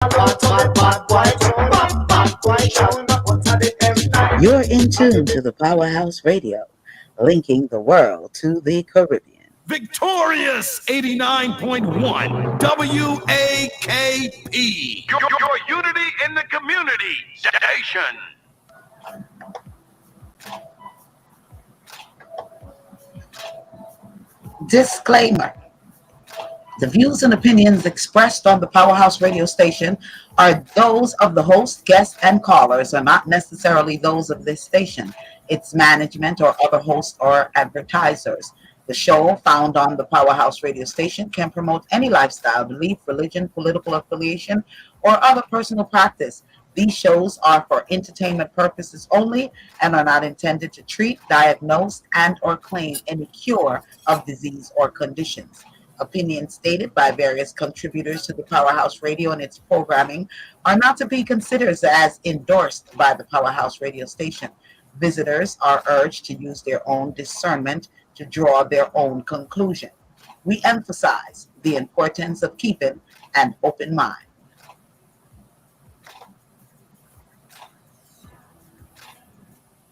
You're in tune to the Powerhouse Radio, linking the world to the Caribbean. Victorious 89.1 WAKP. Your unity in the community station. Disclaimer. The views and opinions expressed on the Powerhouse Radio station are those of the host, guests, and callers, are not necessarily those of this station, its management, or other hosts or advertisers. The show, found on the Powerhouse Radio station, can promote any lifestyle, belief, religion, political affiliation, or other personal practice. These shows are for entertainment purposes only and are not intended to treat, diagnose, and/or claim any cure of disease or conditions. Opinions stated by various contributors to the Powerhouse Radio and its programming are not to be considered as endorsed by the Powerhouse Radio station. Visitors are urged to use their own discernment to draw their own conclusion. We emphasize the importance of keeping an open mind.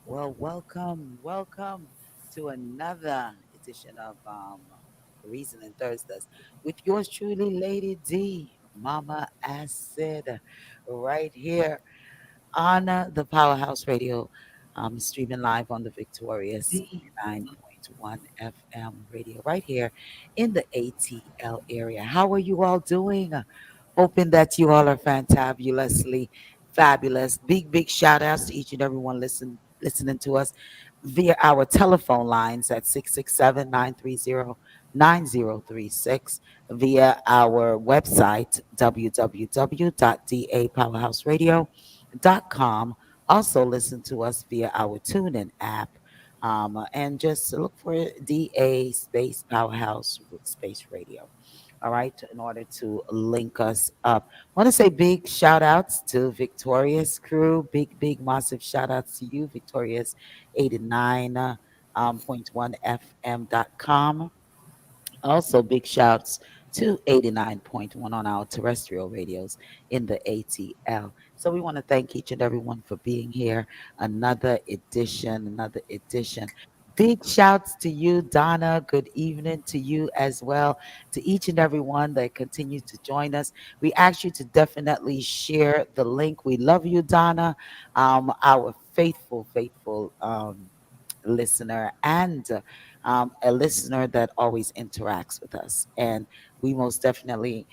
Well, welcome to another edition of Reasoning Thursdays with yours truly, Lady D, Mama Acid, right here on the Powerhouse Radio, streaming live on the Victorious 9.1 FM radio right here in the ATL area. How are you all doing? Hoping that you all are fantabulously fabulous. Big shout outs to each and everyone listening to us via our telephone lines at 667-930-9036, via our website, www.dapowerhouseradio.com. Also listen to us via our TuneIn app. And just look for DA Space Powerhouse Space Radio. All right, in order to link us up. I want to say big shout outs to Victorious crew. Big, massive shout outs to you, Victorious 89.1 FM.com. Also, big shouts to 89.1 on our terrestrial radios in the ATL. So we want to thank each and everyone for being here. Another edition. Big shouts to you, Donna. Good evening to you as well. To each and everyone that continues to join us. We ask you to definitely share the link. We love you, Donna, our faithful listener, and a listener that always interacts with us. And we most definitely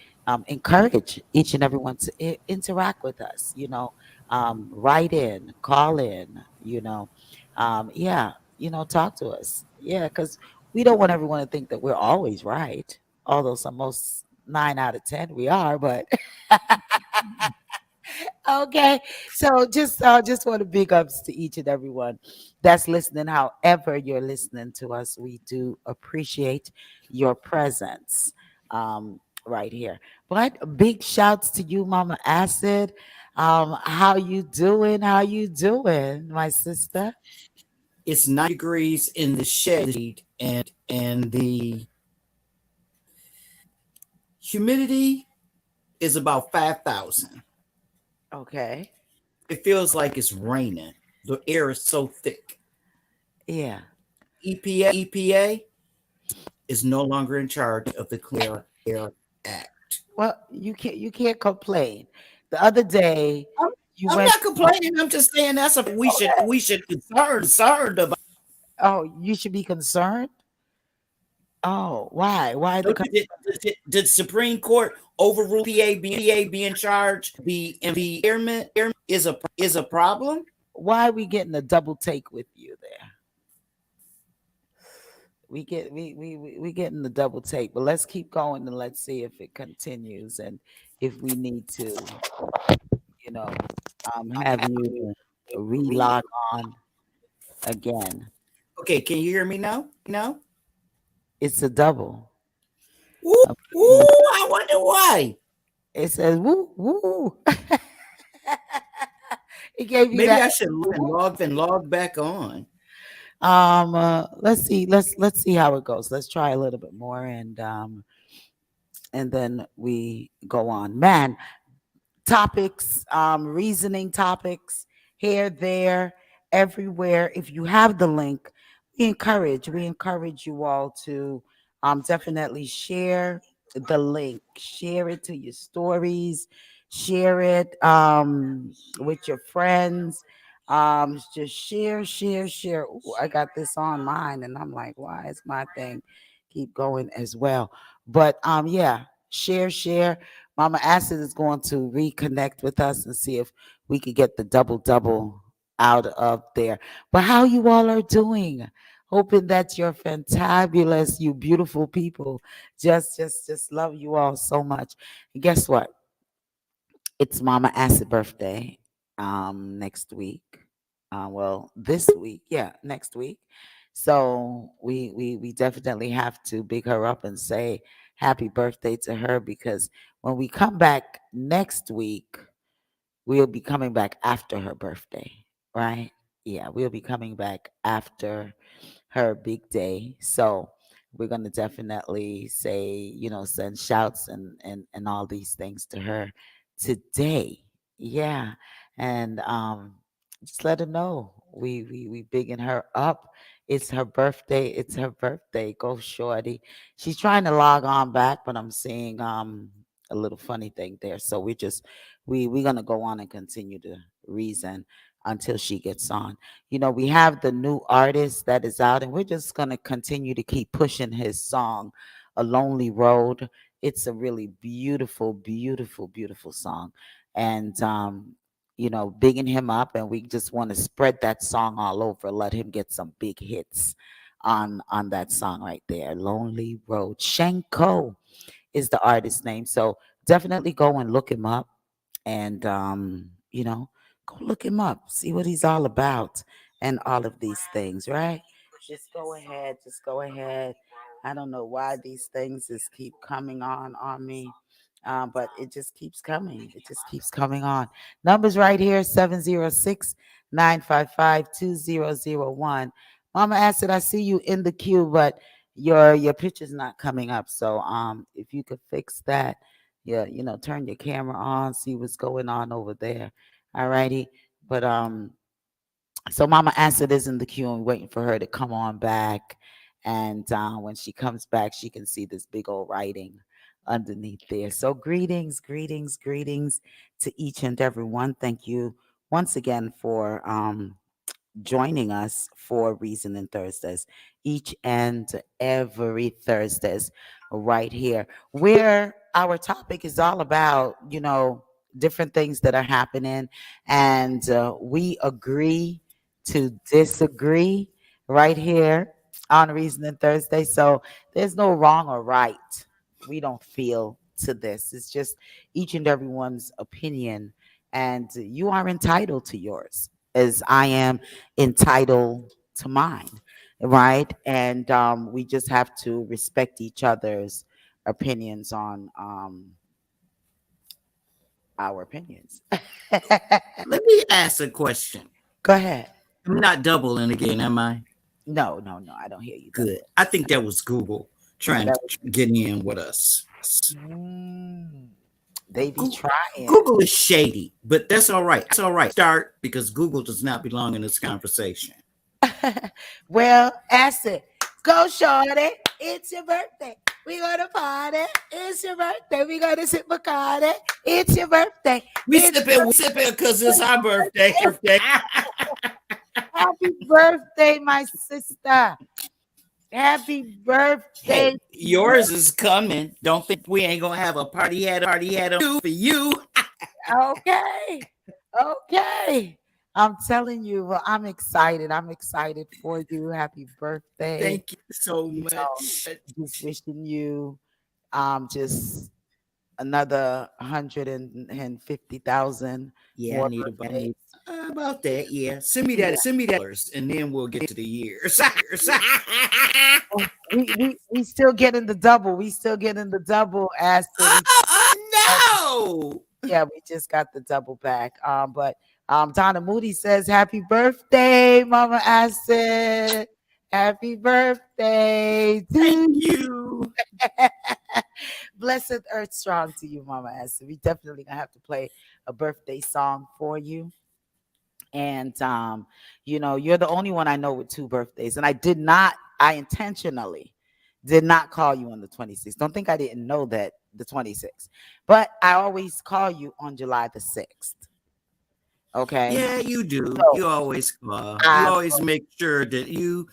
encourage each and everyone to interact with us, write in, call in, talk to us. Yeah, because we don't want everyone to think that we're always right, although some most 9 out of 10 we are, but okay. So just want to big ups to each and everyone that's listening. However you're listening to us, we do appreciate your presence right here. But big shouts to you, Mama Acid. How you doing? My sister? It's 90 degrees in the shade, and the humidity is about 5,000. Okay. It feels like it's raining. The air is so thick. Yeah. EPA is no longer in charge of the Clear Air Act. Well, you can't complain. The other day I'm not complaining. I'm just saying that's something we should concerned about. Oh, you should be concerned. Oh, why? Why the Did Supreme Court overrule PA be in charge? The environment is a problem. why are we getting a double take with you there? We getting the double take, but let's keep going and let's see if it continues and if we need to, have you relog on again. Okay, can you hear me now? No. It's a double. Woo, I wonder why. It says woo woo. It gave you Maybe that. I should log back on. Let's see. Let's see how it goes. Let's try a little bit more and then we go on. Man, topics, reasoning topics here, there, everywhere. If you have the link, we encourage you all to definitely share the link, share it to your stories, share it with your friends. Just share. Ooh, I got this on mine, and I'm like, why is my thing keep going as well? But yeah, share. Mama Acid is going to reconnect with us and see if we could get the double out of there. But how you all are doing? Hoping that you're fantabulous, you beautiful people. Just love you all so much. And guess what? It's Mama Acid birthday next week. Well, this week, yeah, next week. So we definitely have to big her up and say happy birthday to her, because when we come back next week, we'll be coming back after her birthday, right? Yeah, we'll be coming back after her big day. So we're gonna definitely say, send shouts and all these things to her today. Yeah. And just let her know we bigging her up. It's her birthday. It's her birthday. Go shorty. She's trying to log on back, but I'm seeing a little funny thing there. So we're gonna go on and continue to reason until she gets on. We have the new artist that is out, and we're just going to continue to keep pushing his song, A Lonely Road. It's a really beautiful, beautiful, beautiful song. And, bigging him up, and we just want to spread that song all over, let him get some big hits on that song right there. Lonely Road. Shanko is the artist name. So definitely go and look him up, and go look him up, see what he's all about, and all of these things, right? Just go ahead. I don't know why these things just keep coming on me, but it just keeps coming. It just keeps coming on. Numbers right here: 706-955-2001. Mama Acid, I see you in the queue, but your picture's not coming up. So if you could fix that, yeah, turn your camera on, see what's going on over there. All righty. But so Mama Acid is in the queue, and waiting for her to come on back. And when she comes back, she can see this big old writing underneath there. So greetings to each and every one. Thank you once again for joining us for Reasoning Thursdays, each and every Thursdays, right here, where our topic is all about, different things that are happening, and we agree to disagree right here on Reasoning Thursday. So there's no wrong or right. We don't feel to this. It's just each and everyone's opinion, and you are entitled to yours, as I am entitled to mine, right? And we just have to respect each other's opinions on our opinions. Let me ask a question. Go ahead. I'm not doubling again, am I? No, I don't hear you. Good. I think that was Google trying to get in with us. They be trying. Google is shady, but that's all right. That's all right. Start, because Google does not belong in this conversation. Well, Acid, go shorty. It's your birthday. We gonna party. It's your birthday. We gonna sip Bacardi. It's your birthday. We sip it because it's our birthday. Happy birthday, my sister. Happy birthday. Hey, yours is coming. Don't think we ain't gonna have a party hat for you. Okay. I'm telling you, well, I'm excited. I'm excited for you. Happy birthday. Thank you so much. Just wishing you just another 150,000. Yeah, I need about that. Yeah. Send me that, and then we'll get to the years. we still getting the double. As no. Yeah, we just got the double back. But Donna Moody says, happy birthday, Mama Acid. Happy birthday. Thank you. Blessed Earth Strong to you, Mama Acid. We definitely gonna have to play a birthday song for you. And you're the only one I know with two birthdays. And I intentionally did not call you on the 26th. Don't think I didn't know that the 26th. But I always call you on July the 6th. Okay. Yeah, you do. So You always call. You I always make sure that you.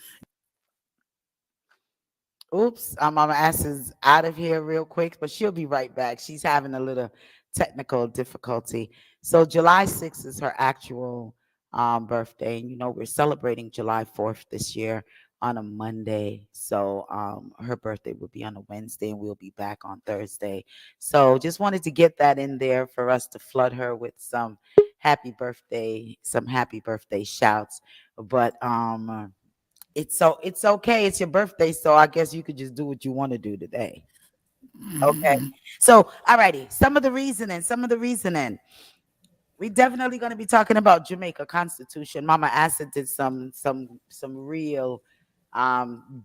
oops, Mama Ass is out of here real quick, but she'll be right back. She's having a little technical difficulty. So July 6th is her actual birthday. And we're celebrating July 4th this year on a Monday. So her birthday will be on a Wednesday and we'll be back on Thursday. So just wanted to get that in there for us to flood her with some happy birthday shouts. But it's okay. It's your birthday, so I guess you could just do what you want to do today. Okay. So, alrighty. Some of the reasoning. We definitely going to be talking about Jamaica Constitution. Mama Acid did some real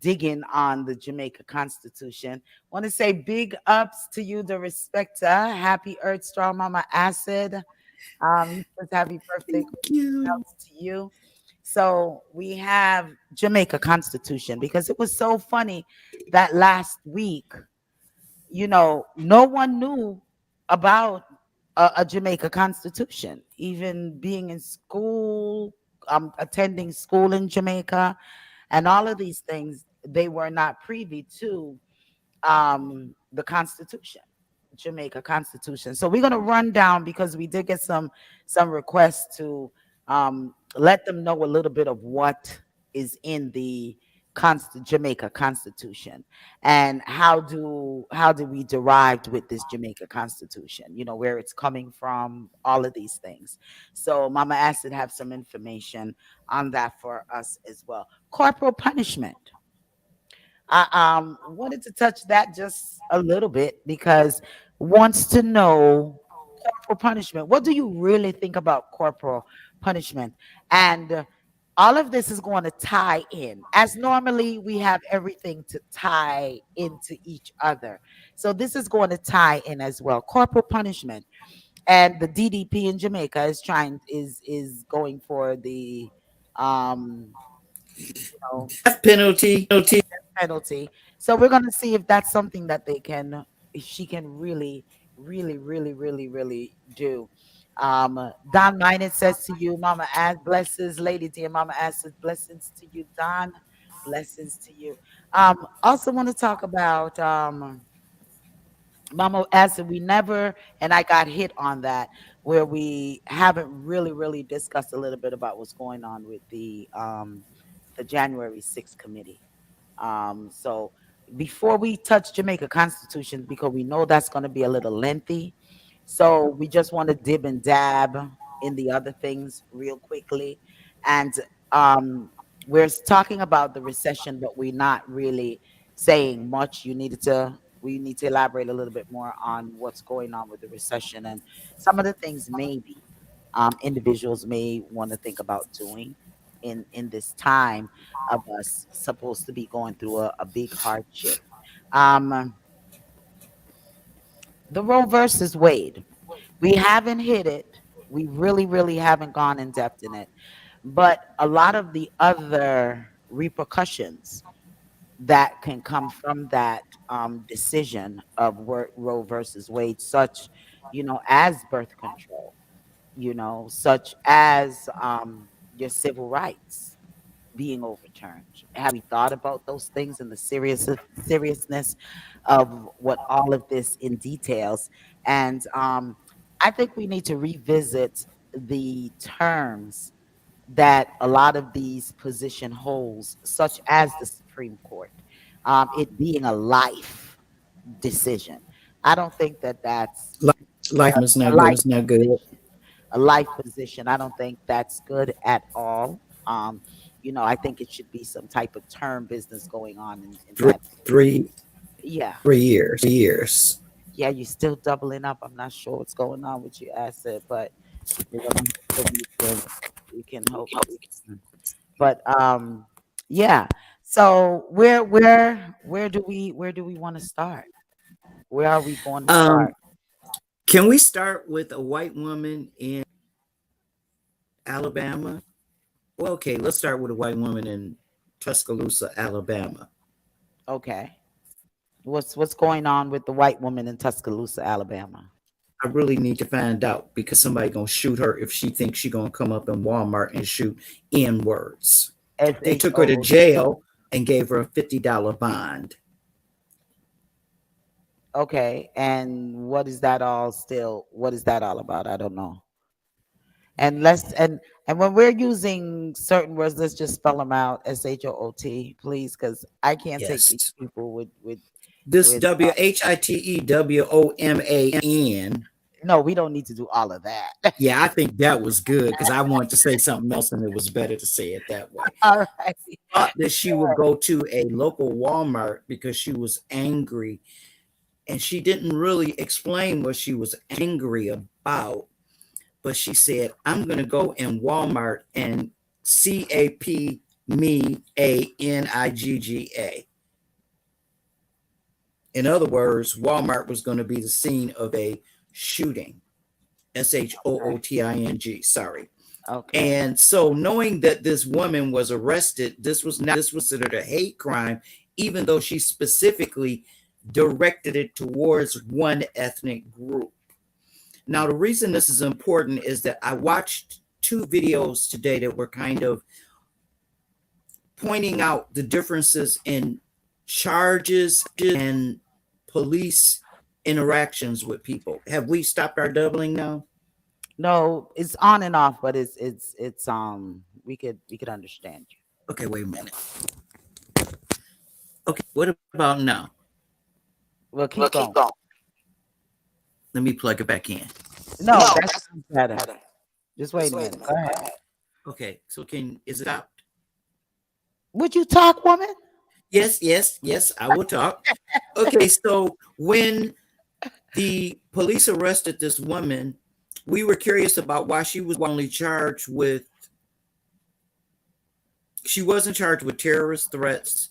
digging on the Jamaica Constitution. Want to say big ups to you, the respecter. Happy Earth Strong Mama Acid. Happy birthday Thank you. to you. So we have Jamaica Constitution because it was so funny that last week, no one knew about a Jamaica Constitution, even being in school, attending school in Jamaica, and all of these things. They were not privy to the Constitution, Jamaica Constitution. So we're gonna run down because we did get some requests to let them know a little bit of what is in the Jamaica Constitution and how do we derived with this Jamaica Constitution, where it's coming from, all of these things. So Mama Acid have some information on that for us as well. Corporal punishment. I wanted to touch that just a little bit because wants to know corporal punishment. What do you really think about corporal punishment? And all of this is going to tie in. As normally we have everything to tie into each other. So this is going to tie in as well. Corporal punishment. And the DDP in Jamaica is going for the um you know Death penalty. penalty. So we're gonna see if that's something that if she can really, really, really, really, really do. Don Minot says to you, Mama Ass, blessings, Lady Dear Mama Ass says blessings to you, Don. Blessings to you. Also want to talk about Mama Acid, we never, and I got hit on that, where we haven't really, really discussed a little bit about what's going on with the January 6th committee. So before we touch Jamaica Constitution, because we know that's going to be a little lengthy, so we just want to dib and dab in the other things real quickly. And um, we're talking about the recession, but we're not really saying much. We need to elaborate a little bit more on what's going on with the recession and some of the things maybe individuals may want to think about doing in this time of us supposed to be going through a big hardship. Um, the Roe versus Wade. We haven't hit it. We really, really haven't gone in depth in it. But a lot of the other repercussions that can come from that decision of Roe versus Wade, such, as birth control, such as your civil rights being overturned. Have you thought about those things and the seriousness of what all of this in details? And I think we need to revisit the terms that a lot of these position holds, such as the Supreme Court, it being a life decision. I don't think that that's Life is a not good. life It's not good. a life position. I don't think that's good at all. I think it should be some type of term business going on in Three, that. three, Yeah. 3 years. 3 years. Yeah, you're still doubling up. I'm not sure what's going on with your asset, but we're gonna hope that we can hope that we can. But yeah. So where do we want to start? Where are we going to Um, start? Can we start with a white woman in Alabama? Well, okay, let's start with a white woman in Tuscaloosa, Alabama. Okay. What's going on with the white woman in Tuscaloosa, Alabama? I really need to find out because somebody gonna shoot her if she thinks she gonna come up in Walmart and shoot N words. They took her to jail and gave her a $50 bond. Okay, and what is that all about? I don't know. And when we're using certain words, let's just spell them out. SHOOT, please, because I can't take Yes. these people with This with WHITEWOMAN. no, we don't need to do all of that. Yeah, I think that was good because I wanted to say something else and it was better to say it that way. All right. Thought that she would go to a local Walmart because she was angry, and she didn't really explain what she was angry about. But she said, I'm going to go in Walmart and CAP me ANIGGA. In other words, Walmart was going to be the scene of a shooting. SHOOTING, sorry. Okay. And so knowing that this woman was arrested, this was considered a hate crime, even though she specifically directed it towards one ethnic group. Now, the reason this is important is that I watched 2 videos today that were kind of pointing out the differences in charges and police interactions with people. Have we stopped our doubling now? No, it's on and off, but it's we could understand you. Okay, wait a minute. Okay, what about now? We'll keep going. Let me plug it back in. No, that's better. Just wait a minute. Go ahead. Okay, so is it out? Would you talk, woman? Yes, I will talk. Okay, so when the police arrested this woman, we were curious about why she was only charged with, she wasn't charged with terrorist threats.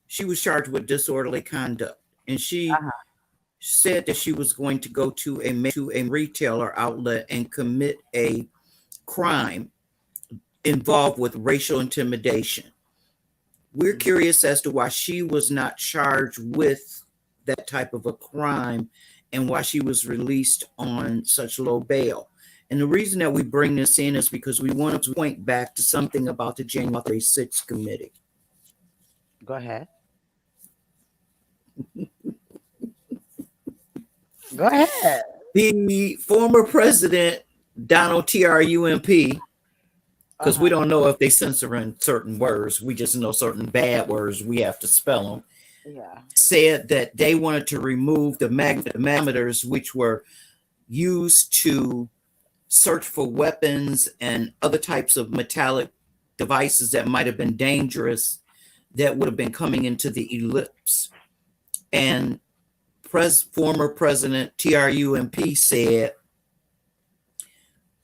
She was charged with disorderly conduct. And she said that she was going to go to a retailer outlet and commit a crime involved with racial intimidation. We're curious as to why she was not charged with that type of a crime and why she was released on such low bail. And the reason that we bring this in is because we want to point back to something about the January 6th committee. Go ahead. Go ahead. The former president, Donald Trump, because we don't know if they censoring certain words. We just know certain bad words. We have to spell them. Yeah. Said that they wanted to remove the magnetometers, which were used to search for weapons and other types of metallic devices that might have been dangerous that would have been coming into the ellipse. And former President Trump said,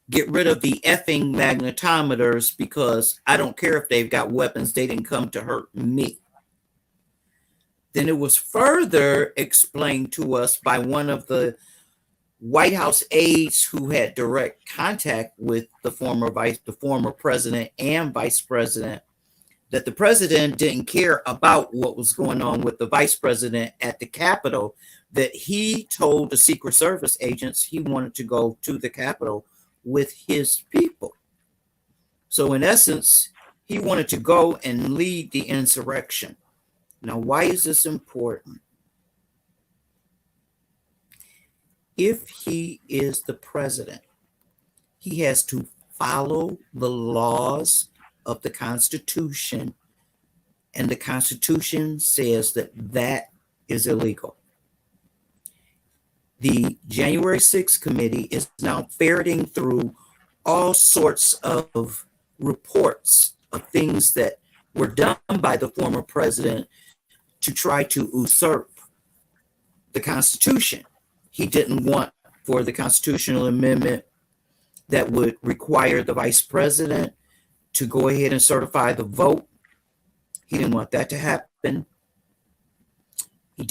get rid of the effing magnetometers because I don't care if they've got weapons. They didn't come to hurt me. Then it was further explained to us by one of the White House aides who had direct contact with the former president and vice president, that the president didn't care about what was going on with the vice president at the Capitol, that he told the Secret Service agents he wanted to go to the Capitol with his people. So in essence, he wanted to go and lead the insurrection. Now, why is this important? If he is the president, he has to follow the laws of the Constitution, and the Constitution says that that is illegal. The January 6th committee is now ferreting through all sorts of reports of things that were done by the former president to try to usurp the Constitution. He didn't want for the constitutional amendment that would require the vice president to go ahead and certify the vote. He didn't want that to happen. He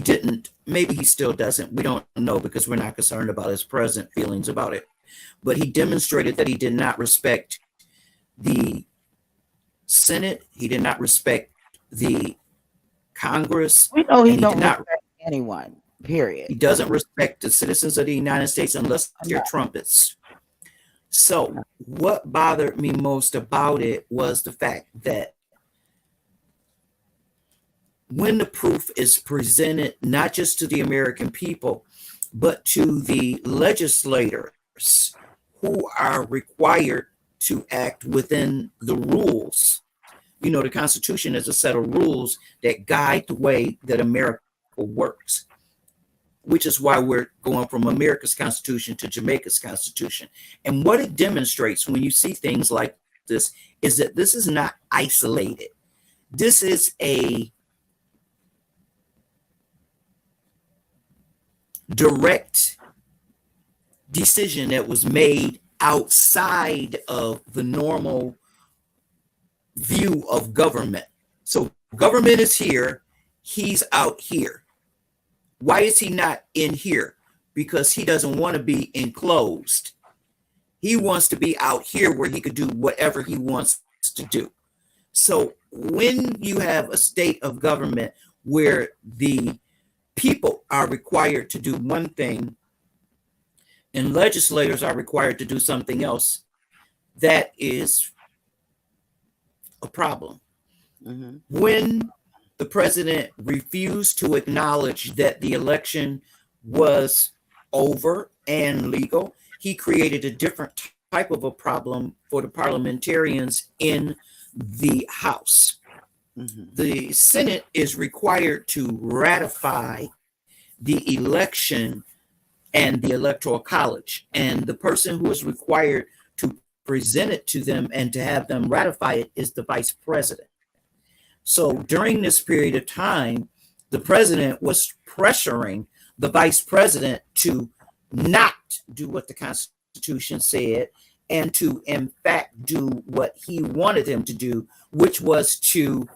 didn't maybe he still doesn't. We don't know because we're not concerned about his present feelings about it. But he demonstrated that he did not respect the Senate. He did not respect the Congress. We know he and don't did not respect anyone. Period. He doesn't respect the citizens of the United States unless they're trumpets. So what bothered me most about it was the fact that when the proof is presented, not just to the American people, but to the legislators who are required to act within the rules. You know, the Constitution is a set of rules that guide the way that America works, which is why we're going from America's Constitution to Jamaica's Constitution. And what it demonstrates when you see things like this is that this is not isolated. This is a direct decision that was made outside of the normal view of government. So government is here, he's out here. Why is he not in here? Because he doesn't want to be enclosed. He wants to be out here where he could do whatever he wants to do. So when you have a state of government where the people are required to do one thing and legislators are required to do something else, that is a problem. Mm-hmm. When the president refused to acknowledge that the election was over and legal, he created a different type of a problem for the parliamentarians in the House. Mm-hmm. The Senate is required to ratify the election and the Electoral College, and the person who is required to present it to them and to have them ratify it is the vice president. So during this period of time, the president was pressuring the vice president to not do what the Constitution said and to, in fact, do what he wanted him to do, which was to,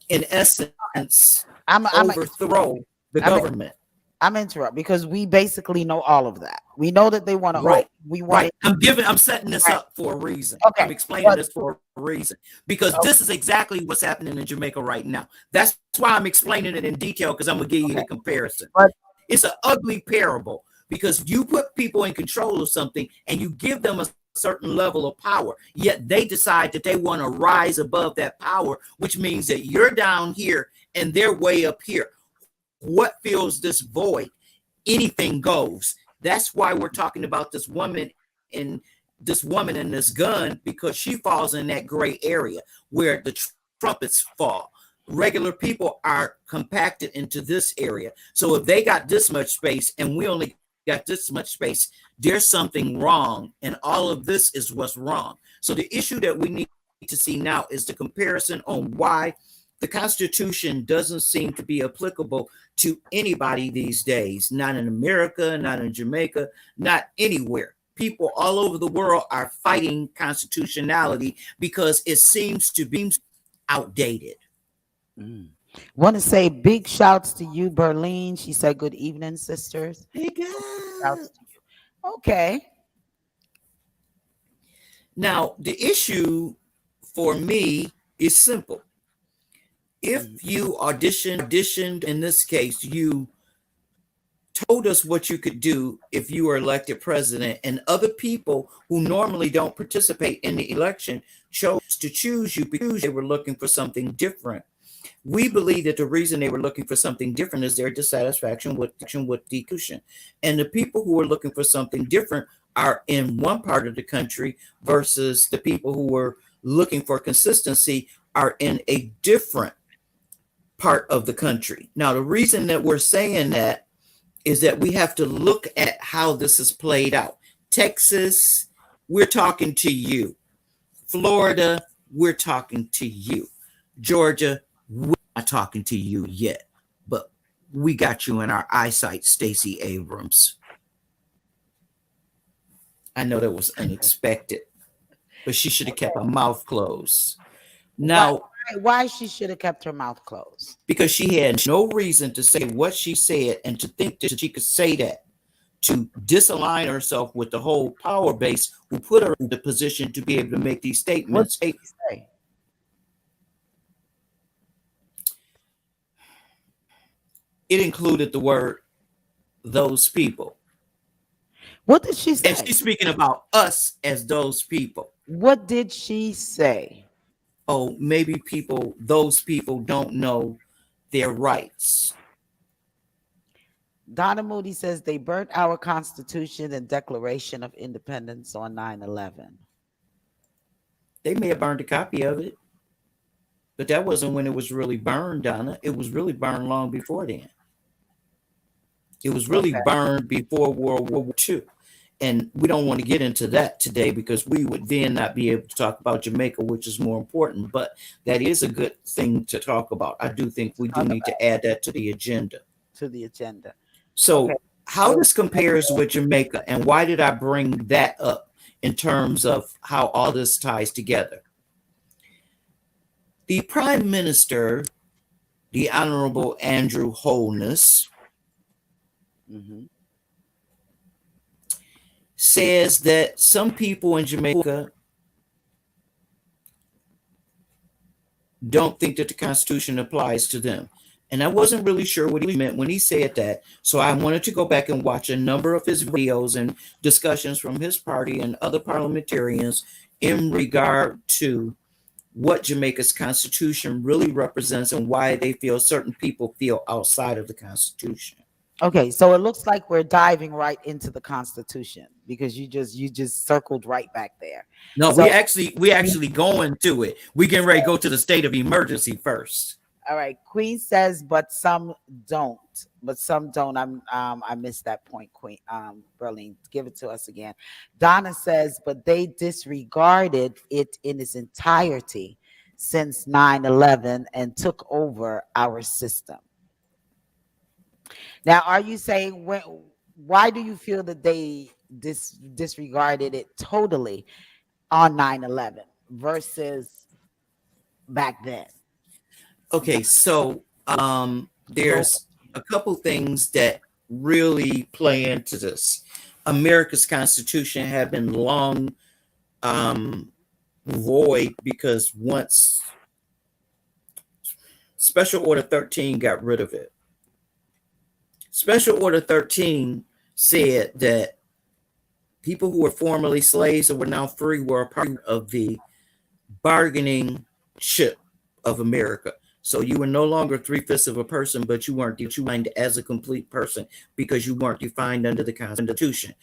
in essence, overthrow the government. I'm interrupt because we basically know all of that. We know that they want to. Right. We want. Right. I'm setting this up for a reason. Okay. I'm explaining this for a reason because this is exactly what's happening in Jamaica right now. That's why I'm explaining it in detail, because I'm gonna give you the comparison. But it's an ugly parable because you put people in control of something and you give them a certain level of power, yet they decide that they want to rise above that power, which means that you're down here and they're way up here. What fills this void? Anything goes. That's why we're talking about this woman and this gun, because she falls in that gray area where the trumpets fall. Regular people are compacted into this area. So if they got this much space and we only got this much space, there's something wrong. And all of this is what's wrong. So the issue that we need to see now is the comparison on why the Constitution doesn't seem to be applicable to anybody these days, not in America, not in Jamaica, not anywhere. People all over the world are fighting constitutionality because it seems to be outdated. Want to say big shouts to you, Berlin. She said, "Good evening, sisters." Hey guys. Shouts to you. Okay. Now, the issue for me is simple. If you auditioned, in this case, you told us what you could do if you were elected president, and other people who normally don't participate in the election chose to choose you because they were looking for something different. We believe that the reason they were looking for something different is their dissatisfaction with the Constitution. And the people who are looking for something different are in one part of the country versus the people who were looking for consistency are in a different part of the country. Now, the reason that we're saying that is that we have to look at how this is played out. Texas, we're talking to you. Florida, we're talking to you. Georgia, we're not talking to you yet, but we got you in our eyesight, Stacey Abrams. I know that was unexpected, but she should have kept her mouth closed. Now, Why she should have kept her mouth closed? Because she had no reason to say what she said and to think that she could say that to disalign herself with the whole power base who put her in the position to be able to make these statements. What did she say? It included the word those people. What did she say? And she's speaking about us as those people. What did she say? Oh, maybe those people don't know their rights. Donna Moody says they burnt our Constitution and Declaration of Independence on 9/11. They may have burned a copy of it, but that wasn't when it was really burned, Donna. It was really burned long before then. It was really burned before World War II. And we don't want to get into that today because we would then not be able to talk about Jamaica, which is more important. But that is a good thing to talk about. I do think we do need to add that to the agenda. So how this compares with Jamaica, and why did I bring that up in terms of how all this ties together? The Prime Minister, the Honorable Andrew Holness, says that some people in Jamaica don't think that the Constitution applies to them. And I wasn't really sure what he meant when he said that. So I wanted to go back and watch a number of his videos and discussions from his party and other parliamentarians in regard to what Jamaica's Constitution really represents and why they feel certain people feel outside of the Constitution. Okay, so it looks like we're diving right into the Constitution because you just circled right back there. No, so, we actually going to it. We getting ready to go to the state of emergency first. All right, Queen says, but some don't. I missed that point, Queen. Berlin, give it to us again. Donna says, but they disregarded it in its entirety since 9/11 and took over our system. Now, are you saying why do you feel that they disregarded it totally on 9/11 versus back then? Okay, so there's a couple things that really play into this. America's Constitution had been long void because once Special Order 13 got rid of it. Special Order 13 said that people who were formerly slaves and were now free were a part of the bargaining chip of America. So you were no longer 3/5 of a person, but you weren't defined as a complete person because you weren't defined under the Constitution.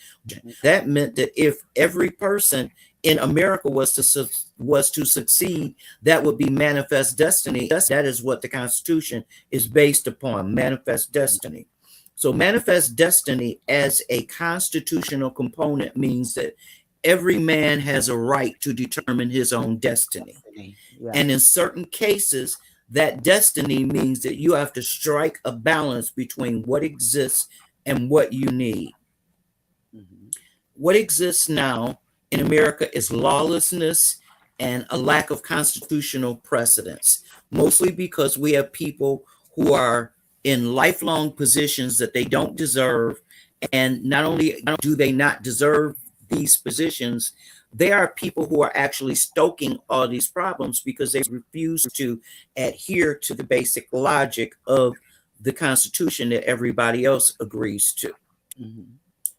That meant that if every person in America was to succeed, that would be manifest destiny. That is what the Constitution is based upon, manifest destiny. So manifest destiny as a constitutional component means that every man has a right to determine his own destiny. Yeah. And in certain cases, that destiny means that you have to strike a balance between what exists and what you need. What exists now in America is lawlessness and a lack of constitutional precedence, mostly because we have people who are in lifelong positions that they don't deserve. And not only do they not deserve these positions, they are people who are actually stoking all these problems because they refuse to adhere to the basic logic of the Constitution that everybody else agrees to,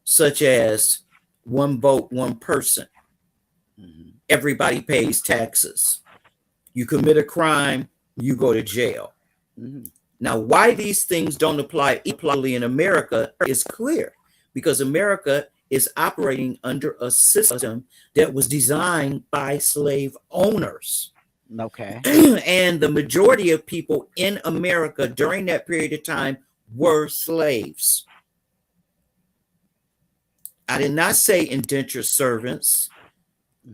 such as one vote, one person. Everybody pays taxes. You commit a crime, you go to jail. Now, why these things don't apply equally in America is clear, because America is operating under a system that was designed by slave owners. Okay. And the majority of people in America during that period of time were slaves. I did not say indentured servants.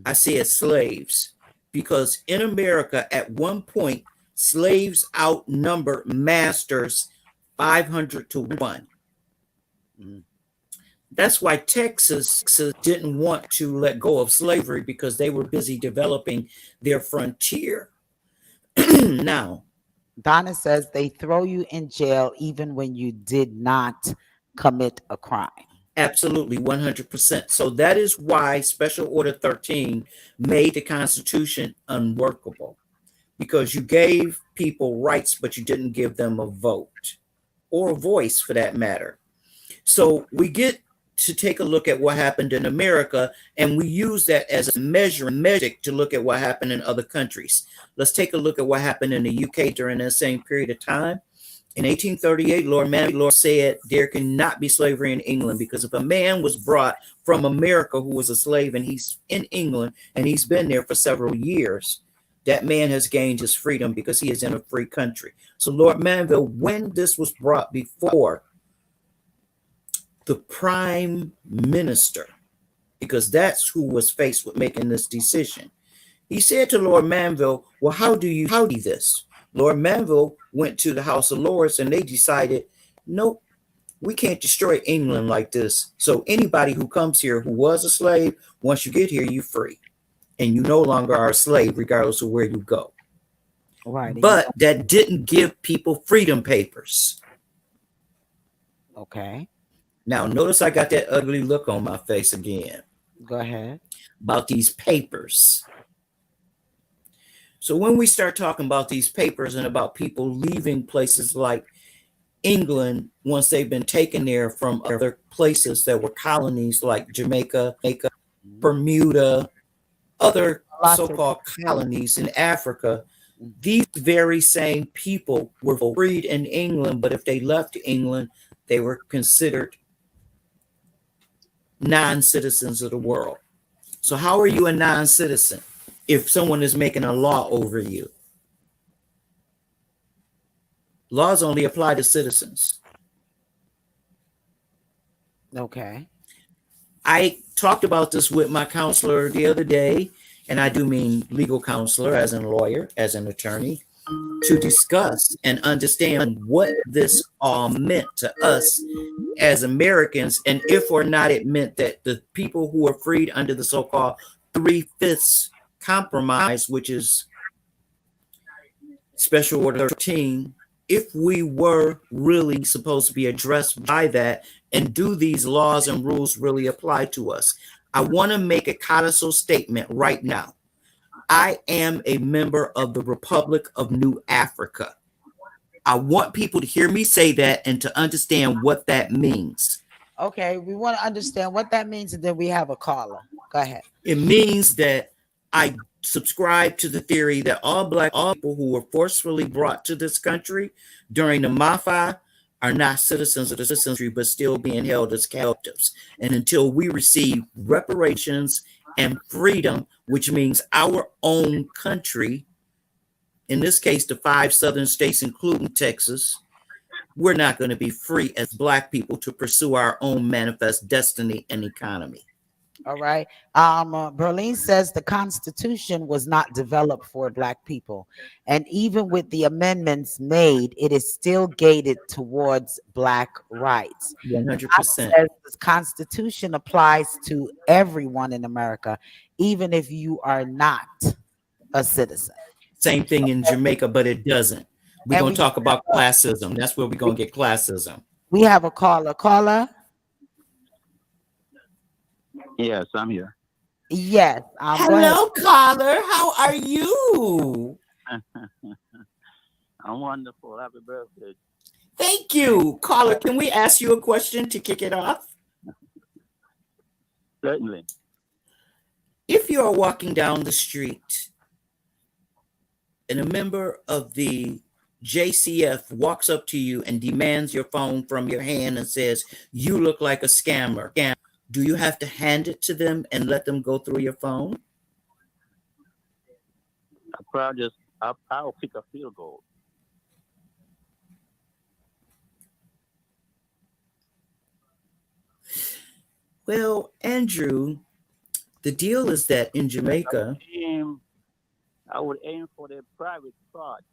I said slaves, because in America at one point, slaves outnumber masters 500 to 1. That's why Texas didn't want to let go of slavery, because they were busy developing their frontier. Now, Donna says they throw you in jail even when you did not commit a crime. absolutely 100%. So that is why Special Order 13 made the Constitution unworkable, because you gave people rights, but you didn't give them a vote or a voice for that matter. So we get to take a look at what happened in America, and we use that as a measure to look at what happened in other countries. Let's take a look at what happened in the UK during that same period of time. In 1838, Lord Manville said there cannot be slavery in England, because if a man was brought from America who was a slave and he's in England and he's been there for several years, that man has gained his freedom because he is in a free country. So Lord Manville, when this was brought before the prime minister, because that's who was faced with making this decision, he said to Lord Manville, well, how do you do this? Lord Manville went to the House of Lords and they decided, nope, we can't destroy England like this. So anybody who comes here who was a slave, once you get here, you're free. And you no longer are a slave, regardless of where you go. Right. But that didn't give people freedom papers. Okay. Now, notice I got that ugly look on my face again Go ahead. about these papers. So when we start talking about these papers and about people leaving places like England, once they've been taken there from other places that were colonies like Jamaica, Bermuda, other so-called colonies in Africa, these very same people were freed in England, but if they left England, they were considered non-citizens of the world. So how are you a non-citizen if someone is making a law over you? Laws only apply to citizens. Okay. I talked about this with my counselor the other day, and I do mean legal counselor, as in lawyer, as an attorney, to discuss and understand what this all meant to us as Americans, and if or not it meant that the people who were freed under the so-called 3/5 compromise, which is Special Order 13, if we were really supposed to be addressed by that, and do these laws and rules really apply to us? I want to make a codicil statement right now. I am a member of the Republic of New Africa. I want people to hear me say that and to understand what that means. Okay. We want to understand what that means, and then we have a caller. Go ahead. It means that I subscribe to the theory that all people who were forcefully brought to this country during the Mafa are not citizens of this country, but still being held as captives. And until we receive reparations and freedom, which means our own country, in this case, the 5 southern states, including Texas, we're not going to be free as Black people to pursue our own manifest destiny and economy. All right. Berlin says the Constitution was not developed for Black people. And even with the amendments made, it is still gated towards Black rights. 100%. Says the Constitution applies to everyone in America, even if you are not a citizen. Same thing in Jamaica, but it doesn't. We're going to talk about classism. That's where we're going to get classism. We have a caller. Caller? Yes, I'm here. Yes. Hello, caller. How are you? I'm wonderful. Happy birthday. Thank you. Caller, can we ask you a question to kick it off? Certainly. If you are walking down the street and a member of the JCF walks up to you and demands your phone from your hand and says, you look like a scammer, do you have to hand it to them and let them go through your phone? I'll pick a field goal. Well, Andrew, the deal is that in Jamaica, I would aim for the private spot.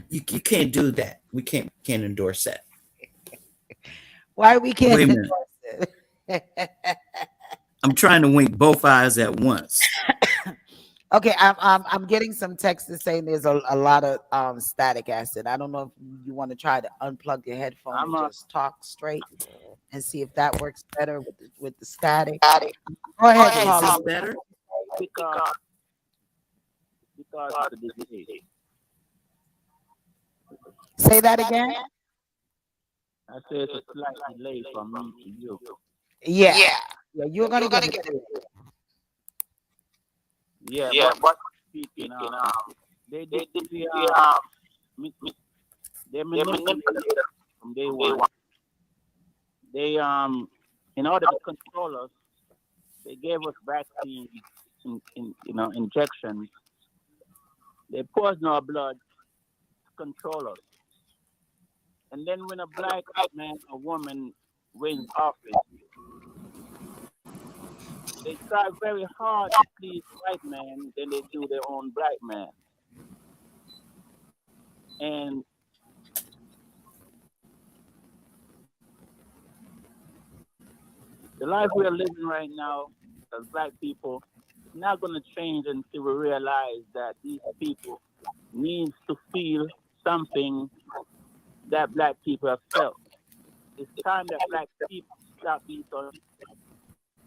you can't do that. We can't endorse that. Why we can't Wait a minute. endorse it? I'm trying to wink both eyes at once. Okay, I'm getting some texts saying there's a lot of static acid. I don't know if you want to try to unplug your headphone I'm and a just talk straight and see if that works better with the static. Go ahead, Is caller. this better? because of the delay. Say that again. I say it's a slight delay from me to you. Yeah, yeah, you're gonna get it. Yeah, but speaking, they did they manipulated from day one. They in order to control us, they gave us vaccine injections. They poison our blood to control us. And then when a black man or woman wins office, they try very hard to please white men than they do their own black man. And the life we are living right now as black people is not going to change until we realize that these people need to feel something that black people have felt. It's time that black people stop being so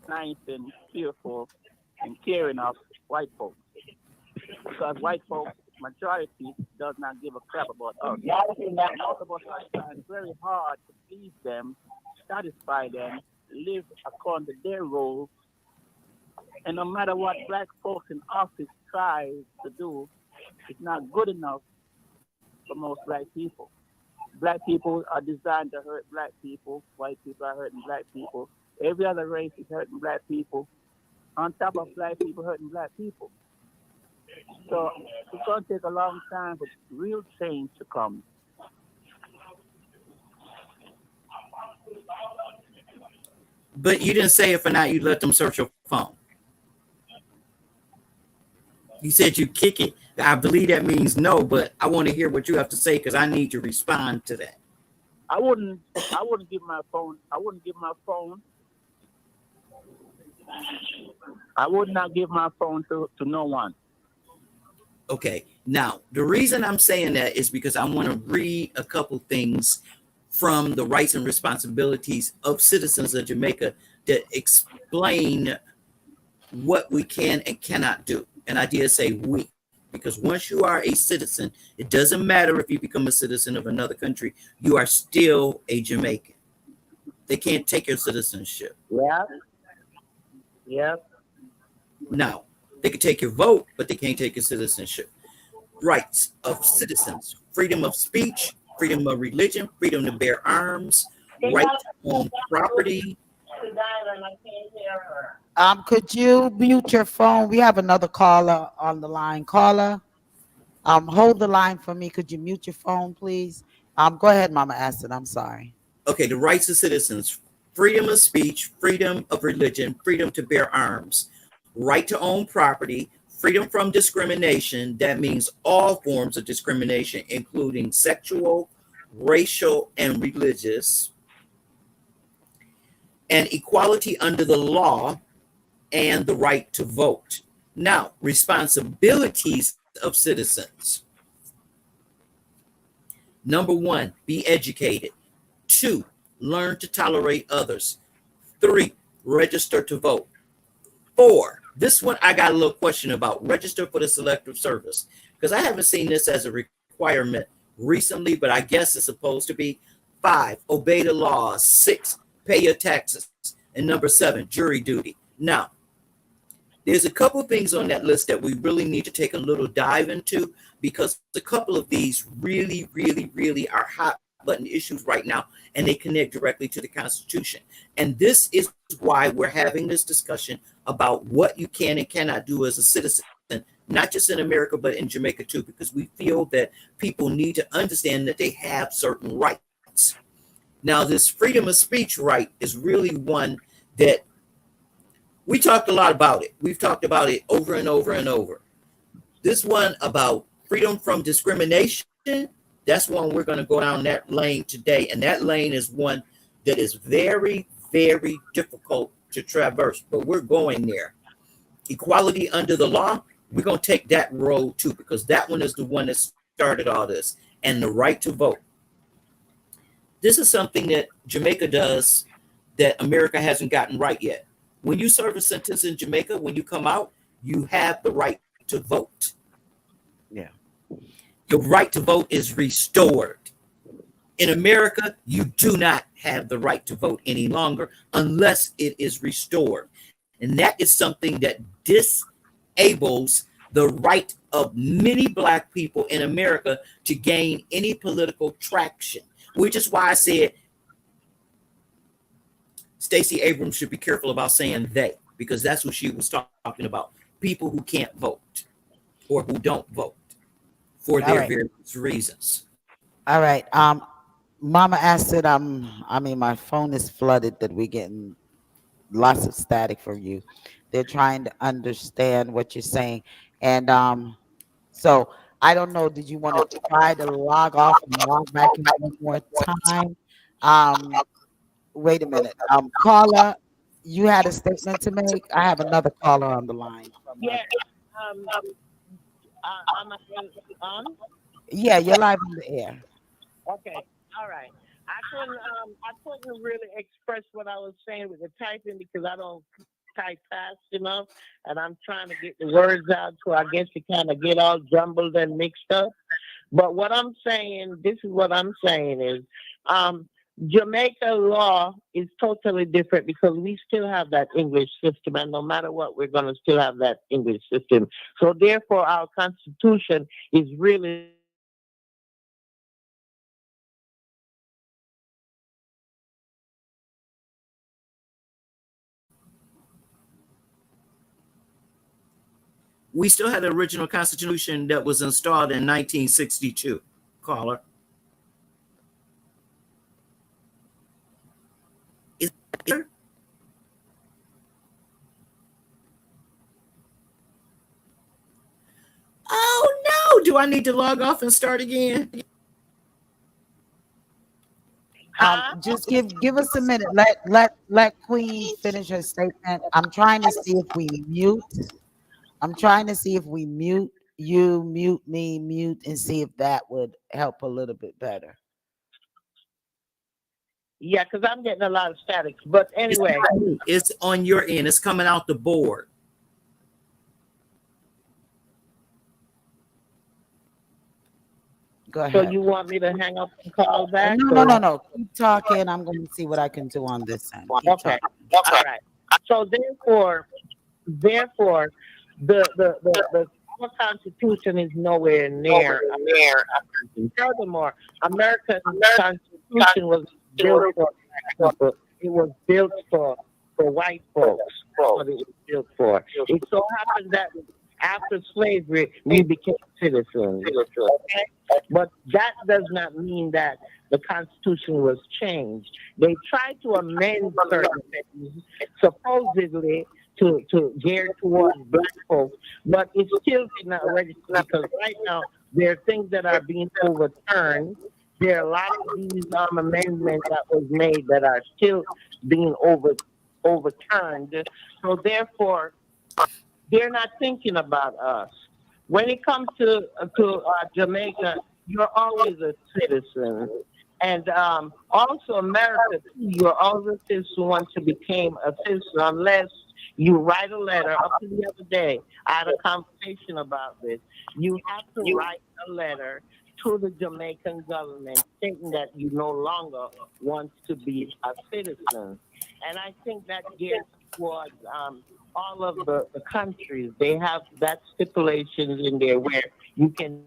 nice and fearful and caring of white folks. Because white folks, majority, does not give a crap about us. Most of us are trying very hard to please them, satisfy them, live according to their rules. And no matter what black folks in office try to do, it's not good enough for most black people. Black people are designed to hurt black people. White people are hurting black people. Every other race is hurting black people. On top of black people hurting black people. So it's going to take a long time for real change to come. But you didn't say if or not you let them search your phone. You said you kick it. I believe that means no, but I want to hear what you have to say because I need to respond to that. I wouldn't give my phone. I would not give my phone to no one. Okay. Now, the reason I'm saying that is because I want to read a couple things from the rights and responsibilities of citizens of Jamaica that explain what we can and cannot do. And I did say we, because once you are a citizen, it doesn't matter if you become a citizen of another country, you are still a Jamaican. They can't take your citizenship. Yeah. Now, they can take your vote, but they can't take your citizenship. Rights of citizens, freedom of speech, freedom of religion, freedom to bear arms, right to own property. Could you mute your phone? We have another caller on the line. Caller, hold the line for me. Could you mute your phone, please? Go ahead, Mama Acid. I'm sorry. Okay, the rights of citizens, freedom of speech, freedom of religion, freedom to bear arms, right to own property, freedom from discrimination. That means all forms of discrimination, including sexual, racial, and religious, and equality under the law, and the right to vote. Now, responsibilities of citizens. Number 1, be educated. 2, learn to tolerate others. 3, register to vote. 4, this one I got a little question about, register for the Selective Service, because I haven't seen this as a requirement recently, but I guess it's supposed to be. 5, obey the laws. 6, pay your taxes. And number 7, jury duty. Now, there's a couple of things on that list that we really need to take a little dive into, because a couple of these really, really, really are hot button issues right now, and they connect directly to the Constitution. And this is why we're having this discussion about what you can and cannot do as a citizen, not just in America, but in Jamaica too, because we feel that people need to understand that they have certain rights. Now, this freedom of speech right is really one that we talked a lot about it. We've talked about it over and over and over. This one about freedom from discrimination, that's one we're going to go down that lane today. And that lane is one that is very, very difficult to traverse, but we're going there. Equality under the law, We're going to take that road too, because that one is the one that started all this. And the right to vote. This is something that Jamaica does that America hasn't gotten right yet. When you serve a sentence in Jamaica, when you come out, you have the right to vote. Yeah. Your right to vote is restored. In America, you do not have the right to vote any longer unless it is restored. And that is something that disables the right of many Black people in America to gain any political traction, which is why I said Stacey Abrams should be careful about saying they, because that's what she was talking about. People who can't vote or who don't vote for All their right. various reasons. All right. Mama asked it. I mean, my phone is flooded that we're getting lots of static from you. They're trying to understand what you're saying. And so I don't know, did you want to try to log off and log back in one more time? Um, wait a minute. Caller, you had a statement to make. I have another caller on the line. Yeah. Um, am I on? Yeah, you're live on the air. Okay. All right. I couldn't really express what I was saying with the typing because I don't type fast enough, and I'm trying to get the words out, so I guess it kind of get all jumbled and mixed up. But what I'm saying, this is what I'm saying is, Jamaica law is totally different because we still have that English system, and no matter what, we're going to still have that English system. So therefore, our constitution is really We still had the original Constitution that was installed in 1962. Caller. Is it? Oh no! Do I need to log off and start again? Just give us a minute. Let Queen finish her statement. I'm trying to see if we mute. I'm trying to see if we mute you, mute me, mute, and see if that would help a little bit better. yeah, because I'm getting a lot of static. But anyway, It's on your end. It's coming out the board. Go so ahead. you want me to hang up and call back? No. Keep talking. I'm going to see what I can do on this end. Keep Okay. talking. All right. So therefore, the our Constitution is nowhere near. Furthermore, American Constitution was built for black people. It was built for white folks. That's what it was built for. It so happened that after slavery, we became citizens. Okay? But that does not mean that the Constitution was changed. They tried to amend certain things, supposedly to gear towards black folks, but it still did not register because right now there are things that are being overturned. There are a lot of these amendments that was made that are still being overturned. So therefore, they're not thinking about us. When it comes to Jamaica, you're always a citizen. And also America, too, you're always a citizen once you became a citizen, unless you write a letter. Up to the other day, I had a conversation about this. You have to write a letter to the Jamaican government stating that you no longer want to be a citizen. And I think that gears towards all of the countries. They have that stipulations in there where you can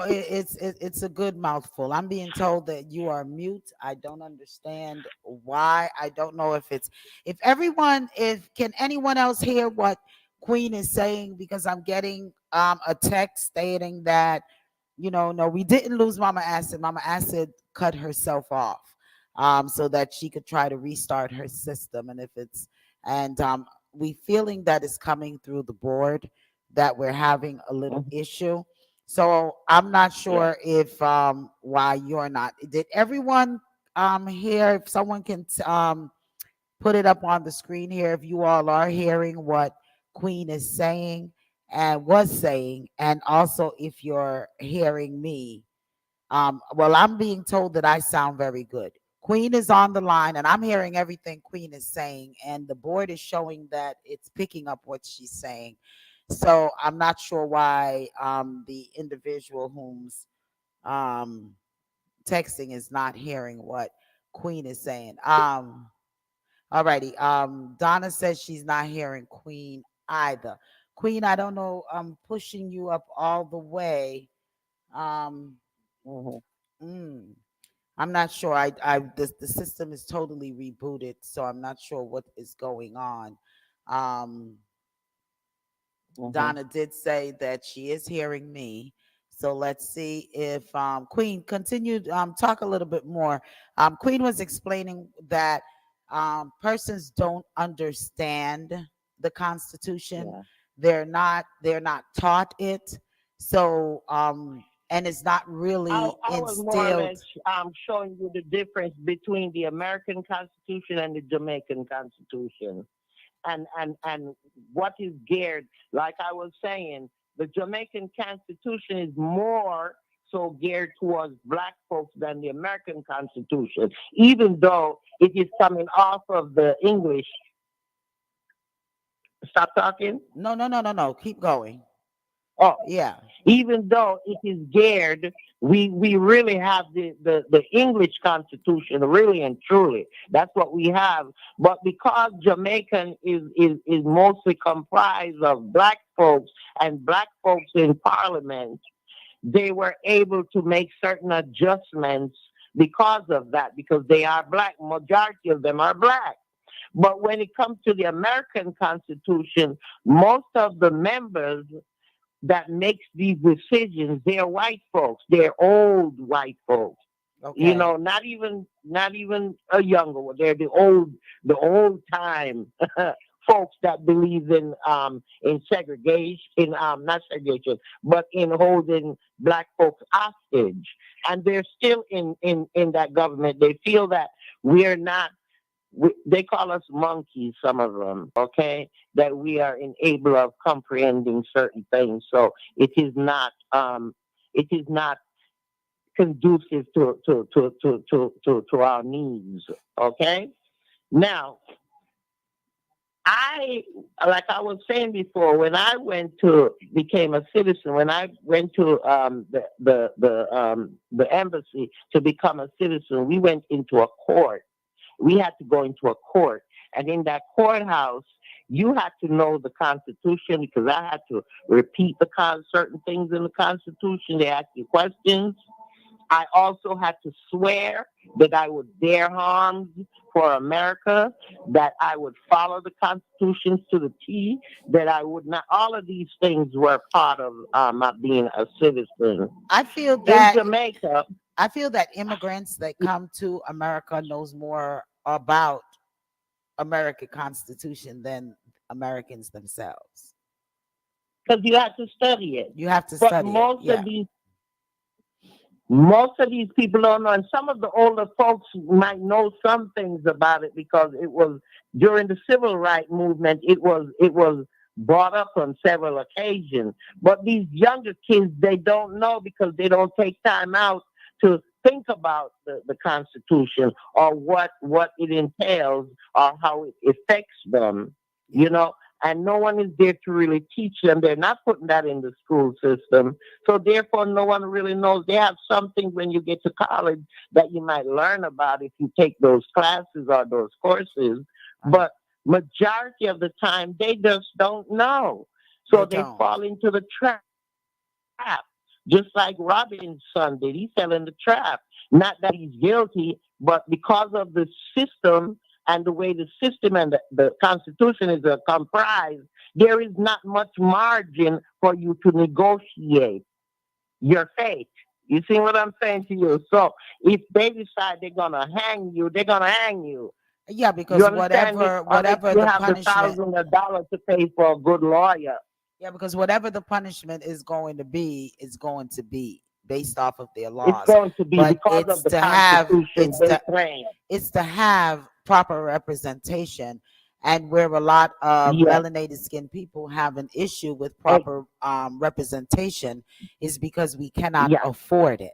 It's a good mouthful. I'm being told that you are mute. I don't understand why. I don't know if everyone, if can anyone else hear what Queen is saying, because I'm getting a text stating that, no, we didn't lose Mama Acid. Mama Acid cut herself off so that she could try to restart her system. And we feeling that it's coming through the board, that we're having a little issue. So I'm not sure if why you're not. Did everyone hear? If someone can put it up on the screen here, if you all are hearing what Queen is saying and was saying, and also if you're hearing me. Well, I'm being told that I sound very good. Queen is on the line, and I'm hearing everything Queen is saying, and the board is showing that it's picking up what she's saying. So I'm not sure why the individual whom's texting is not hearing what Queen is saying. Alrighty. Donna says she's not hearing Queen either. Queen, I don't know. I'm pushing you up all the way. Um, I'm not sure. The system is totally rebooted, so I'm not sure what is going on. Donna did say that she is hearing me. So let's see if Queen continued talk a little bit more. Queen was explaining that persons don't understand the Constitution. Yeah. They're not taught it. So and it's not really I was more or instilled. less showing you the difference between the American Constitution and the Jamaican Constitution. And what is geared, like I was saying, the Jamaican Constitution is more so geared towards black folks than the American Constitution, even though it is coming off of the English. Stop talking? No. Keep going. Oh, Yeah. even though it is geared, we really have the English Constitution, really and truly. That's what we have. But because Jamaican is mostly comprised of black folks and black folks in Parliament, they were able to make certain adjustments because of that, because they are black. Majority of them are black. But when it comes to the American Constitution, most of the members that makes these decisions, they're white folks. They're old white folks. Okay. You know, not even a younger one. They're the old time folks that believe in segregation, in not segregation, but in holding black folks hostage. And they're still in that government. They feel that we're not. They call us monkeys, some of them, okay, that we are unable of comprehending certain things. So it is not conducive to our needs, okay? Now, like I was saying before, when I became a citizen, when I went to the embassy to become a citizen, we went into a court. We had to go into a court. And in that courthouse, you had to know the Constitution, because I had to repeat certain things in the Constitution. They asked you questions. I also had to swear that I would bear arms for America, that I would follow the Constitution to the T, that I would not. All of these things were part of my being a citizen. I feel that in Jamaica, immigrants that come to America knows more about American Constitution than Americans themselves. Because you have to study it. You have to But study most it. most of these people don't know, and some of the older folks might know some things about it, because it was during the civil rights movement. It was brought up on several occasions. But these younger kids, they don't know, because they don't take time out to think about the Constitution, or what it entails, or how it affects them, you know. And no one is there to really teach them. They're not putting that in the school system. So therefore, no one really knows. They have something when you get to college that you might learn about if you take those classes or those courses. But majority of the time, they just don't know. So they fall into the trap. just like Robin's son did. He fell in the trap. Not that he's guilty, but because of the system and the way the system and the Constitution is comprised, there is not much margin for you to negotiate your fate. You see what I'm saying to you? So if they decide they're gonna hang you, they're gonna hang you. Yeah, because You understand me? whatever Unless whatever you the have the punishment, $1,000 to pay for a good lawyer. yeah, because whatever the punishment is going to be based off of their It's laws. going to be But because it's of the to have Constitution it's they to claim. it's to have proper representation, and where a lot of Yeah. melanated skinned people have an issue with proper representation is because we cannot Yeah. afford it.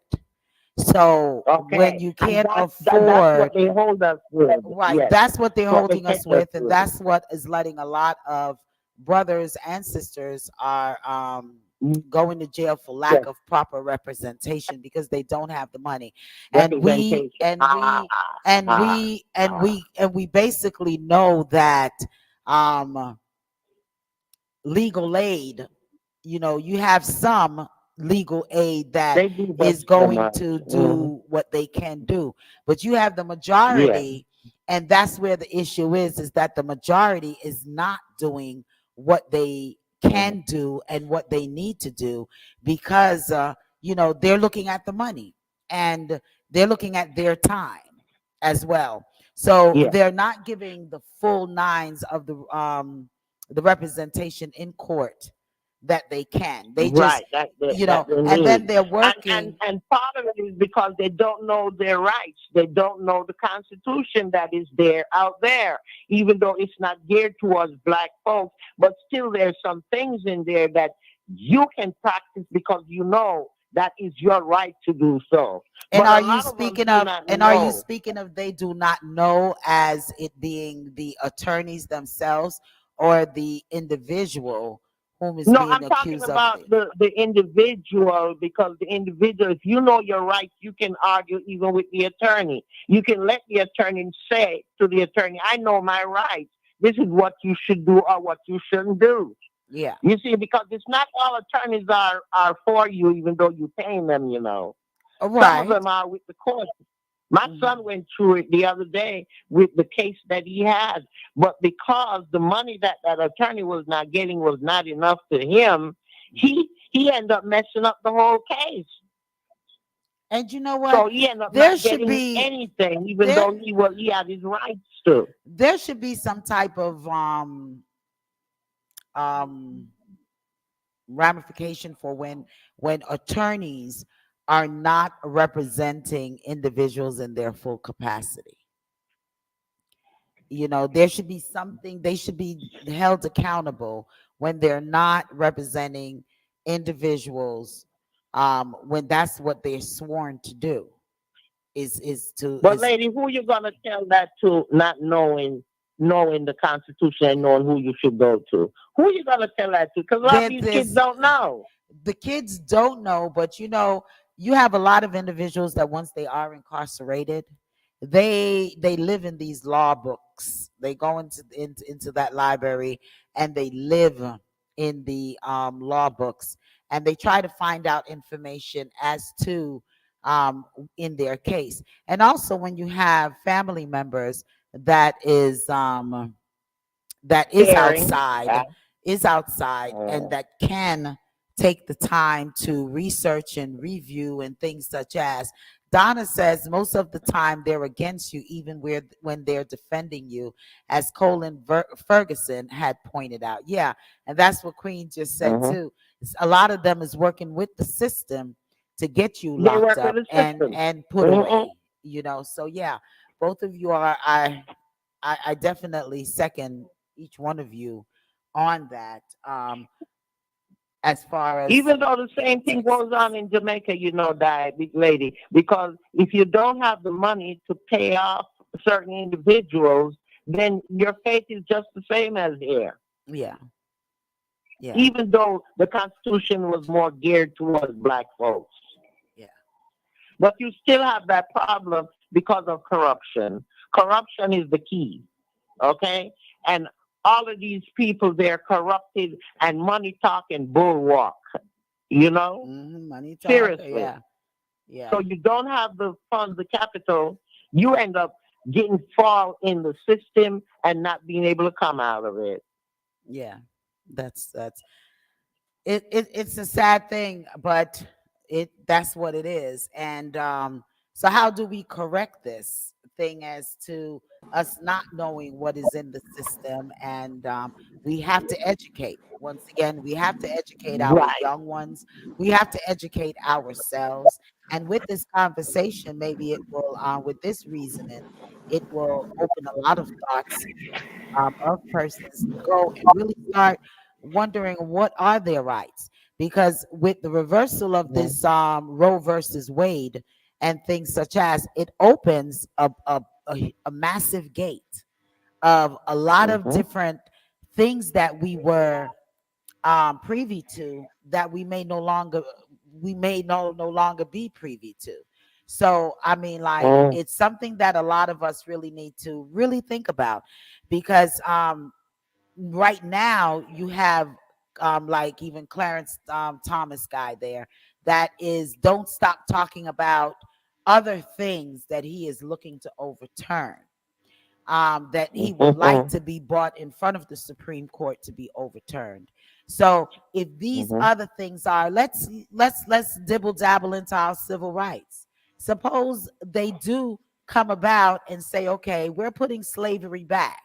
So Okay. when you can't that's afford, what they hold us with. right, Yes. that's what they're What they holding us catch us with, and with. that's what is letting a lot of brothers and sisters are going to jail for lack Yes. of proper representation because they don't have the money. And we Representation. and we basically know that legal aid, you know, you have some legal aid that They do that is so going much. to Mhm. do what they can do, but you have the Yeah. majority, and that's where the issue is that the majority is not doing what they can do and what they need to do because you know, they're looking at the money and they're looking at their time as well. So Yeah. they're not giving the full nines of the representation in court that they can. They just, Right. you know, That they and then need. they're And working. part of it is because they don't know their rights. They don't know the Constitution that is there out there, even though it's not geared towards black folks. But still, there's some things in there that you can practice because you know that is your right to do so. And But are a you lot of them speaking do of, not and are you know. speaking of they do not know as it being the attorneys themselves or the individual whom is No, being I'm talking accused of about the? the individual, because the individual, if you know your rights, you can argue even with the attorney. You can let the attorney say to the attorney, I know my rights. This is what you should do or what you shouldn't do. Yeah. You see, because it's not all attorneys are for you, even though you're paying them, you know. Some of Right. them are with the court. My Mhm. son went through it the other day with the case that he had. But because the money that that attorney was not getting was not enough to him, he ended up messing up the whole case. And you know So what? he ended up There not should getting be anything, even there though he had his rights to. there should be some type of um ramification for when attorneys are not representing individuals in their full capacity. You know, there should be something, they should be held accountable when they're not representing individuals, when that's what they're sworn to do is to But is lady, who you gonna tell that to, not knowing the Constitution and knowing who you should go to? Who you gonna tell that to? Because a lot of these kids there's don't know. the kids don't know, but you know, you have a lot of individuals that once they are incarcerated, they live in these law books. They go into that library and they live in the law books, and they try to find out information as to in their case. And also when you have family members that is that Caring. is outside and Uh, that can take the time to research and review and things such as Donna says most of the time they're against you even when they're defending you, as Colin Ferguson had pointed out. Yeah, and that's what Queen just said mhm. too. A lot of them is working with the system to get you They locked work with up the system. and put Mhm. away, you know. So yeah, both of you are I definitely second each one of you on that. As far as Even though the same thing goes on in Jamaica, you know, that big lady, because if you don't have the money to pay off certain individuals, then your fate is just the same as here. yeah, yeah, Even though the Constitution was more geared towards black folks. yeah, But you still have that problem because of corruption. Corruption is the key, okay? And all of these people, they're corrupted and money talk and bull walk. You know, Money talk. seriously. Yeah. Yeah. So you don't have the funds, the capital. You end up getting fall in the system and not being able to come out of it. Yeah. That's it's a sad thing, but that's what it is. And so how do we correct this thing as to us not knowing what is in the system? And we have to educate. Once again, we have to educate our Right. young ones. We have to educate ourselves. And with this conversation, maybe it will, with this reasoning, it will open a lot of thoughts of persons to go and really start wondering what are their rights, because with the reversal of this Roe versus Wade and things such as, it opens a massive gate of a lot of different things that we were privy to that we may no longer no longer be privy to. So I mean, like, it's something that a lot of us really need to really think about, because right now you have like even Clarence Thomas guy there that is don't stop talking about other things that he is looking to overturn, that he would like to be brought in front of the Supreme Court to be overturned. So if these other things are, let's dibble dabble into our civil rights. Suppose they do come about and say, okay, we're putting slavery back.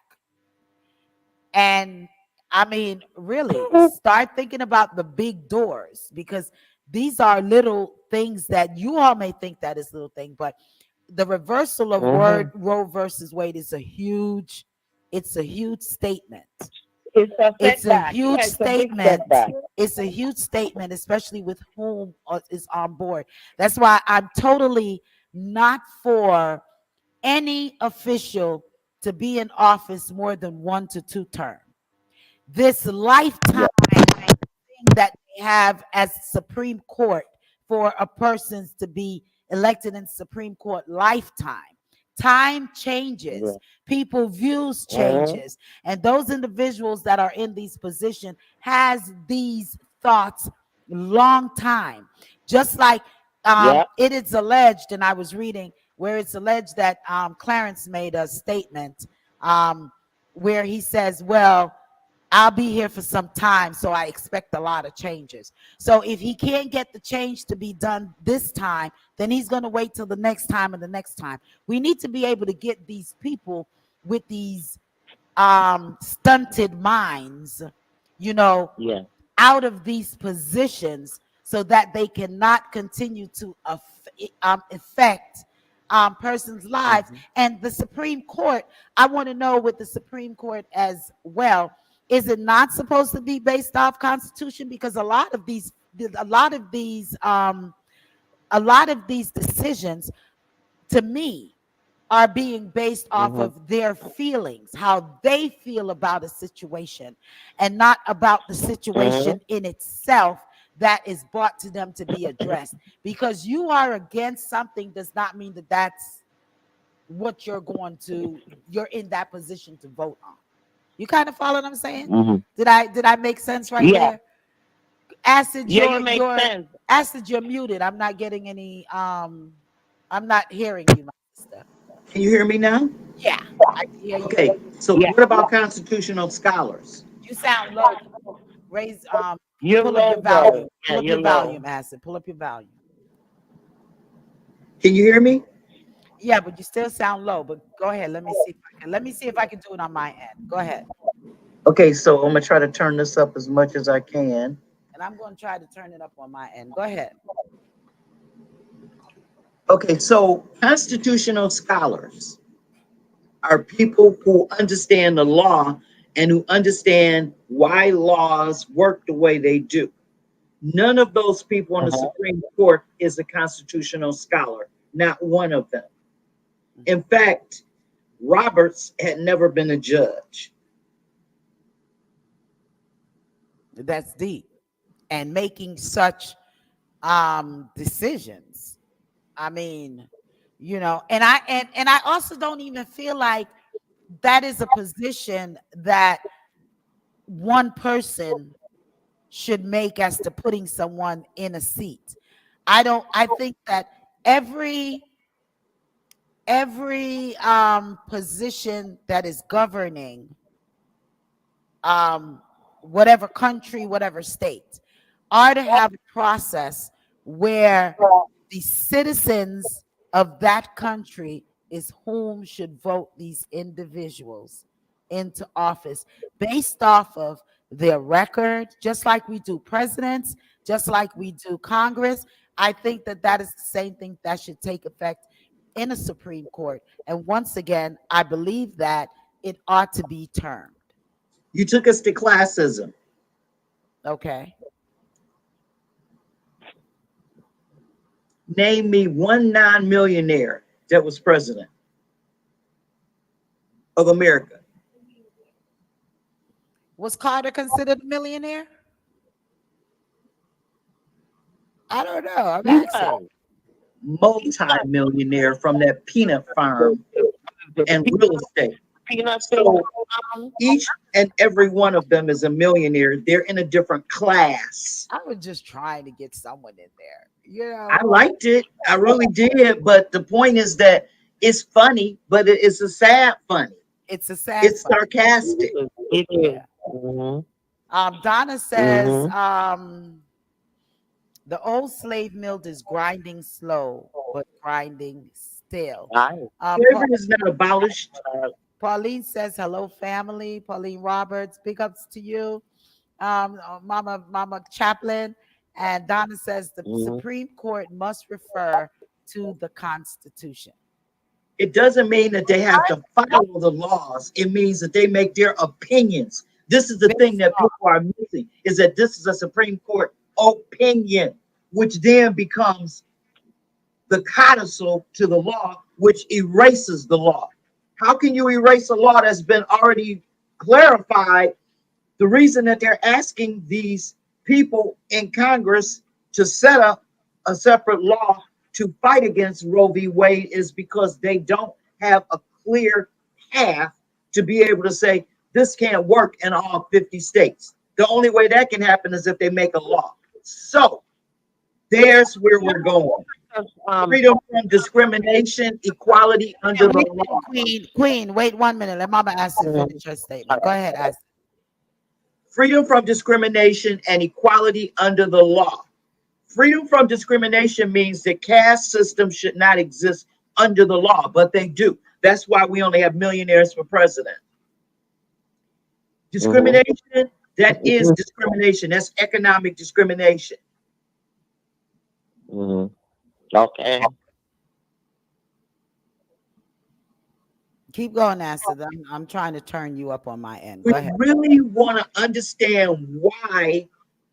And I mean, really start thinking about the big doors, because these are little things that you all may think that is little thing, but the reversal of Roe versus Wade is a huge statement. It's a huge statement. It's a huge statement, especially with whom is on board. That's why I'm totally not for any official to be in office more than 1 to 2 terms. This lifetime thing that they have as Supreme Court for a person to be elected in Supreme Court lifetime. Time changes, people views changes, and those individuals that are in these positions has these thoughts long time. Just like it is alleged, and I was reading where it's alleged that Clarence made a statement where he says, well, I'll be here for some time, so I expect a lot of changes. So if he can't get the change to be done this time, then he's going to wait till the next time and the next time. We need to be able to get these people with these stunted minds, you know, out of these positions so that they cannot continue to affect persons' lives. And the Supreme Court, I want to know with the Supreme Court as well, is it not supposed to be based off Constitution? Because a lot of these decisions, to me, are being based off of their feelings, how they feel about a situation, and not about the situation in itself that is brought to them to be addressed. Because you are against something does not mean that that's what you're in that position to vote on. You kind of follow what I'm saying? Did I make sense right there? Acid, Acid, you're muted. I'm not getting any. I'm not hearing you, my sister. Can you hear me now? Yeah, I can hear you. Okay. So what about constitutional scholars? You sound low. Raise You're pull low, up your volume. though. Pull up your volume, Acid. Pull up your volume. Can you hear me? Yeah, but you still sound low. But go ahead. Let me see if I can do it on my end. Go ahead. Okay, so I'm gonna try to turn this up as much as I can. And I'm going to try to turn it up on my end. Go ahead. Okay, so constitutional scholars are people who understand the law and who understand why laws work the way they do. None of those people on the Supreme Court is a constitutional scholar, not one of them. In fact, Roberts had never been a judge. That's deep. And making such decisions. I mean, you know, and I also don't even feel like that is a position that one person should make as to putting someone in a seat. I think that every position that is governing whatever country, whatever state, are to have a process where the citizens of that country is whom should vote these individuals into office based off of their record, just like we do presidents, just like we do Congress. I think that that is the same thing that should take effect in a Supreme Court. And once again, I believe that it ought to be termed. You took us to classism. Okay. Name me one non-millionaire that was president of America. Was Carter considered a millionaire? I don't know. I'm asking. Multi-millionaire from that peanut farm and real estate. Peanut So each and every one of them is a millionaire. They're in a different class. I was just trying to get someone in there. You know, I liked it. I really did. But the point is that it's funny, but it's a sad funny. it's a sad. It's fact. sarcastic. It is. Mhm. Donna says, Mhm. the old slave mill is grinding slow, but grinding still. Right. Slavery is not abolished. Pauline says, hello, family. Pauline Roberts, big ups to you. Mama Chaplin. And Donna says, the Supreme Court must refer to the Constitution. It doesn't mean that they have to follow the laws. It means that they make their opinions. This is the thing that people are missing, is that this is a Supreme Court opinion, which then becomes the codicil to the law, which erases the law. How can you erase a law that's been already clarified? The reason that they're asking these people in Congress to set up a separate law to fight against Roe v. Wade is because they don't have a clear path to be able to say this can't work in all 50 states. The only way that can happen is if they make a law. So there's where we're going. Freedom from discrimination, equality under the law. Queen, wait 1 minute. Let Mama ask you to finish her statement. Go ahead, ask. Freedom from discrimination and equality under the law. Freedom from discrimination means that caste systems should not exist under the law, but they do. That's why we only have millionaires for president. Discrimination, that is discrimination. That's economic discrimination. Okay. Keep going, Acid. I'm trying to turn you up on my end. We Go ahead. really want to understand why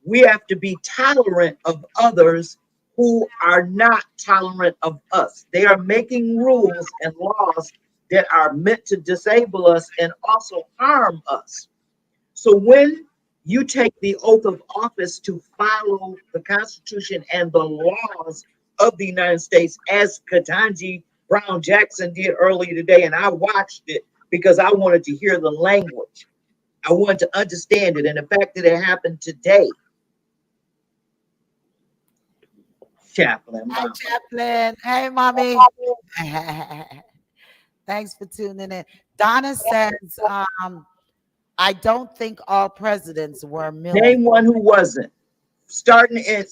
we have to be tolerant of others who are not tolerant of us. They are making rules and laws that are meant to disable us and also harm us. So when you take the oath of office to follow the Constitution and the laws of the United States, as Ketanji Brown Jackson did earlier today, and I watched it because I wanted to hear the language. I wanted to understand it, and the fact that it happened today. Chaplain. Hi, Chaplain. Hey, mommy. Thanks for tuning in. Donna says, I don't think all presidents were millionaires. Name one who wasn't. Starting in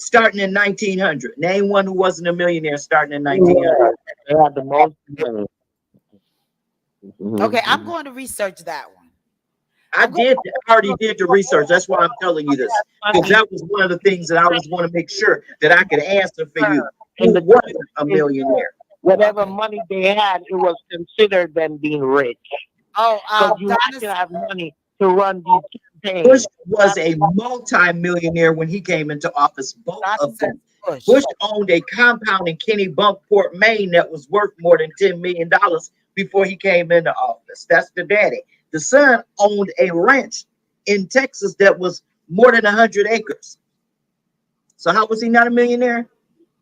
1900. Name one who wasn't a millionaire starting in 1900. They had the most money. Okay, I'm going to research that one. I already did the research. That's why I'm telling you this. Because that was one of the things that I was want to make sure that I could answer for you. Who wasn't a millionaire? Whatever money they had, it was considered them being rich. Oh, Because you have to have money to run these campaigns. Bush was a multi-millionaire when he came into office. Both of them. Bush owned a compound in Kennebunkport, Maine that was worth more than $10 million before he came into office. That's the daddy. The son owned a ranch in Texas that was more than 100 acres. So how was he not a millionaire?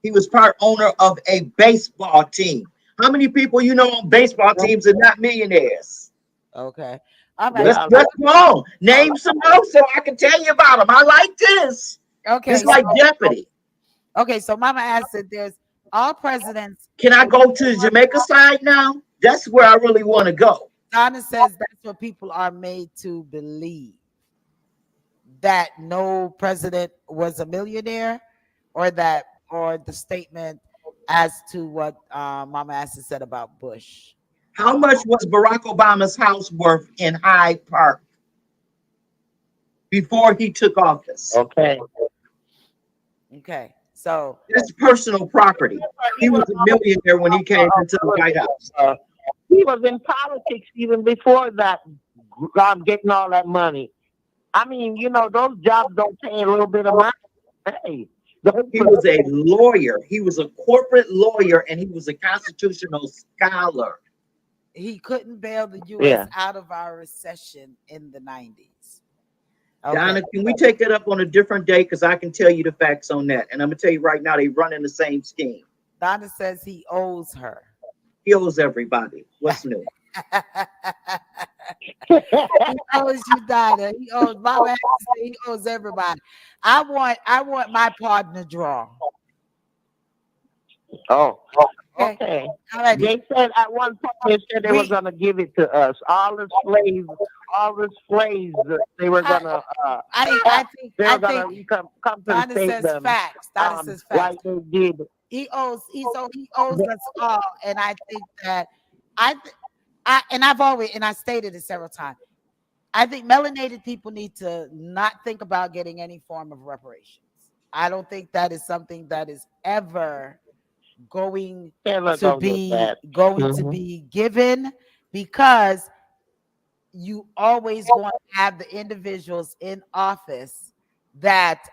He was part owner of a baseball team. How many people you know on baseball teams are not millionaires? Okay. All right. Let's go on. Name some more so I can tell you about them. I like this. Okay. It's like Jeopardy. Okay. So Mama asked that there's all presidents. Can I go to the Jamaica side now? That's where I really want to go. Donna says that's what people are made to believe, that no president was a millionaire, or the statement as to what Mama Asa said about Bush. How much was Barack Obama's house worth in Hyde Park before he took office? Okay. Okay. So That's personal property. He was a millionaire when he came into the White House. He was in politics even before that, getting all that money. I mean, you know, those jobs don't pay a little bit of money. Hey, He was a lawyer. He was a corporate lawyer, and he was a constitutional scholar. he couldn't bail the U.S. out of our recession in the 90s. Okay. Donna, can we take that up on a different day? Because I can tell you the facts on that. And I'm going to tell you right now, they run in the same scheme. Donna says he owes her. He owes everybody. What's new? He owes you, Donna. He owes Mama Asa said he owes everybody. I want my partner draw. Oh, okay. All right. They said at one point they were gonna give it to us. All the slaves they were gonna I think come to Donna save says them. facts. Donna says facts. Like they did. He owes us all, and I think that I stated it several times. I think melanated people need to not think about getting any form of reparations. I don't think that is something that is ever going to be given, because you always going to have the individuals in office that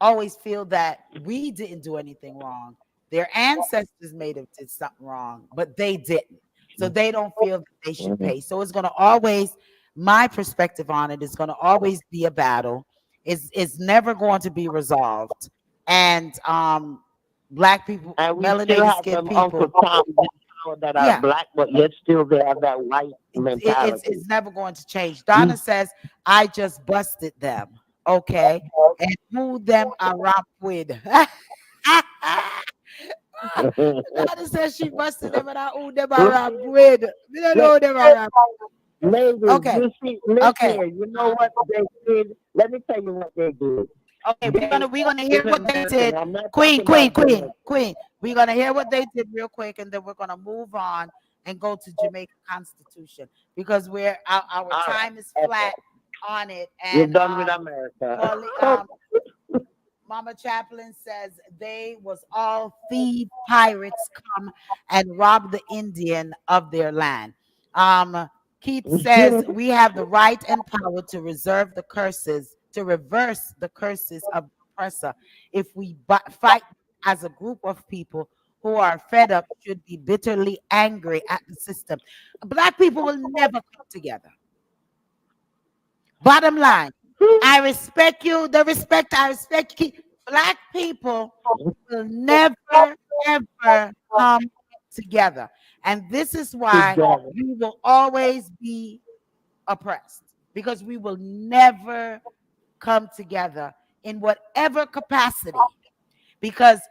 always feel that we didn't do anything wrong. Their ancestors may have did something wrong, but they didn't. So they don't feel that they should pay. So it's going to always, my perspective on it is going to always be a battle. It's never going to be resolved. And Black people, and we melanated skin people, Uncle Tom that are black, but yet still they have that white mentality. It's never going to change. Donna says, I just busted them. Okay. And who them are rap with. Donna says she busted them and who them are rap with. We don't know them are rap. Ladies, okay. You see, here, you know what they did? Let me tell you what they did. Okay, we're gonna hear what they did. Queen. We're gonna hear what they did real quick, and then we're gonna move on and go to Jamaica Constitution, because our time is flat on it. And we're done with America. Mama Chaplin says they was all thief pirates come and rob the Indian of their land. Keith says we have the right and power to reverse the curses of the oppressor. If we fight as a group of people who are fed up, should be bitterly angry at the system. Black people will never come together. Bottom line, I respect you. I respect you. Black people will never, ever come together. And this is why we will always be oppressed, because we will never come together in whatever capacity, because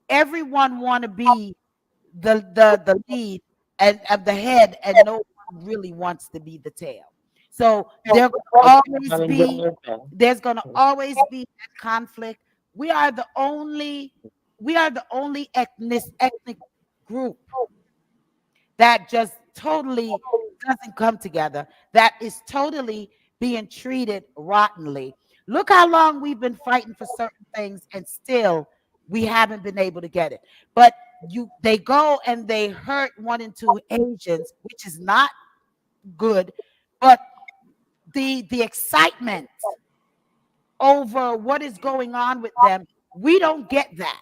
everyone want to be the lead and of the head, and no one really wants to be the tail. So there's going to always be a conflict. We are the only ethnic group that just totally doesn't come together, that is totally being treated rottenly. Look how long we've been fighting for certain things, and still we haven't been able to get it. But they go and they hurt 1 and 2 Asians, which is not good. But the excitement over what is going on with them, we don't get that.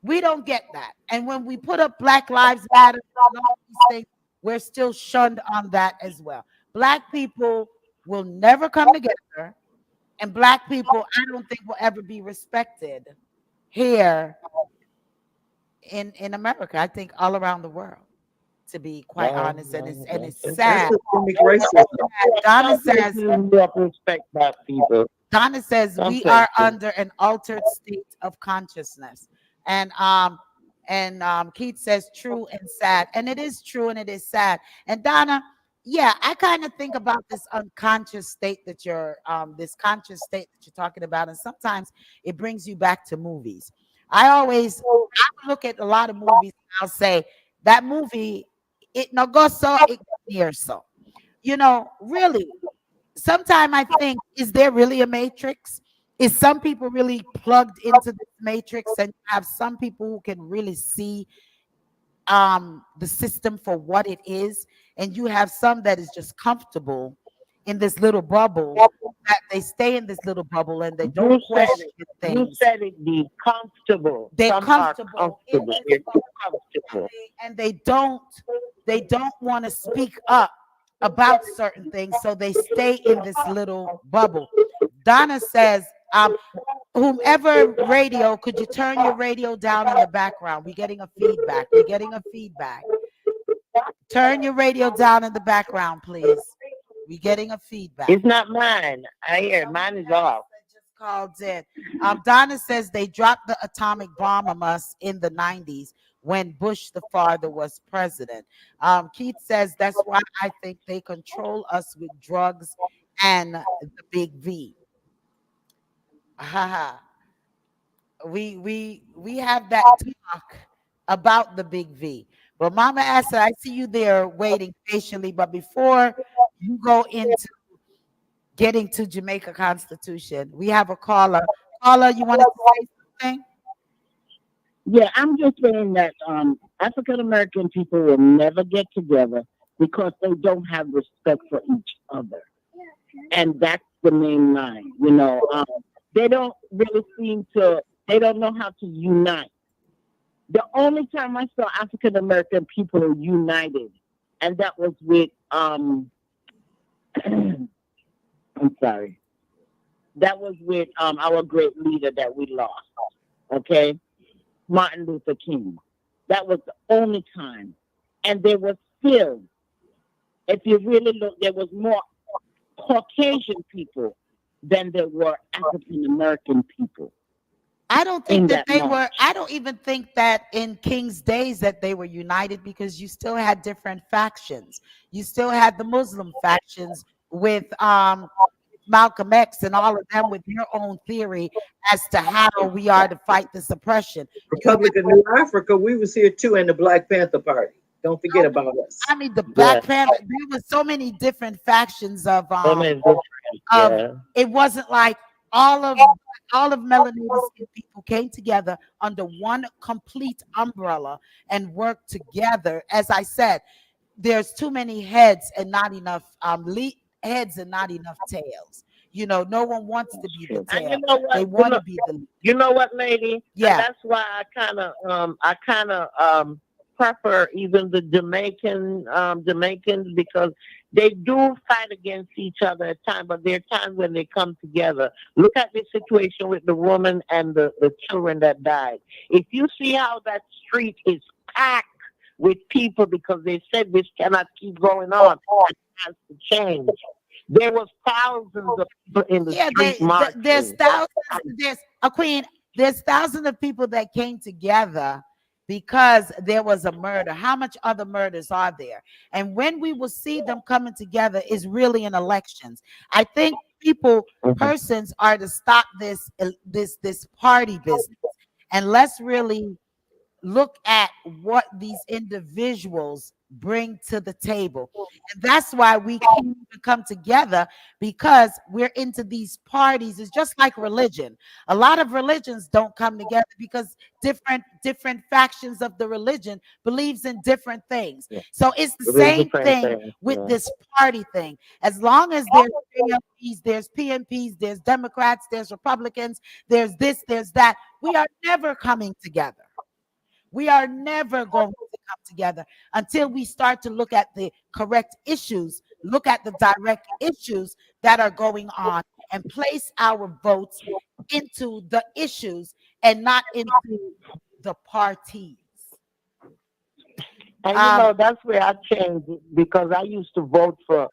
We don't get that. And when we put up Black Lives Matter, all these things, we're still shunned on that as well. Black people will never come together, and Black people, I don't think, will ever be respected here in America. I think all around the world. to be quite honest, and it's That's sad. systemic racism. Donna Some says, places in Europe respect black people. Donna says Some we are places. under an altered state of consciousness. And Keith says true and sad. And it is true and it is sad. And Donna, yeah, I kind of think about this unconscious state that you're this conscious state that you're talking about. And sometimes it brings you back to movies. I look at a lot of movies and I'll say that movie, it no go so, it near so. You know, really, sometimes I think, is there really a matrix? Is some people really plugged into this matrix, and have some people who can really see the system for what it is, and you have some that is just comfortable in this little bubble, that they stay in this little bubble and they don't You said question You things. said it, be comfortable. They're Some comfortable are in comfortable. this They're too bubble, comfortable. and they don't want to speak up about certain things, so they stay in this little bubble. Donna says, whomever radio, could you turn your radio down in the background? We're getting a feedback. We're getting a feedback. Turn your radio down in the background, please. We're getting a feedback. It's not mine. I hear it. Mine is off. Just called in. Donna says they dropped the atomic bomb on us in the 90s when Bush the father was president. Keith says that's why I think they control us with drugs and the big V. We have that talk about the big V. But Mama Asa, I see you there waiting patiently. But before you go into getting to Jamaica Constitution, we have a caller. Caller, you want to say something? Yeah, I'm just saying that African American people will never get together because they don't have respect for each other, and that's the main line. You know, they don't really seem to. They don't know how to unite. The only time I saw African American people united, and that was with I'm sorry, that was with our great leader that we lost. Okay. Martin Luther King. That was the only time. And there was still, if you really look, there was more Caucasian people than there were African American people. I don't think that that they march. were, I don't even think that in King's days that they were united, because you still had different factions. You still had the Muslim factions with Malcolm X and all of them with their own theory as to how we are to fight this oppression. Republic of New Africa, we was here too, and the Black Panther Party. Don't forget about us. I mean, the Black Panther, there were so many different factions of it wasn't like all of melanated skin people came together under one complete umbrella and worked together. As I said, there's too many heads and not enough heads and not enough tails. You know, no one wants to be the tail. And you know what? They want to be the. You know what, lady? Yeah. And that's why I kind of prefer even the Jamaicans, because they do fight against each other at times, but there are times when they come together. Look at the situation with the woman and the children that died. If you see how that street is packed with people because they said this cannot keep going on, it has to change. There was thousands of people in the street marching. There's thousands. There's thousands of people that came together because there was a murder. How much other murders are there? And when we will see them coming together is really in elections. I think persons are to stop this party business, and let's really look at what these individuals bring to the table. And that's why we can't even come together, because we're into these parties. It's just like religion. A lot of religions don't come together because different factions of the religion believes in different things. Yeah. So it's the same thing with this party thing. As long as there's ALPs, there's PNPs, there's Democrats, there's Republicans, there's this, there's that, we are never coming together. We are never going to come together until we start to look at the correct issues, look at the direct issues that are going on, and place our votes into the issues and not into the parties. And that's where I changed it because I used to vote for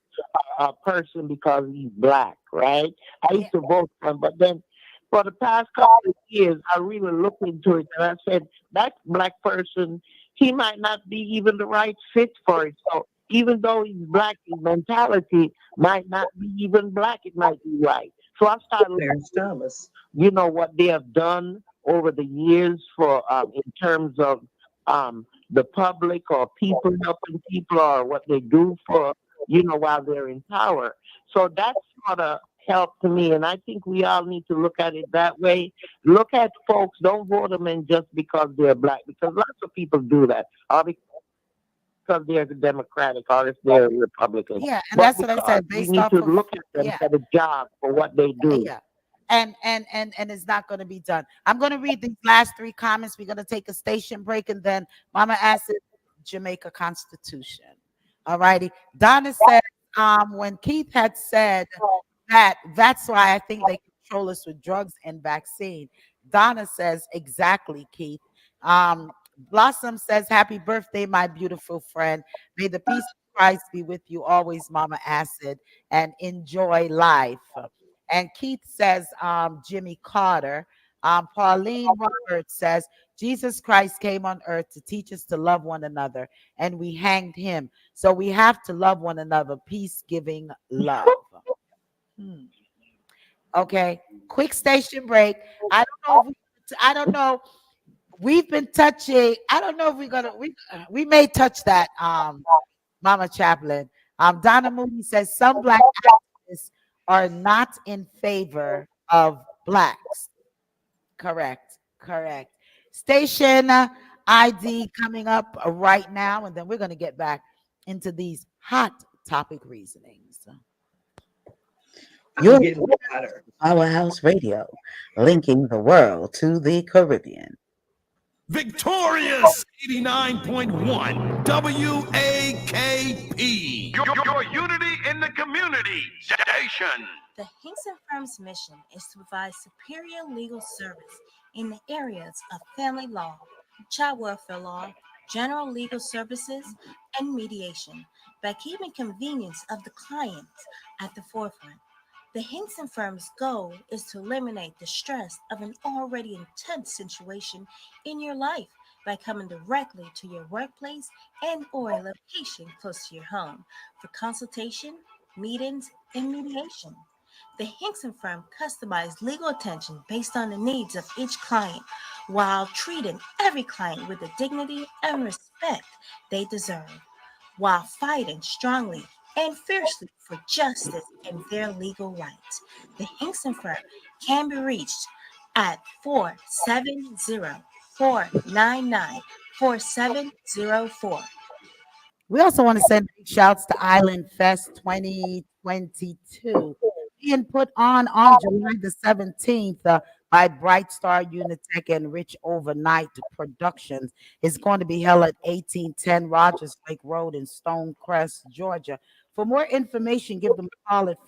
a person because he's black, right? I used to vote for him, but then for the past couple of years, I really looked into it and I said that black person, he might not be even the right fit for it. So even though he's black, his mentality might not be even black. It might be white. So I started looking, Clarence Thomas. what they have done over the years for in terms of the public or people helping people or what they do for while they're in power. So that sort of helped to me, and I think we all need to look at it that way. Look at folks, don't vote them in just because they're black, because lots of people do that, or because they're Democratic or if they're Republican. Yeah, and But that's what I because said. we Based need off to of look at them yeah, for the job for what they do. yeah, and it's not going to be done. I'm going to read these last three comments. We're going to take a station break, and then Mama Acid, Jamaica Constitution. All righty. Donna said, when Keith had said that's why I think they control us with drugs and vaccine. Donna says, exactly, Keith. Blossom says, happy birthday, my beautiful friend. May the peace of Christ be with you always, Mama Acid, and enjoy life. And Keith says, Jimmy Carter. Pauline Roberts says, Jesus Christ came on earth to teach us to love one another, and we hanged him. So we have to love one another, peace giving love. Okay, quick station break. I don't know. We've been touching. I don't know if we're gonna. We may touch that. Mama Chaplin. Donna Mooney says some black activists are not in favor of blacks. Correct. Station ID coming up right now, and then we're gonna get back into these hot topic reasonings. You're Getting hotter. Powerhouse Radio, linking the world to the Caribbean. Victorious 89.1 WAKP. Your unity in the community station. The Hinkson Firm's mission is to provide superior legal service in the areas of family law, child welfare law, general legal services, and mediation by keeping convenience of the clients at the forefront. The Hinkson Firm's goal is to eliminate the stress of an already intense situation in your life by coming directly to your workplace and or a location close to your home for consultation, meetings, and mediation. The Hinkson Firm customized legal attention based on the needs of each client while treating every client with the dignity and respect they deserve, while fighting strongly and fiercely for justice and their legal rights. The Hinkson Firm can be reached at 470-499-4704. We also want to send big shouts to Island Fest 2022 being put on July the 17th by Bright Star Unitech and Rich Overnight Productions. It's going to be held at 1810 Rogers Lake Road in Stonecrest, Georgia. For more information, give them a call at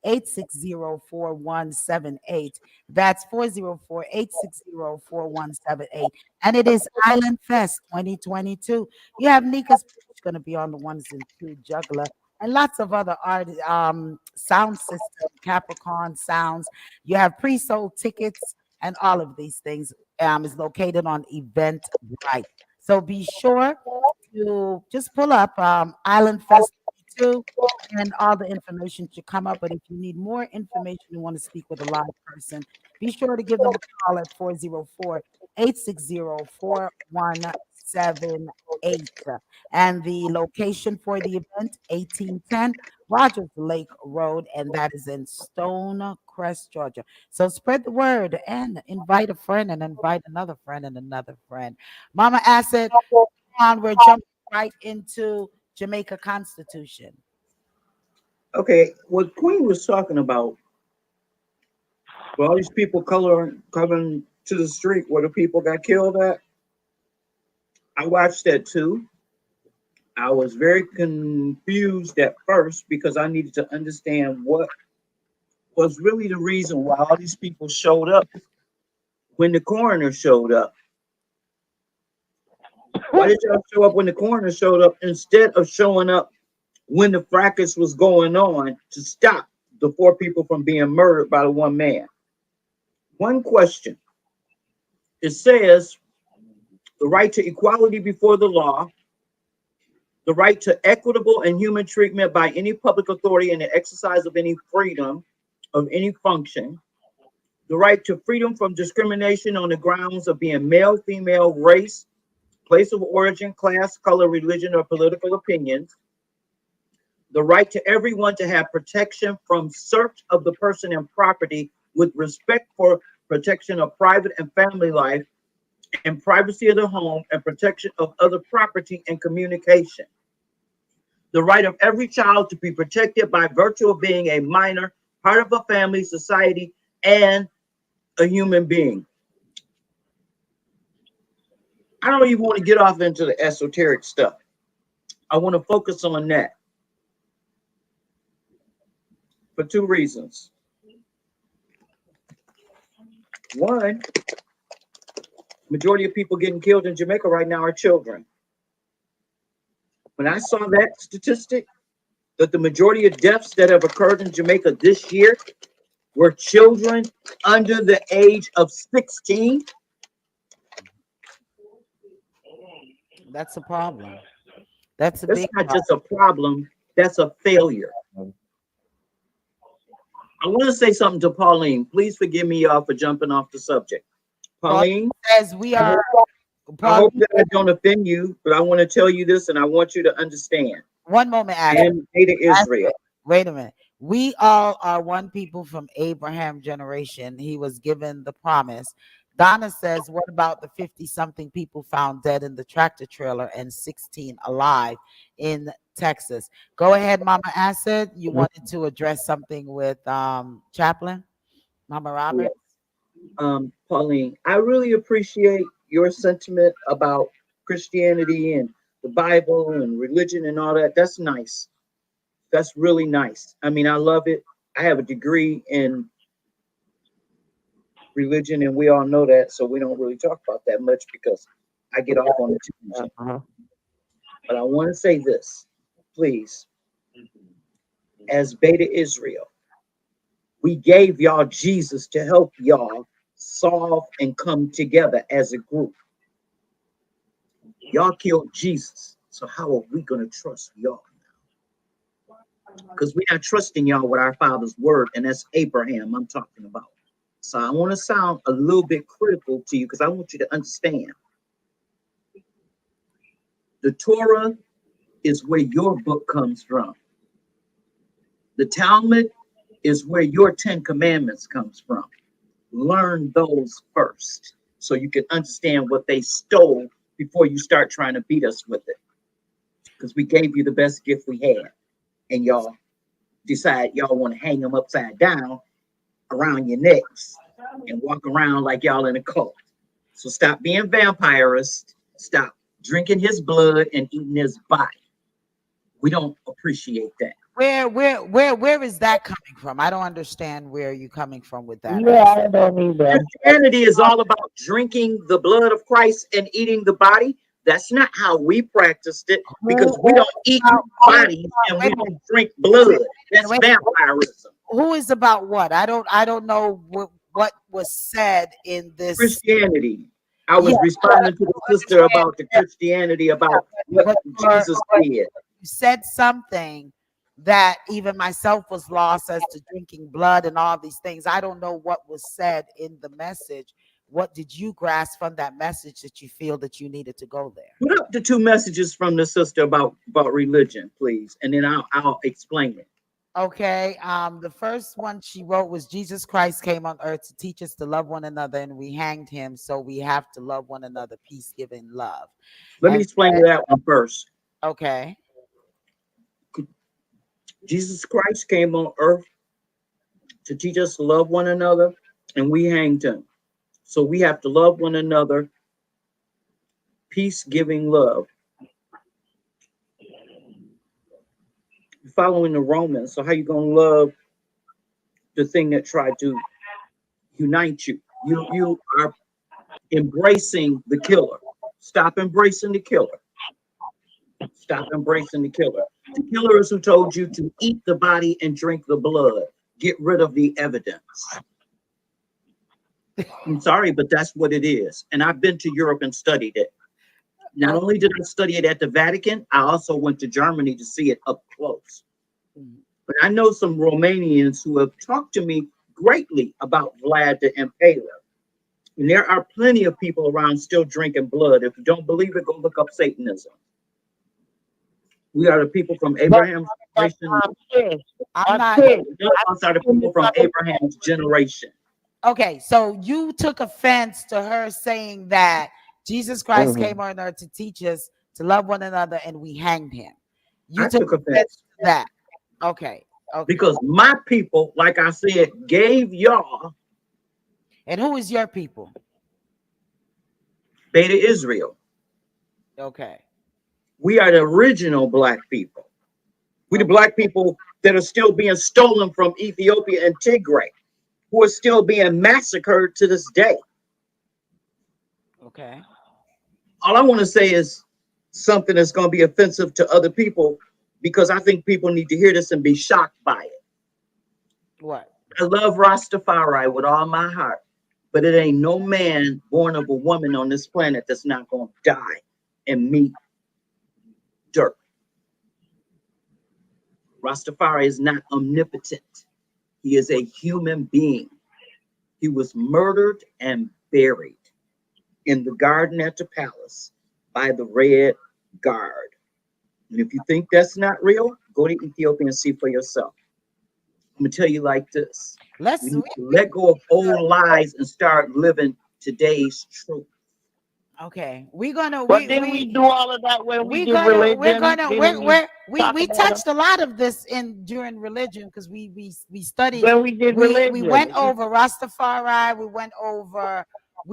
404-860-4178. That's 404-860-4178. And it is Island Fest 2022. You have Nika's going to be on the ones and two, Juggler, and lots of other art, sound system, Capricorn Sounds. You have pre-sold tickets, and all of these things is located on Eventbrite. So be sure to just pull up Island Fest 22, and all the information should come up. But if you need more information, you want to speak with a live person, be sure to give them a call at 404-860-4178. And the location for the event, 1810 Rogers Lake Road, and that is in Stonecrest, Georgia. So spread the word and invite a friend and invite another friend and another friend. Mama Acid, on, we're jumping right into Jamaica Constitution. Okay, what Queen was talking about, for all these people coming to the street where the people got killed at, I watched that too. I was very confused at first because I needed to understand what was really the reason why all these people showed up when the coroner showed up. Why did y'all show up when the coroner showed up instead of showing up when the fracas was going on to stop the 4 people from being murdered by the 1 man? One question. It says the right to equality before the law, the right to equitable and human treatment by any public authority in the exercise of any freedom of any function, the right to freedom from discrimination on the grounds of being male, female, race, place of origin, class, color, religion, or political opinions, the right to everyone to have protection from search of the person and property with respect for protection of private and family life and privacy of the home and protection of other property and communication. The right of every child to be protected by virtue of being a minor, part of a family, society, and a human being. I don't even want to get off into the esoteric stuff. I want to focus on that for 2 reasons. One, majority of people getting killed in Jamaica right now are children. When I saw that statistic, that the majority of deaths that have occurred in Jamaica this year were children under the age of 16. That's a problem. That's a That's big not problem. just a problem, that's a failure. I want to say something to Pauline. Please forgive me, y'all, for jumping off the subject. Pauline, As we are, I hope that I don't offend you, but I want to tell you this and I want you to understand. one moment, Ashley. And Beta Israel. Wait a minute. We all are one people from Abraham generation. He was given the promise. Donna says, what about the 50-something people found dead in the tractor trailer and 16 alive in Texas? Go ahead, Mama Acid. You wanted to address something with Chaplain, Mama Robert? Pauline, I really appreciate your sentiment about Christianity and the Bible and religion and all that. That's nice. That's really nice. I mean, I love it. I have a degree in religion, and we all know that, so we don't really talk about that much because I get off on the tangent. But I want to say this, please. As Beta Israel, we gave y'all Jesus to help y'all solve and come together as a group. Y'all killed Jesus, so how are we going to trust y'all now? Because we're not trusting y'all with our Father's word, and that's Abraham I'm talking about. So I want to sound a little bit critical to you because I want you to understand. The Torah is where your book comes from. The Talmud is where your 10 commandments comes from. Learn those first so you can understand what they stole before you start trying to beat us with it. Because we gave you the best gift we had, and y'all decide y'all want to hang them upside down around your necks and walk around like y'all in a cult. So stop being vampirists, stop drinking his blood and eating his body. We don't appreciate that. Where is that coming from? I don't understand where you're coming from with that. Yeah, I don't either. Christianity is all about drinking the blood of Christ and eating the body. That's not how we practiced it, because we don't eat bodies and we don't drink blood. That's vampirism. Who is about what? I don't know what was said in this Christianity. I was responding to the sister about the Christianity, about what Jesus did. You said something that even myself was lost as to drinking blood and all these things. I don't know what was said in the message. What did you grasp from that message that you feel that you needed to go there? Put up the 2 messages from the sister about religion, please, and then I'll explain it. Okay. The first one she wrote was Jesus Christ came on earth to teach us to love one another, and we hanged him, so we have to love one another, peace giving love. Let me explain that one first. Okay. Jesus Christ came on earth to teach us to love one another, and we hanged him. So we have to love one another, peace-giving love. You're following the Romans, so how you gonna love the thing that tried to unite you? You are embracing the killer. Stop embracing the killer. Stop embracing the killer. The killer is who told you to eat the body and drink the blood. Get rid of the evidence. I'm sorry, but that's what it is. And I've been to Europe and studied it. Not only did I study it at the Vatican, I also went to Germany to see it up close. But I know some Romanians who have talked to me greatly about Vlad the Impaler. And there are plenty of people around still drinking blood. If you don't believe it, go look up Satanism. We are the people from Abraham's generation. I'm not. Us are the people from Abraham's generation. Okay, so you took offense to her saying that Jesus Christ came on earth to teach us to love one another, and we hanged him. You took offense to that. Okay. Okay. Because my people, like I said, gave y'all. And who is your people? Beta Israel. Okay. We are the original black people. We the black people that are still being stolen from Ethiopia and Tigray, who are still being massacred to this day. Okay. All I want to say is something that's going to be offensive to other people, because I think people need to hear this and be shocked by it. What? I love Rastafari with all my heart, but it ain't no man born of a woman on this planet that's not going to die and meet dirt. Rastafari is not omnipotent. He is a human being. He was murdered and buried in the garden at the palace by the Red Guard. And if you think that's not real, go to Ethiopia and see for yourself. I'm gonna tell you like this. We need to let go of old lies and start living today's truth. Okay, we're gonna. But didn't we do all of that when we did religion? We touched a lot of this during religion, because we studied. When we did religion, we went over Rastafari. We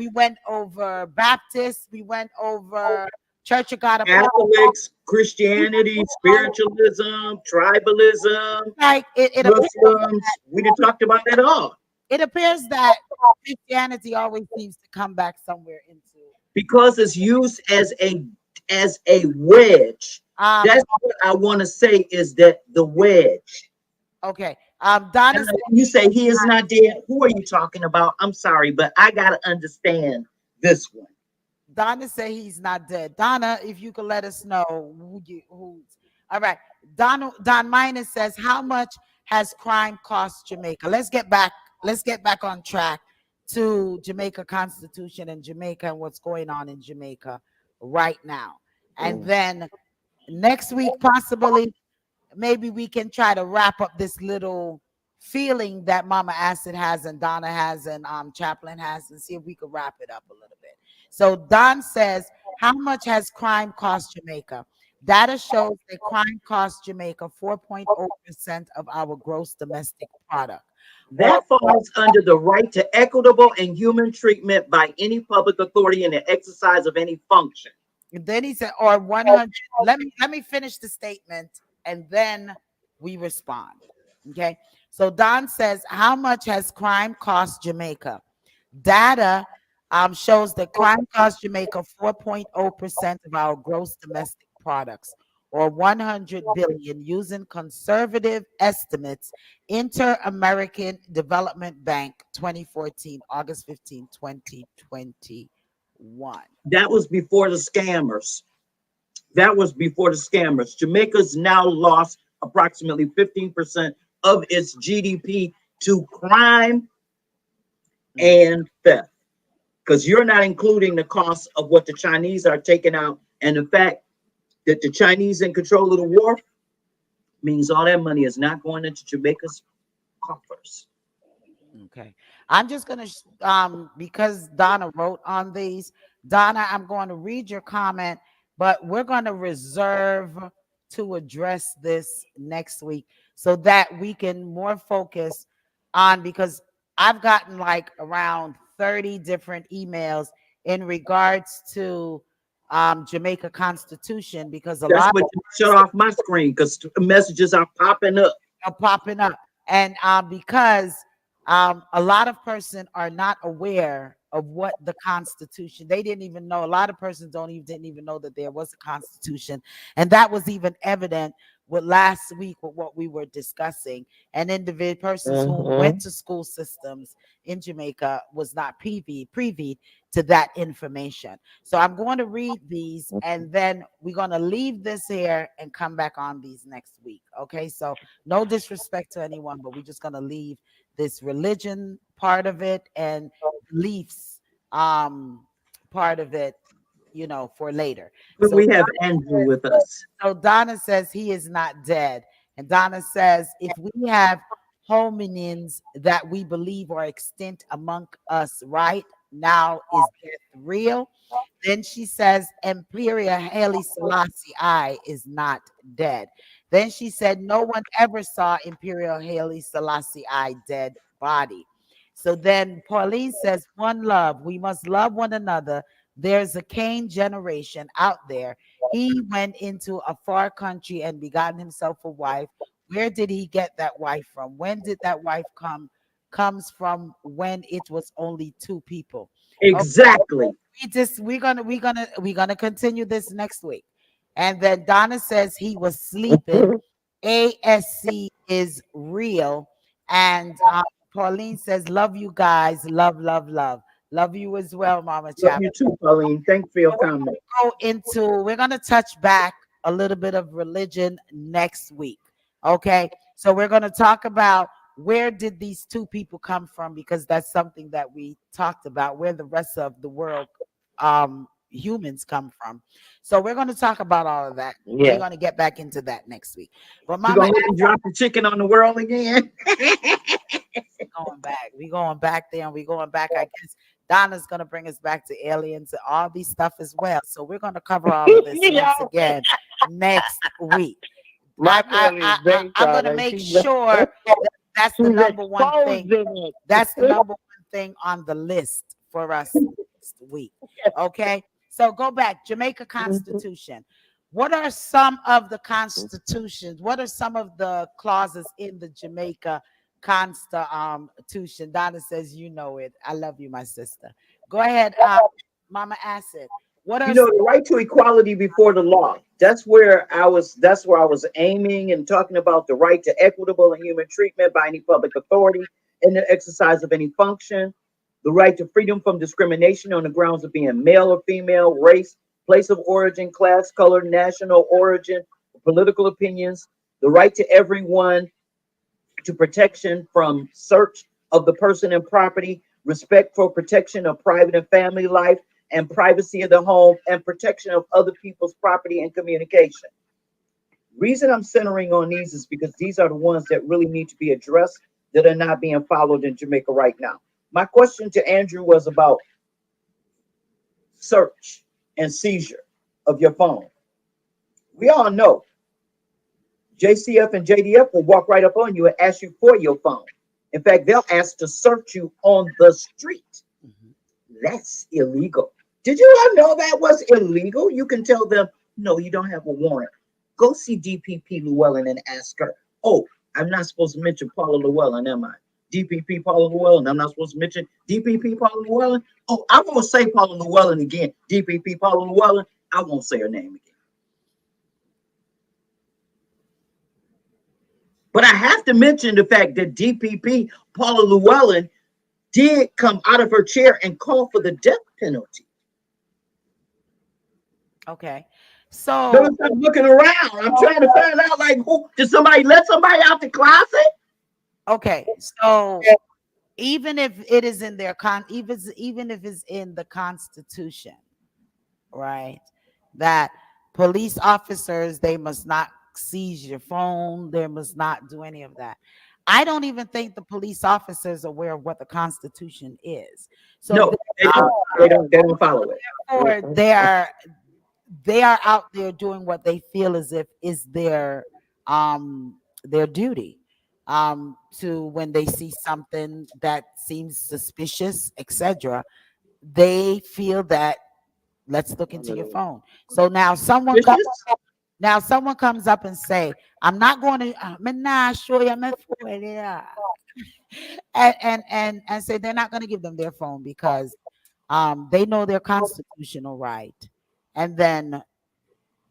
went over Baptists. We went over Church of God. Catholics, Christianity, spiritualism, tribalism, like it Muslims. We didn't talk about that at all. It appears that Christianity always seems to come back somewhere into. Because it's used as a wedge. That's what I want to say, is that the wedge. Okay. Donna, you say he is not dead. Who are you talking about? I'm sorry, but I gotta understand this one. Donna say he's not dead. Donna, if you could let us know who's all right. Don Minus says, how much has crime cost Jamaica? Let's get back on track to Jamaica Constitution and Jamaica and what's going on in Jamaica right now. And then next week, possibly, maybe we can try to wrap up this little feeling that Mama Acid has and Donna has and Chaplain has, and see if we could wrap it up a little bit. So Don says, how much has crime cost Jamaica? Data shows that crime costs Jamaica 4.0% of our gross domestic product. That falls under the right to equitable and human treatment by any public authority in the exercise of any function. And then he said, or 100. Let me finish the statement and then we respond. Okay. So Don says, how much has crime cost Jamaica? Data shows that crime costs Jamaica 4.0% of our gross domestic products, or 100 billion, using conservative estimates. Inter-American Development Bank, 2014, August 15, 2021. That was before the scammers. Jamaica's now lost approximately 15% of its GDP to crime and theft, because you're not including the cost of what the Chinese are taking out, and the fact that the Chinese in control of the war means all that money is not going into Jamaica's coffers. Okay. I'm just going to, because Donna wrote on these, Donna, I'm going to read your comment, but we're going to reserve to address this next week so that we can more focus on, because I've gotten like around 30 different emails in regards to Jamaica Constitution, because a lot of shut off my screen because messages are popping up. And because a lot of persons are not aware of what the Constitution. They didn't even know. A lot of persons didn't even know that there was a Constitution, and that was even evident with last week with what we were discussing. And individual persons who went to school systems in Jamaica was not privy to that information. So I'm going to read these, and then we're going to leave this here and come back on these next week. Okay, so no disrespect to anyone, but we're just going to leave this religion part of it and beliefs part of it, for later. But So we have Andrew with us. So Donna says he is not dead. And Donna says, if we have hominins that we believe are extinct among us right now, is death real? Then she says, Imperial Haile Selassie I is not dead. Then she said, no one ever saw Imperial Haile Selassie I dead body. So then Pauline says, one love, we must love one another. There's a Cain generation out there. He went into a far country and begotten himself a wife. Where did he get that wife from? When did that wife come? Comes from when it was only two people. Exactly. Okay. We're gonna continue this next week. And then Donna says he was sleeping. ASC is real. And Pauline says, love you guys. Love, love, love. Love you as well, Mama Chapman. Love you too, Pauline. Thanks for your comment. We're going to touch back a little bit of religion next week. Okay. So we're going to talk about where did these two people come from, because that's something that we talked about, where the rest of the world humans come from. So we're going to talk about all of that. Yeah. We're going to get back into that next week. But You gonna let me drop the chicken on the world again? We're going back there, and we're going back. I guess Donna's going to bring us back to aliens and all these stuff as well. So we're going to cover all of this once again next week. I'm going to make sure that's the number one thing. That's the number one thing on the list for us next week. Okay. So go back. Jamaica Constitution. What are some of the constitutions? What are some of the clauses in the Jamaica Constitution? Donna says, you know it. I love you, my sister. Go ahead, Mama Acid. What are the right to equality before the law? That's where I was aiming and talking about the right to equitable and human treatment by any public authority in the exercise of any function, the right to freedom from discrimination on the grounds of being male or female, race, place of origin, class, color, national origin, political opinions, the right to everyone to protection from search of the person and property, respect for protection of private and family life and privacy of the home, and protection of other people's property and communication. Reason I'm centering on these is because these are the ones that really need to be addressed that are not being followed in Jamaica right now. My question to Andrew was about search and seizure of your phone. We all know JCF and JDF will walk right up on you and ask you for your phone. In fact, they'll ask to search you on the street. That's illegal. Did you all know that was illegal? You can tell them, no, you don't have a warrant. Go see DPP Llewellyn and ask her. Oh, I'm not supposed to mention Paula Llewellyn, am I? DPP Paula Llewellyn. I'm not supposed to mention DPP Paula Llewellyn. Oh, I won't say Paula Llewellyn again. DPP Paula Llewellyn. I won't say her name again. But I have to mention the fact that DPP Paula Llewellyn did come out of her chair and call for the death penalty. Okay. So Notice I'm looking around. I'm trying to find out, like, who did somebody let somebody out the closet? okay. So even if it is in their even if it's in the Constitution, right? That police officers, they must not seize your phone, they must not do any of that. I don't even think the police officers are aware of what the Constitution is. So No, they don't follow it. therefore, they are out there doing what they feel as if is their duty to, when they see something that seems suspicious, etc. They feel that, let's look into your phone. So now someone comes up and say, I'm not going to show you my phone, and say they're not going to give them their phone because They know their constitutional right, and then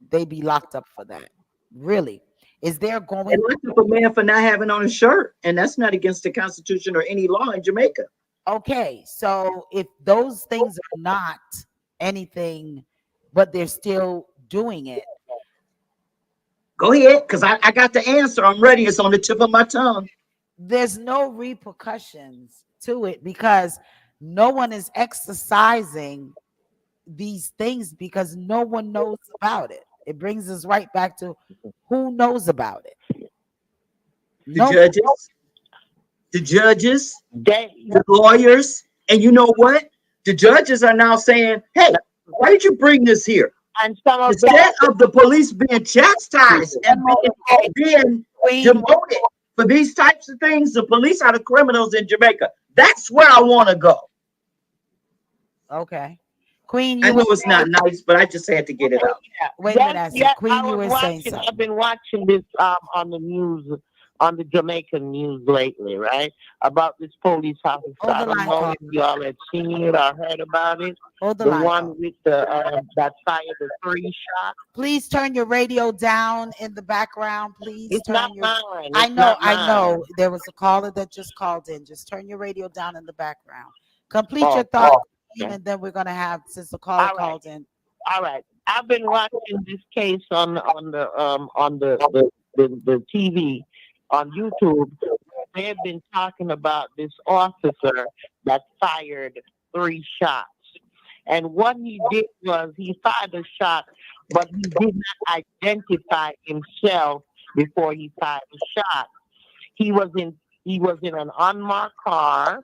they be locked up for that. Really, is there They going? locked up a man for not having on a shirt, and that's not against the Constitution or any law in Jamaica. Okay, so if those things are not anything, but they're still doing it, Go ahead, because I got the answer. I'm ready. It's on the tip of my tongue. there's no repercussions to it because no one is exercising these things because no one knows about it. It brings us right back to who knows about it. The No, judges, They, the lawyers, and you know what? The judges are now saying, "Hey, why did you bring this here?" and some of Instead of the police being chastised and being Queen, demoted for these types of things, the police are the criminals in Jamaica. That's where I want to go. okay. Queen, I you know were it's not nice, but I just had to get it out. wait a minute, I said, Queen, I you was were saying watching. something. I've been watching this on the news, on the Jamaican news lately, right? About this police officer. Hold I the don't line, know caller. if y'all had seen it or heard about it. Hold the The line. one caller. with the that fired the 3 shots. Please turn your radio down in the background. Please It's turn not your. mine. I It's know, not I mine. know. There was a caller that just called in. Just turn your radio down in the background. Complete your Oh, thought, Queen, okay. and then we're gonna have since the caller All right. called in. All right. I've been watching this case on the TV on YouTube. They've been talking about this officer that fired 3 shots. And what he did was he fired a shot, but he did not identify himself before he fired the shot. He was in an unmarked car,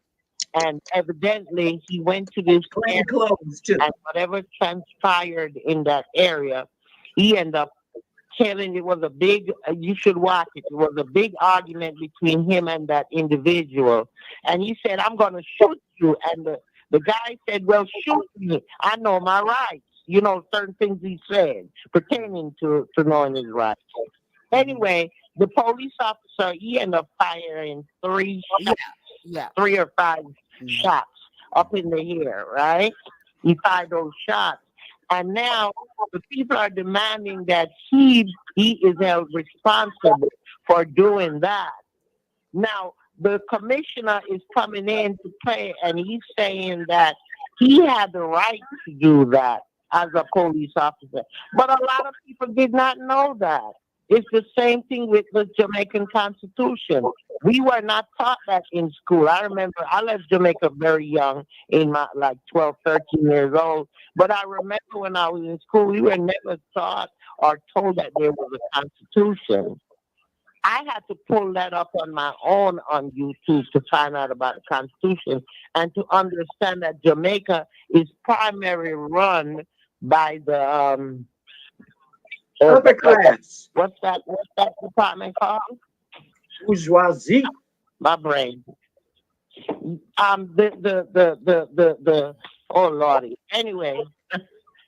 and evidently he went to this Plain clothes too. and whatever transpired in that area, he ended up telling it was a big, you should watch it. It was a big argument between him and that individual. And he said, I'm going to shoot you. And the guy said, well, shoot me. I know my rights. You know, certain things he said pertaining to knowing his rights. Anyway, the police officer, he ended up firing 3 shots, Yeah. 3 or 5 shots up in the air, right? He fired those shots. And now the people are demanding that he is held responsible for doing that. Now, the commissioner is coming in to play, and he's saying that he had the right to do that as a police officer. But a lot of people did not know that. It's the same thing with the Jamaican Constitution. We were not taught that in school. I remember I left Jamaica very young, in my 12, 13 years old. But I remember when I was in school, we were never taught or told that there was a constitution. I had to pull that up on my own on YouTube to find out about the Constitution and to understand that Jamaica is primarily run by the upper class. What's that department called? Bourgeoisie. My brain. Oh Lordy. Anyway,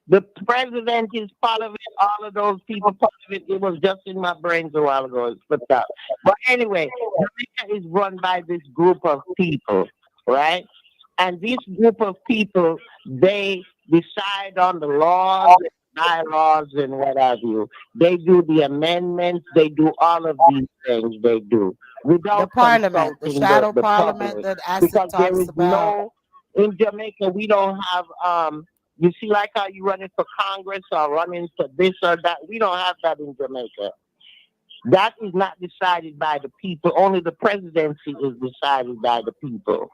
the president is part of it. All of those people part of it. It was just in my brain a while ago. It's flipped out. But anyway, Jamaica is run by this group of people, right? And this group of people, they decide on the laws, bylaws, and what have you. They do the amendments. They do all of these things. They do without The parliament, the consulting shadow the parliament public. that Acid Because there talks is about. in Jamaica, we don't have, you see, like how you running for Congress or running for this or that. We don't have that in Jamaica. That is not decided by the people. Only the presidency is decided by the people.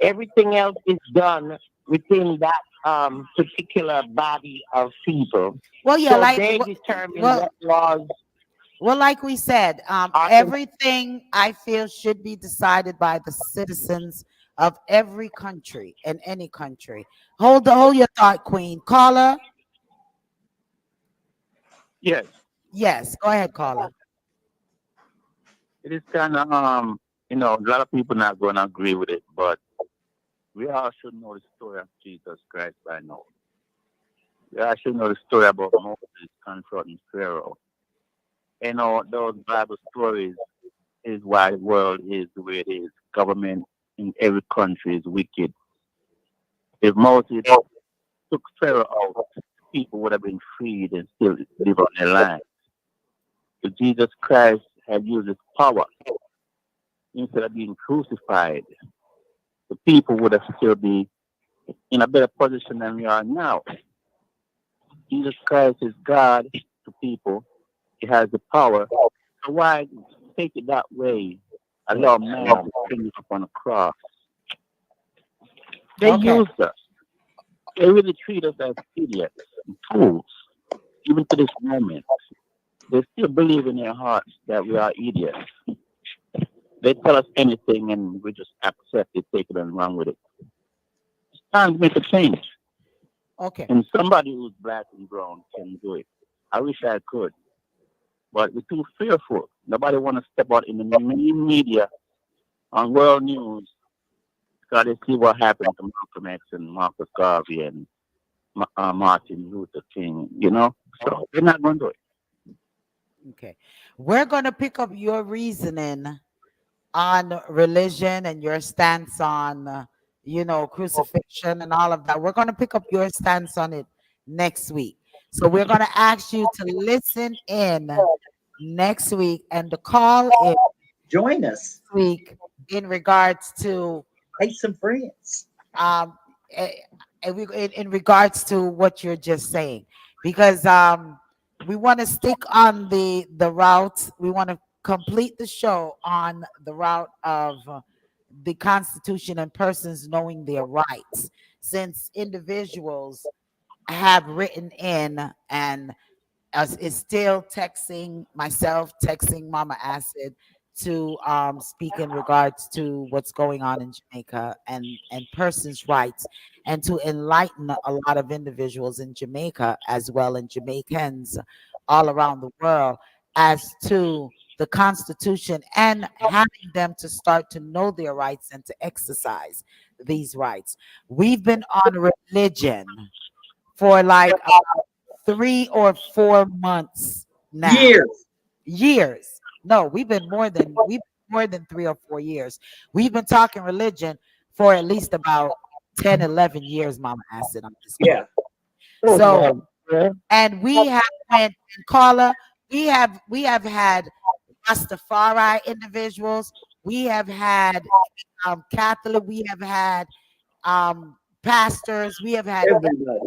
Everything else is done within that particular body of people. Well, yeah, So like they wh- determine well, what laws well, like we said, are. everything I feel should be decided by the citizens of every country and any country. Hold your thought, Queen. Caller, Yes, yes, go ahead, caller. it is kind of a lot of people not going to agree with it, but we all should know the story of Jesus Christ by now. We all should know the story about Moses confronting Pharaoh. Those Bible stories is why the world is the way it is. Government in every country is wicked. If Moses took Pharaoh out, people would have been freed and still live on their land. If Jesus Christ had used his power instead of being crucified, the people would have still be in a better position than we are now. Jesus Christ is God to people. He has the power. So why take it that way? Allow man to bring it up on a cross. They Okay. used us. They really treat us as idiots and fools. Even to this moment, they still believe in their hearts that we are idiots. They tell us anything and we just accept it, take it, and run with it. It's time to make a change. Okay. And somebody who's black and brown can do it. I wish I could. But we're too fearful. Nobody want to step out in the media on world news because they see what happened to Malcolm X and Marcus Garvey and Martin Luther King, you know? So they're not going to do it. Okay. We're going to pick up your reasoning on religion and your stance on, crucifixion and all of that. We're going to pick up your stance on it next week. So we're going to ask you to listen in next week and to call in Join us. next week in regards to Make some friends. in regards to what you're just saying, because we want to stick on the route. We want to complete the show on the route of the Constitution and persons knowing their rights, since individuals have written in and is still texting myself, texting Mama Acid to speak in regards to what's going on in Jamaica and persons' rights, and to enlighten a lot of individuals in Jamaica as well, and Jamaicans all around the world, as to the Constitution, and having them to start to know their rights and to exercise these rights. We've been on religion for like 3 or 4 months now. Years. No, we've been more than 3 or 4 years. We've been talking religion for at least about 10, 11 years, Mama Acid, on this. Yeah. So, and we have went and Carla, we have had Rastafari individuals, we have had Catholic, we have had pastors, we have had Everybody.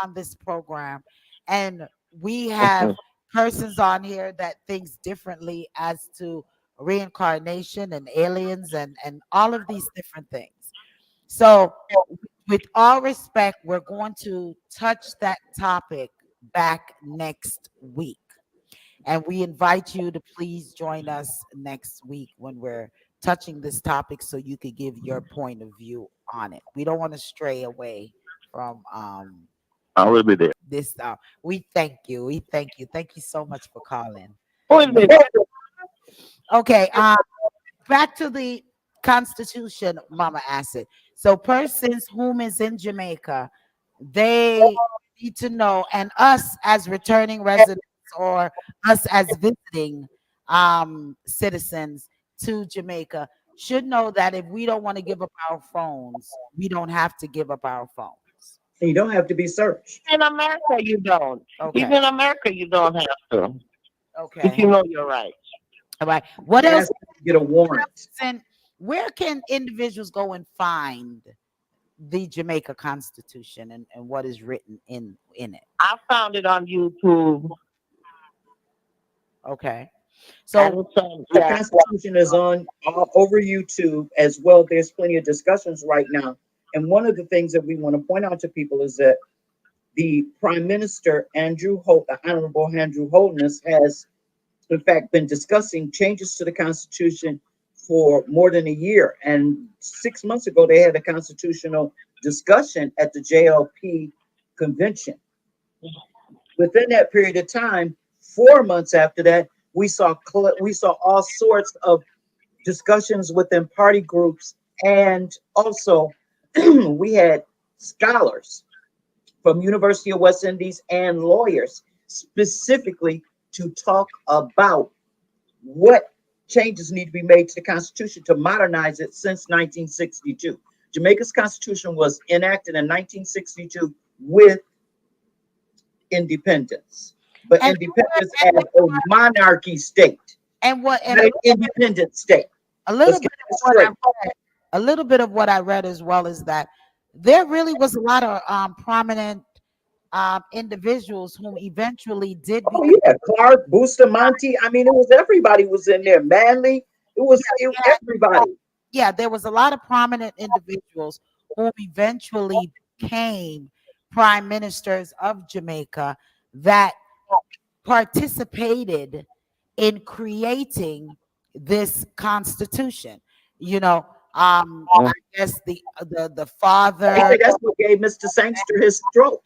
on this program, and we have persons on here that thinks differently as to reincarnation and aliens and all of these different things. So with all respect, we're going to touch that topic back next week, and we invite you to please join us next week when we're touching this topic, so you could give your point of view on it. We don't want to stray away from I will be there. this. We thank you. We thank you. Thank you so much for calling. Okay. Back to the Constitution, Mama Acid. So persons whom is in Jamaica, they need to know, and us as returning residents or us as visiting citizens to Jamaica should know that if we don't want to give up our phones, we don't have to give up our phones. You don't have to be searched. In America, you don't. Okay. Even in America, you don't have to. Okay. If you know your rights. All right. What You else? have to get a warrant. And where can individuals go and find the Jamaica Constitution and what is written in it? I found it on YouTube. Okay. And So The Constitution is on all over YouTube as well. There's plenty of discussions right now. And one of the things that we want to point out to people is that the Prime Minister, Honorable Andrew Holness, has in fact been discussing changes to the Constitution for more than a year. And 6 months ago, they had a constitutional discussion at the JLP convention. Within that period of time, 4 months after that, we saw all sorts of discussions within party groups, and also we had scholars from University of West Indies and lawyers specifically to talk about what changes need to be made to the Constitution to modernize it since 1962. Jamaica's constitution was enacted in 1962 with independence, but And- independence as a monarchy state, And not an independent state. a little Let's bit get of this what I straight. read, a little bit of what I read as well is that there really was a lot of prominent individuals whom eventually did Oh become, yeah, Clark, Bustamante. I mean, it was everybody was in there. Manley. It was everybody. yeah, there was a lot of prominent individuals whom eventually became prime ministers of Jamaica that participated in creating this constitution. You know, I guess the I father. think that's what gave Mr. Sangster his stroke.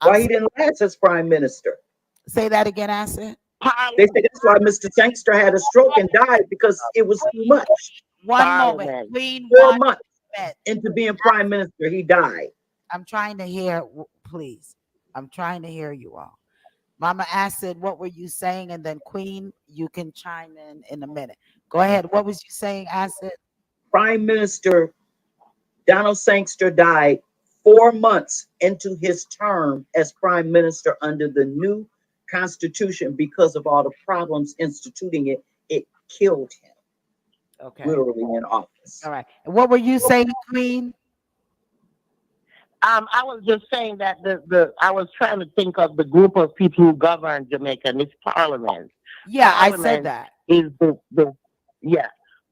Why he didn't last as prime minister. Say that again, Acid. They say that's why Mr. Sangster had a stroke and died because it was too much. One moment, Queen. 4 months into being prime minister, he died. I'm trying to hear, please. I'm trying to hear you all. Mama Acid, what were you saying? And then Queen, you can chime in a minute. Go ahead. What was you saying, Acid? Prime Minister Donald Sangster died 4 months into his term as prime minister under the new constitution because of all the problems instituting it. It killed him. Okay. Literally in office. All right. And what were you saying, Queen? I was just saying that I was trying to think of the group of people who govern Jamaica, and it's Parliament. Yeah, Parliament I said that. Is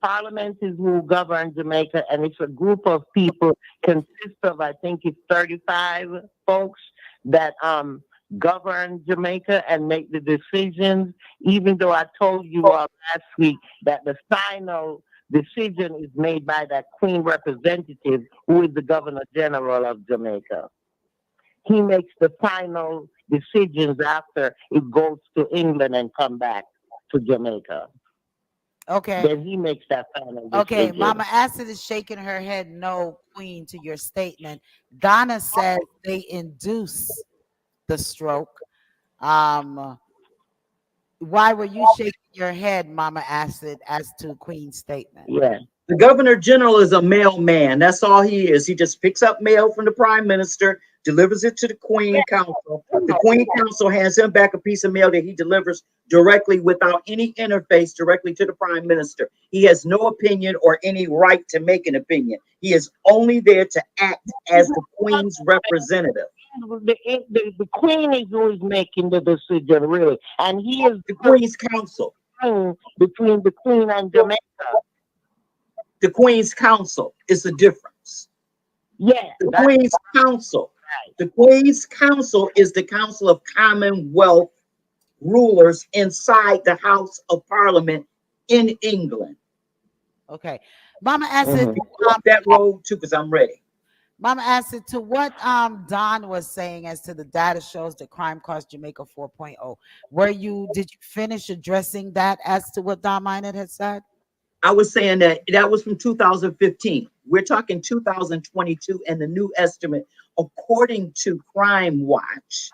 Parliament is who govern Jamaica, and it's a group of people consist of, I think it's 35 folks that govern Jamaica and make the decisions. Even though I told you all last week that the final decision is made by that Queen representative, who is the Governor General of Jamaica. He makes the final decisions after it goes to England and come back to Jamaica. Okay. Then he makes that final decision. Okay, Mama Acid is shaking her head no, Queen, to your statement. Donna said they induce the stroke. Why were you shaking your head, Mama Acid, as to Queen's statement? Yeah. The Governor General is a mailman. That's all he is. He just picks up mail from the Prime Minister, delivers it to the Queen Council. The Queen Council hands him back a piece of mail that he delivers directly without any interface directly to the Prime Minister. He has no opinion or any right to make an opinion. He is only there to act as the Queen's representative. The Queen is who is making the decision, really. And he is the Queen's Council. Between the Queen and Jamaica. The Queen's Council is the difference. Yeah. The Queen's Council. The Queen's Council is the Council of Commonwealth rulers inside the House of Parliament in England. Okay. Mama Acid. That road too, because I'm ready. Mama Acid, to what Don was saying as to the data shows that crime cost Jamaica 4.0. Did you finish addressing that as to what Don Minot had said? I was saying that was from 2015. We're talking 2022, and the new estimate, according to Crime Watch,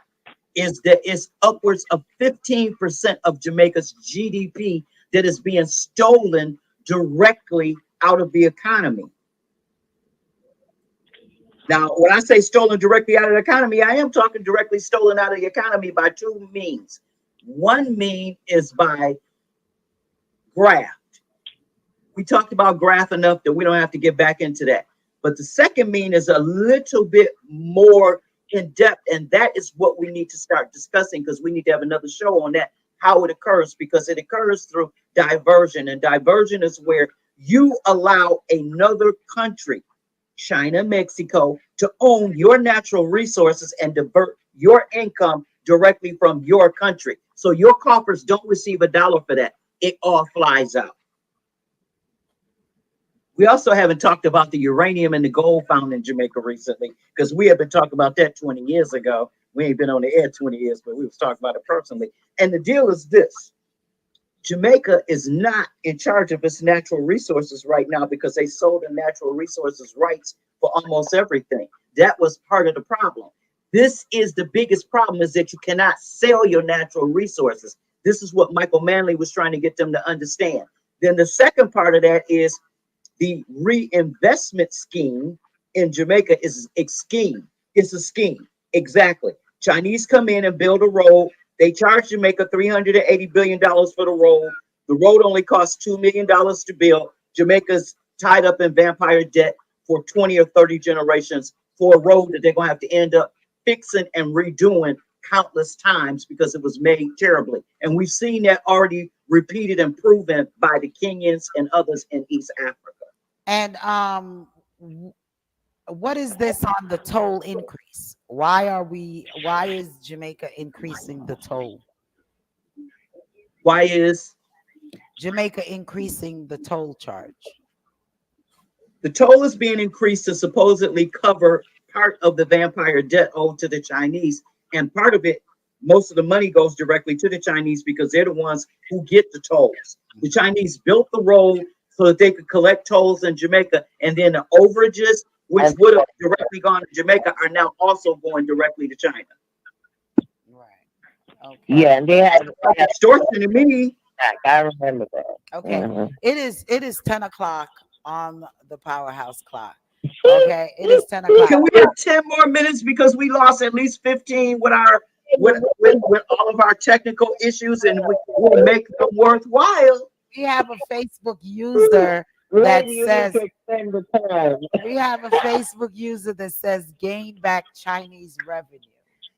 is that it's upwards of 15% of Jamaica's GDP that is being stolen directly out of the economy. Now, when I say stolen directly out of the economy, I am talking directly stolen out of the economy by two means. One mean is by graft. We talked about graft enough that we don't have to get back into that. But the second mean is a little bit more in depth, and that is what we need to start discussing, because we need to have another show on that, how it occurs, because it occurs through diversion. And diversion is where you allow another country, China, Mexico, to own your natural resources and divert your income directly from your country. So your coffers don't receive a dollar for that. It all flies out. We also haven't talked about the uranium and the gold found in Jamaica recently, because we have been talking about that 20 years ago. We ain't been on the air 20 years, but we was talking about it personally. And the deal is this. Jamaica is not in charge of its natural resources right now because they sold the natural resources rights for almost everything. That was part of the problem. This is the biggest problem, is that you cannot sell your natural resources. This is what Michael Manley was trying to get them to understand. Then the second part of that is the reinvestment scheme in Jamaica is a scheme. It's a scheme. Exactly. Chinese come in and build a road. They charge Jamaica $380 billion for the road. The road only costs $2 million to build. Jamaica's tied up in vampire debt for 20 or 30 generations for a road that they're going to have to end up fixing and redoing countless times because it was made terribly. And we've seen that already repeated and proven by the Kenyans and others in East Africa. And what is this on the toll increase? Why is Jamaica increasing the toll? Why is Jamaica increasing the toll charge? the toll is being increased to supposedly cover part of the vampire debt owed to the Chinese. And part of it, most of the money goes directly to the Chinese because they're the ones who get the tolls. The Chinese built the road so that they could collect tolls in Jamaica, and then the overages, which would have directly gone to Jamaica, are now also going directly to China. Right. Okay. Yeah, and they had Extortion to me. I remember that. Okay. Mhm. It is 10 o'clock on the Powerhouse clock. Okay. It is 10 o'clock. Can we have 10 more minutes because we lost at least 15 with our with all of our technical issues, and we'll make them worthwhile. We have a Facebook user that Lady, you says need to extend the time. we have a Facebook user that says gain back Chinese revenue.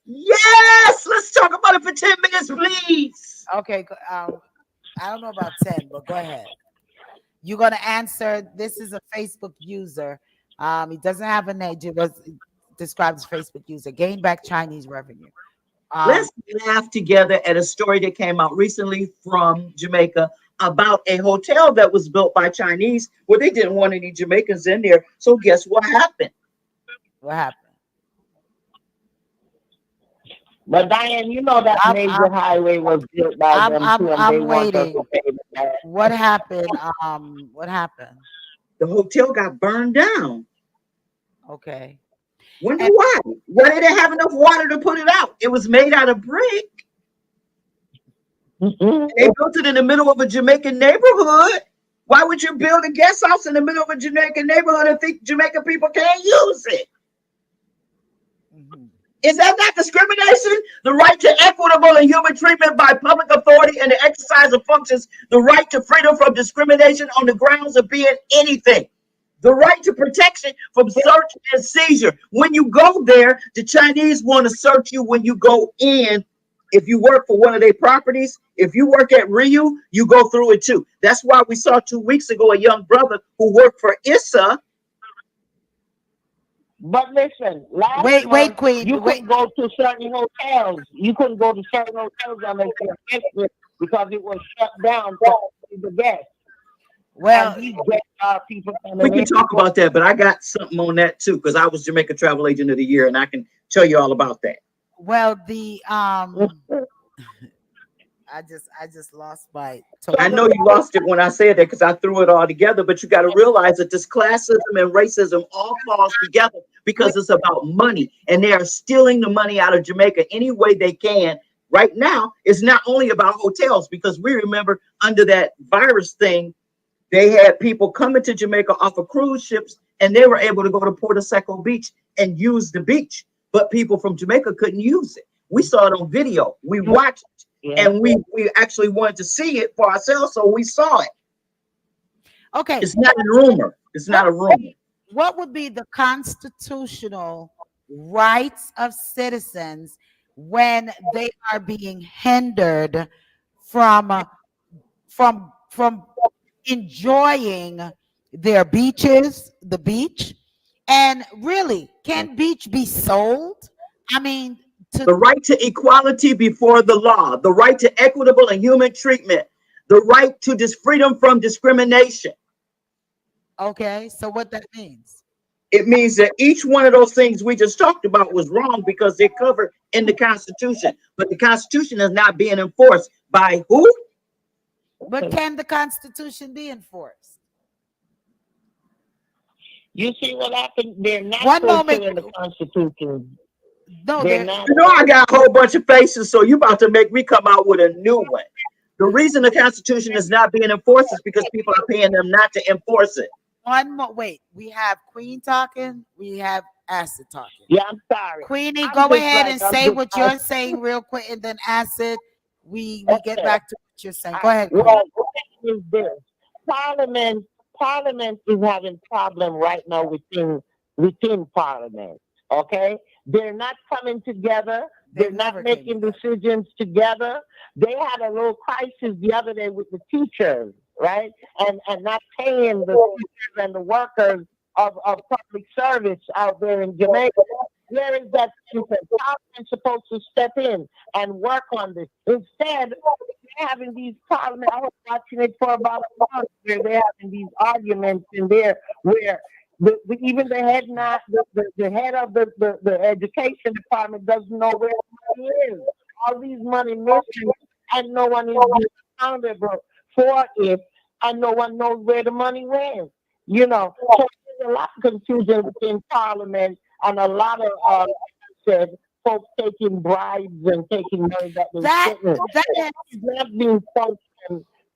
Yes, let's talk about it for 10 minutes, please. Okay, I don't know about 10, but go ahead. You're gonna answer. This is a Facebook user. He doesn't have a name. It was described as Facebook user. Gain back Chinese revenue. Let's laugh together at a story that came out recently from Jamaica about a hotel that was built by Chinese where they didn't want any Jamaicans in there. So guess what happened? What happened? But Diane, you know that major highway was built by them too, and they want us to pay them back. What happened? What happened? The hotel got burned down. Okay. Wonder why? Why they didn't have enough water to put it out? It was made out of brick. They built it in the middle of a Jamaican neighborhood. Why would you build a guest house in the middle of a Jamaican neighborhood and think Jamaican people can't use it? Is that not discrimination? The right to equitable and human treatment by public authority and the exercise of functions, the right to freedom from discrimination on the grounds of being anything, the right to protection from search and seizure. When you go there, the Chinese want to search you when you go in. If you work for one of their properties, if you work at Ryu, you go through it too. That's why we saw 2 weeks ago a young brother who worked for ISSA. But listen, wait, Queen. You couldn't go to certain hotels. You couldn't go to certain hotels unless you were because it was shut down for the guests. Well, people we can talk about that, but I got something on that too because I was Jamaica Travel Agent of the Year, and I can tell you all about that. Well, I just lost my. I know you lost it when I said that because I threw it all together, but you got to realize that this classism and racism all falls together because it's about money, and they are stealing the money out of Jamaica any way they can. Right now, it's not only about hotels because we remember under that virus thing, they had people coming to Jamaica off of cruise ships, and they were able to go to Puerto Seco Beach and use the beach, but people from Jamaica couldn't use it. We saw it on video. We watched it, and we actually wanted to see it for ourselves, so we saw it. Okay. It's not a rumor. It's not a rumor. What would be the constitutional rights of citizens when they are being hindered from enjoying their beaches, the beach? And really, can beach be sold? I mean, the right to equality before the law, the right to equitable and human treatment, the right to freedom from discrimination. Okay, so what that means? It means that each one of those things we just talked about was wrong because they're covered in the Constitution. But the Constitution is not being enforced by who? But can the Constitution be enforced? You see what happened? They're not One moment. in the Constitution. No, they're not. You know, I got a whole bunch of faces, so you about to make me come out with a new one. The reason the Constitution is not being enforced is because people are paying them not to enforce it. one more. Wait, we have Queen talking. We have Acid talking. Yeah, I'm sorry. Queenie, I'm go just ahead like, and I'm say just, what you're saying real quick, and then Acid, we get okay. back to what you're saying. Go ahead, Queen. Well, the thing is this: Parliament is having problem right now within Parliament. Okay, they're not coming together. They're They've not never came making together. decisions together. They had a little crisis the other day with the teachers, right? And not paying the teachers and the workers of public service out there in Jamaica. Where is that center? Parliament's supposed to step in and work on this. Instead, they're having these parliament. I was watching it for about a month where they're having these arguments in there where even the head not the head of the education department doesn't know where the money is. All these money missing and no one is being accountable for it, and no one knows where the money went. You know, so there's a lot of confusion within Parliament and a lot of said folks taking bribes and taking money that they That shouldn't. that It's not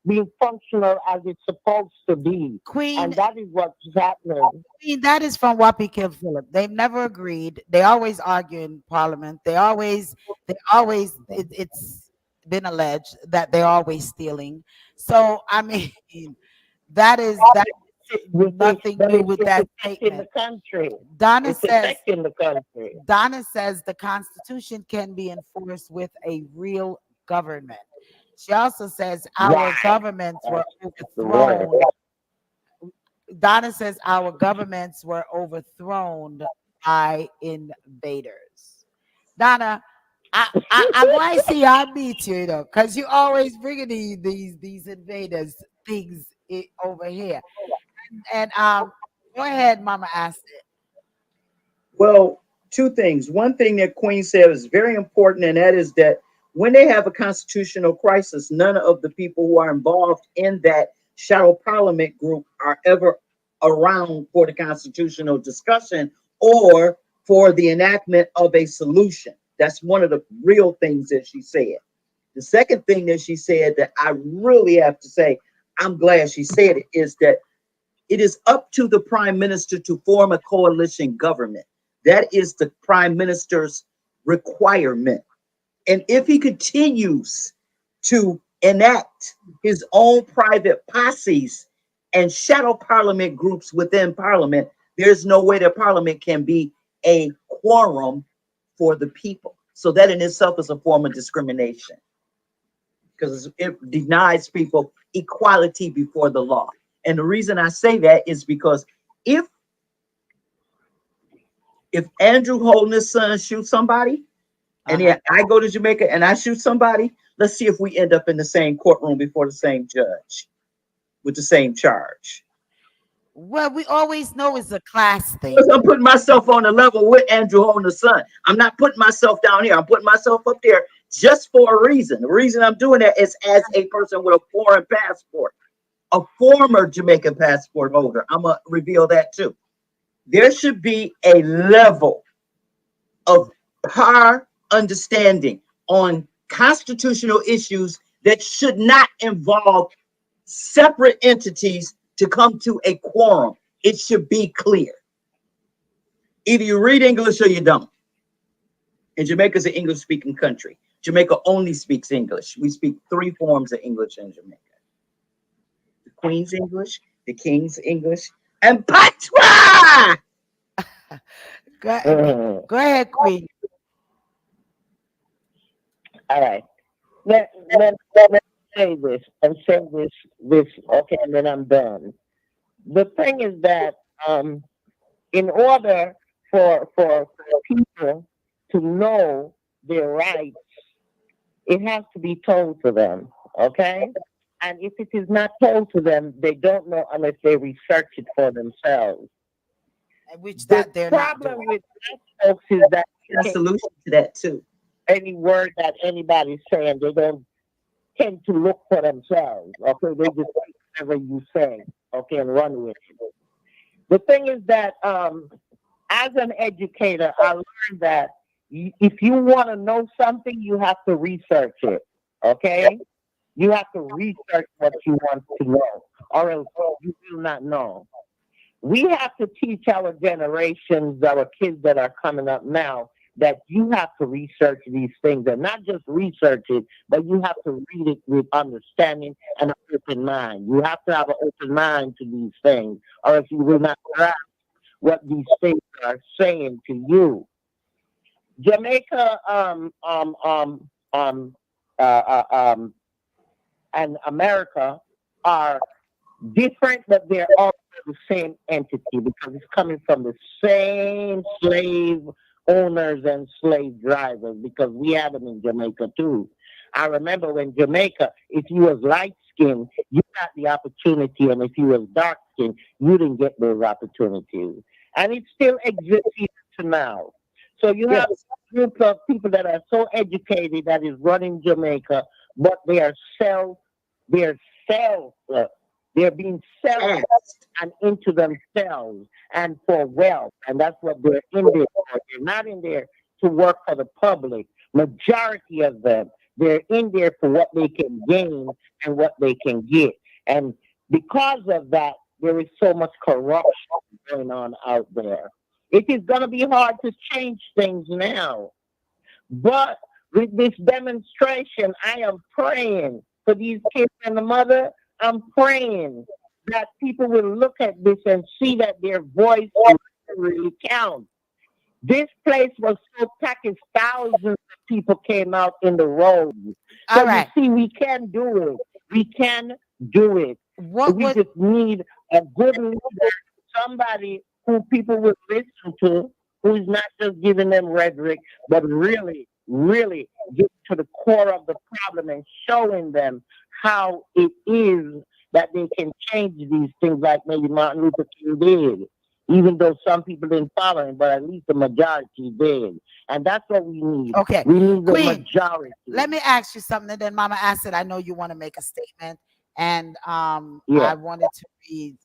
being functional as it's supposed to be. Queen, And that is what's happening. that is from Wapi Kill Philip. They've never agreed. They always argue in Parliament. It's been alleged that they're always stealing. So I mean, that is nothing new with that affecting the statement. country. Donna It's says affecting the country. the Constitution can be enforced with a real government. She also says our Right. governments were That's the word. overthrown. Donna says our governments were overthrown by invaders. Donna, I'm going to see I meet you, because you always bringing these invaders things over here. And go ahead, Mama asked it. Well, two things. One thing that Queen said is very important, and that is that when they have a constitutional crisis, none of the people who are involved in that shadow parliament group are ever around for the constitutional discussion or for the enactment of a solution. That's one of the real things that she said. The second thing that she said that I really have to say, I'm glad she said it, is that it is up to the prime minister to form a coalition government. That is the prime minister's requirement. And if he continues to enact his own private posses and shadow parliament groups within parliament, there's no way that parliament can be a quorum for the people. So that in itself is a form of discrimination, because it denies people equality before the law. And the reason I say that is because if Andrew Holden's son shoots somebody, and then I go to Jamaica and I shoot somebody, let's see if we end up in the same courtroom before the same judge with the same charge. Well, we always know it's a class thing. Because I'm putting myself on the level with Andrew Holden's son. I'm not putting myself down here. I'm putting myself up there just for a reason. The reason I'm doing that is as a person with a foreign passport, a former Jamaican passport holder. I'm going to reveal that too. There should be a level of par understanding on constitutional issues that should not involve separate entities to come to a quorum. It should be clear. Either you read English or you don't. And Jamaica's an English-speaking country. Jamaica only speaks English. We speak 3 forms of English in Jamaica: the Queen's English, the King's English, and Patois. Go ahead, Queen. All right. Let me say this and say this, okay, and then I'm done. The thing is that in order for people to know their rights, it has to be told to them, okay? And if it is not told to them, they don't know unless they research it for themselves. Which The they're not problem doing. with black folks is that There's a solution to that too. any word that anybody's saying, they don't tend to look for themselves. Okay, they just take whatever you say, okay, and run with it. The thing is that as an educator, I learned that if you want to know something, you have to research it. Okay, you have to research what you want to know, or else you will not know. We have to teach our generations, our kids that are coming up now, that you have to research these things, and not just research it, but you have to read it with understanding and an open mind. You have to have an open mind to these things, or else you will not grasp what these things are saying to you. Jamaica, and America are different, but they're all the same entity because it's coming from the same slave owners and slave drivers, because we had them in Jamaica too. I remember when Jamaica, if you was light skinned, you got the opportunity, and if you was dark skinned, you didn't get those opportunities. And it still exists even to now. So you have a group of people that are so educated that is running Jamaica, but they're they're being selfish and into themselves and for wealth. And that's what they're in there for. They're not in there to work for the public. Majority of them, they're in there for what they can gain and what they can get. And because of that, there is so much corruption going on out there. It is going to be hard to change things now. But with this demonstration, I am praying for these kids and the mother. I'm praying that people will look at this and see that their voice really counts. This place was so packed, thousands of people came out in the road. So All right. you see, we can do it. We can do it. What We would just need a good leader, somebody who people will listen to, who's not just giving them rhetoric, but really, really get to the core of the problem and showing them how it is that they can change these things, like maybe Martin Luther King did. Even though some people didn't follow him, but at least the majority did. And that's what we need. Okay. We need the Queen, majority. let me ask you something, and then Mama Acid, I know you want to make a statement. And Yeah. I wanted to read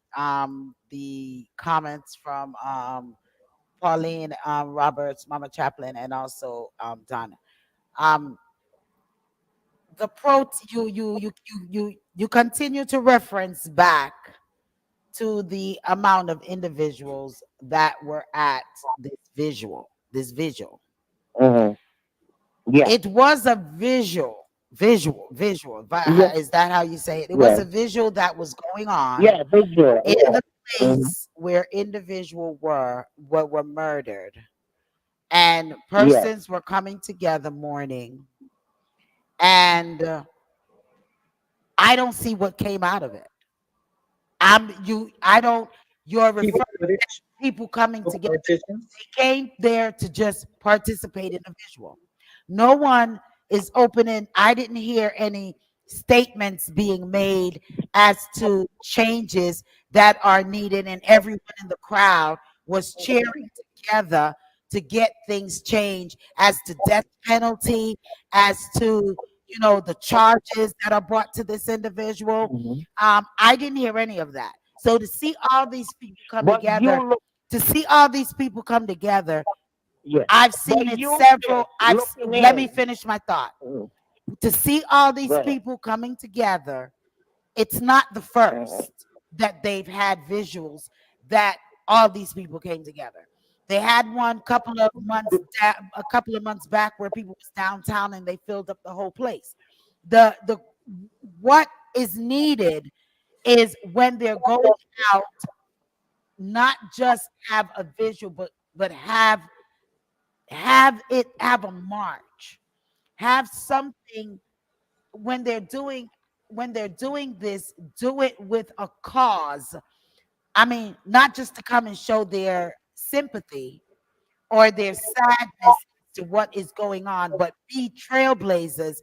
the comments from Pauline Roberts, Mama Chaplin, and also Donna. The you continue to reference back to the amount of individuals that were at this visual. Mhm. Yeah. It was a visual. Yeah. Is that how you say it? It was Yeah. a visual that was going on Yeah, visual. in Yeah. the place where individuals were murdered, and persons were coming together mourning, and I don't see what came out of it. You're referring to people coming together. Politicians. They came there to just participate in the visual. No one is opening. I didn't hear any statements being made as to changes that are needed, and everyone in the crowd was cheering together to get things changed as to death penalty, as to the charges that are brought to this individual. Mhm. I didn't hear any of that. So to see all these people come But together, you look, yeah. I've seen But it you several. looking Let me in. finish my thought. Mm. To see all these Go ahead. people coming together, it's not the first that they've had visuals that all these people came together. They had one a couple of months back where people was downtown and they filled up the whole place. The what is needed is when they're going out, not just have a visual, but have a march, have something when they're doing this, do it with a cause. I mean, not just to come and show their sympathy or their sadness to what is going on, but be trailblazers,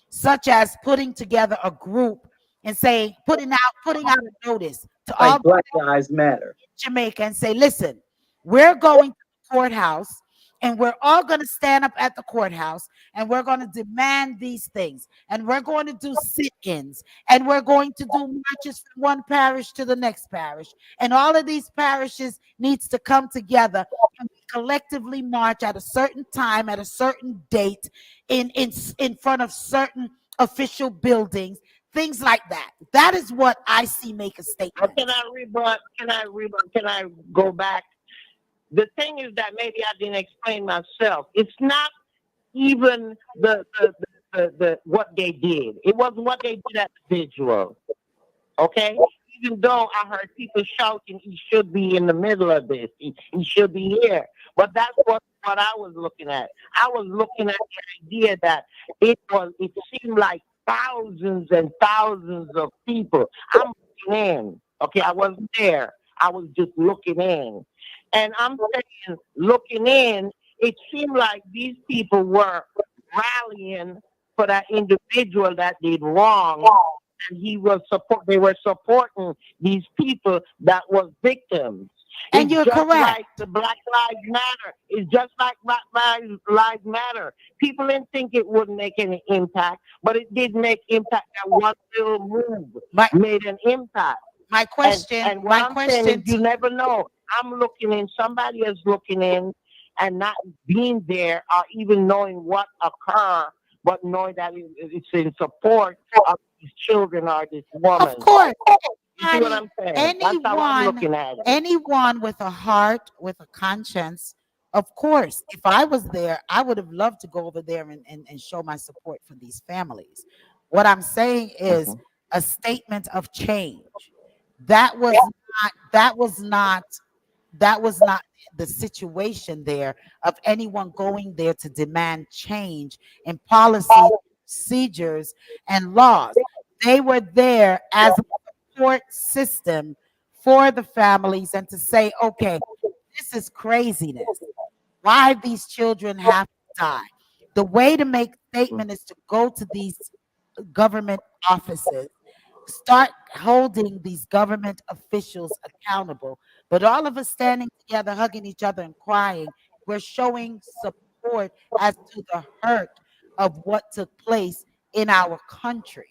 such as putting together a group and saying, putting out a notice to all Like Black Lives Matter. Jamaica and say, listen, we're going to the courthouse, and we're all going to stand up at the courthouse, and we're going to demand these things, and we're going to do sit-ins, and we're going to do marches from one parish to the next parish, and all of these parishes needs to come together and we collectively march at a certain time, at a certain date, in front of certain official buildings, things like that. That is what I see make a But statement. can I rebut? Can I go back? The thing is that maybe I didn't explain myself. It's not even the what they did. It wasn't what they did at the visual. Okay? Even though I heard people shouting, he should be in the middle of this. He should be here. But that's what I was looking at. I was looking at the idea that it seemed like thousands and thousands of people. I'm looking in. Okay, I wasn't there. I was just looking in. And I'm saying, looking in, it seemed like these people were rallying for that individual that did wrong, and they were supporting these people that was victims. And It's you're just correct. like the Black Lives Matter. It's just like Black Lives Matter. People didn't think it wouldn't make any impact, but it did make impact. That one little move made an impact. My question, And my what I'm saying is, question you to never know. I'm looking in, somebody is looking in, and not being there or even knowing what occurred, but knowing that it's in support of these children or this woman. Of course, You see what I'm saying? That's how I'm looking at it. anyone with a heart, with a conscience, of course, if I was there, I would have loved to go over there and show my support for these families. What I'm saying is a statement of change. That was not the situation there of anyone going there to demand change in policy, procedures, and laws. They were there as a support system for the families and to say, okay, this is craziness. Why these children have to die? The way to make statement is to go to these government offices, start holding these government officials accountable. But all of us standing together, hugging each other and crying, we're showing support as to the hurt of what took place in our country.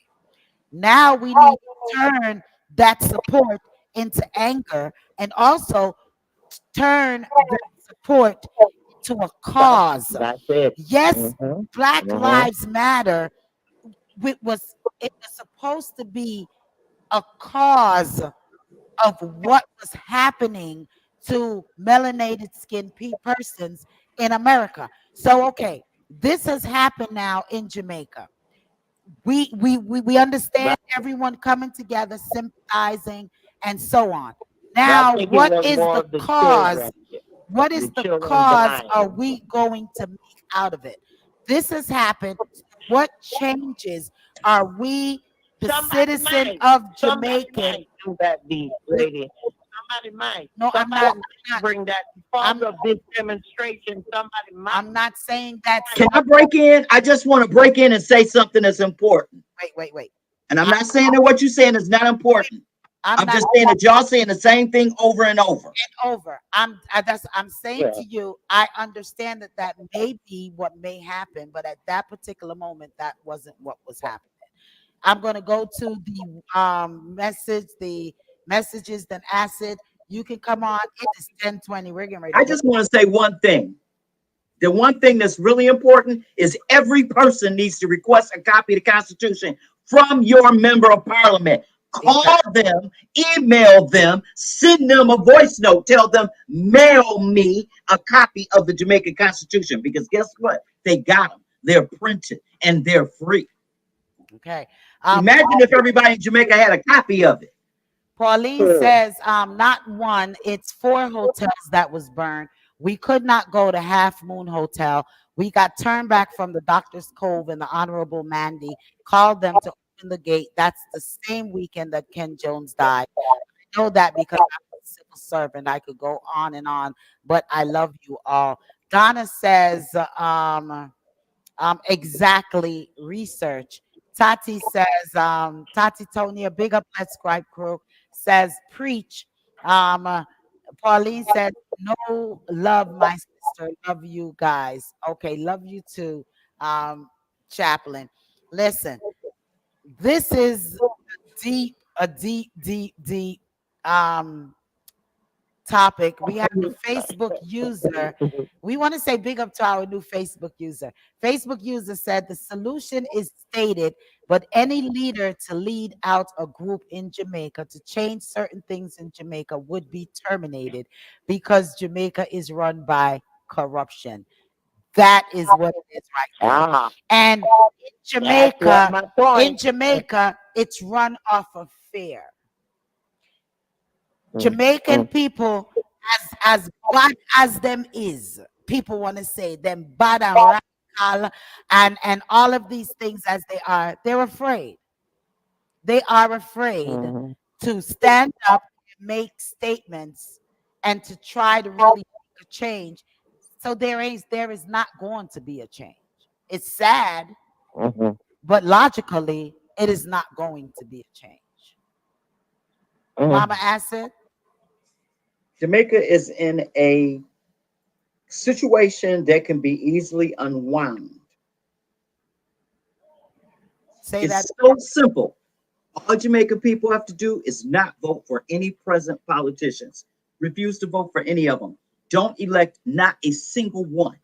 Now we need to turn that support into anger and also turn that support to a cause. That's it. Yes, Black Lives Matter. It was supposed to be a cause of what was happening to melanated skin persons in America. So, okay, this has happened now in Jamaica. We understand everyone coming together, sympathizing, and so on. Now, think it what was is more the of the cause? children. What is The the children cause dying. are we going to make out of it? This has happened. What changes are we, the citizen of Somebody Jamaica? might do that, deep lady. Somebody might. No, I'm Somebody not. might bring that part of this demonstration. Somebody might. I'm not saying that. Can I break in? I just want to break in and say something that's important. Wait. And I'm not saying that what you're saying is not important. I'm not just saying that y'all saying the same thing over and over. I'm saying to you, I understand that may be what may happen, but at that particular moment, that wasn't what was happening. I'm going to go to the messages, then Acid. You can come on. It is 10:20. We're getting ready. I just want to say one thing. The one thing that's really important is every person needs to request a copy of the Constitution from your member of parliament. Call them, email them, send them a voice note, tell them, mail me a copy of the Jamaican Constitution, because guess what? They got them. They're printed and they're free. Okay. Imagine if everybody in Jamaica had a copy of it. Pauline says, not one, it's 4 hotels that was burned. We could not go to Half Moon Hotel. We got turned back from the Doctor's Cove, and the Honorable Mandy called them to open the gate. That's the same weekend that Ken Jones died. I know that because I'm a civil servant. I could go on and on, but I love you all. Donna says, exactly, research. Tati says, Tati Tonia, big up Let's Scribe Crew, says, preach. Pauline said, no, love my sister, love you guys. Okay, love you too, Chaplain. Listen, this is a deep topic. We have a Facebook user. We want to say big up to our new Facebook user. Facebook user said the solution is stated, but any leader to lead out a group in Jamaica to change certain things in Jamaica would be terminated because Jamaica is run by corruption. That is what it is right now. Ah, And in that's Jamaica, my point. in Jamaica, it's run off of fear. Mm, Jamaican mm, people, as bad as them is, people want to say them bad and radical and all of these things as they are, they're afraid. They are afraid mhm, to stand up and make statements and to try to really make a change. So there is not going to be a change. It's sad, mhm, but logically, it is not going to be a change. mhm. Mama Acid, Jamaica is in a situation that can be easily unwound. say that. It's so simple. All Jamaican people have to do is not vote for any present politicians. Refuse to vote for any of them. Don't elect not a single one.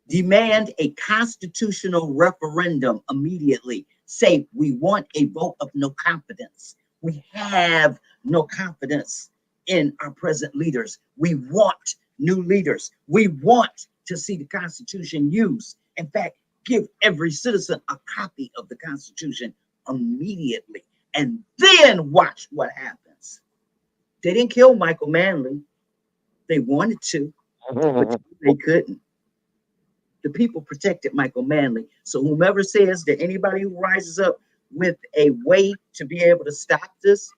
Demand a constitutional referendum immediately. Say we want a vote of no confidence. We have no confidence in our present leaders. We want new leaders. We want to see the Constitution used. In fact, give every citizen a copy of the Constitution immediately, and then watch what happens. They didn't kill Michael Manley. They wanted to, but they couldn't. The people protected Michael Manley. So whomever says that anybody who rises up with a way to be able to stop this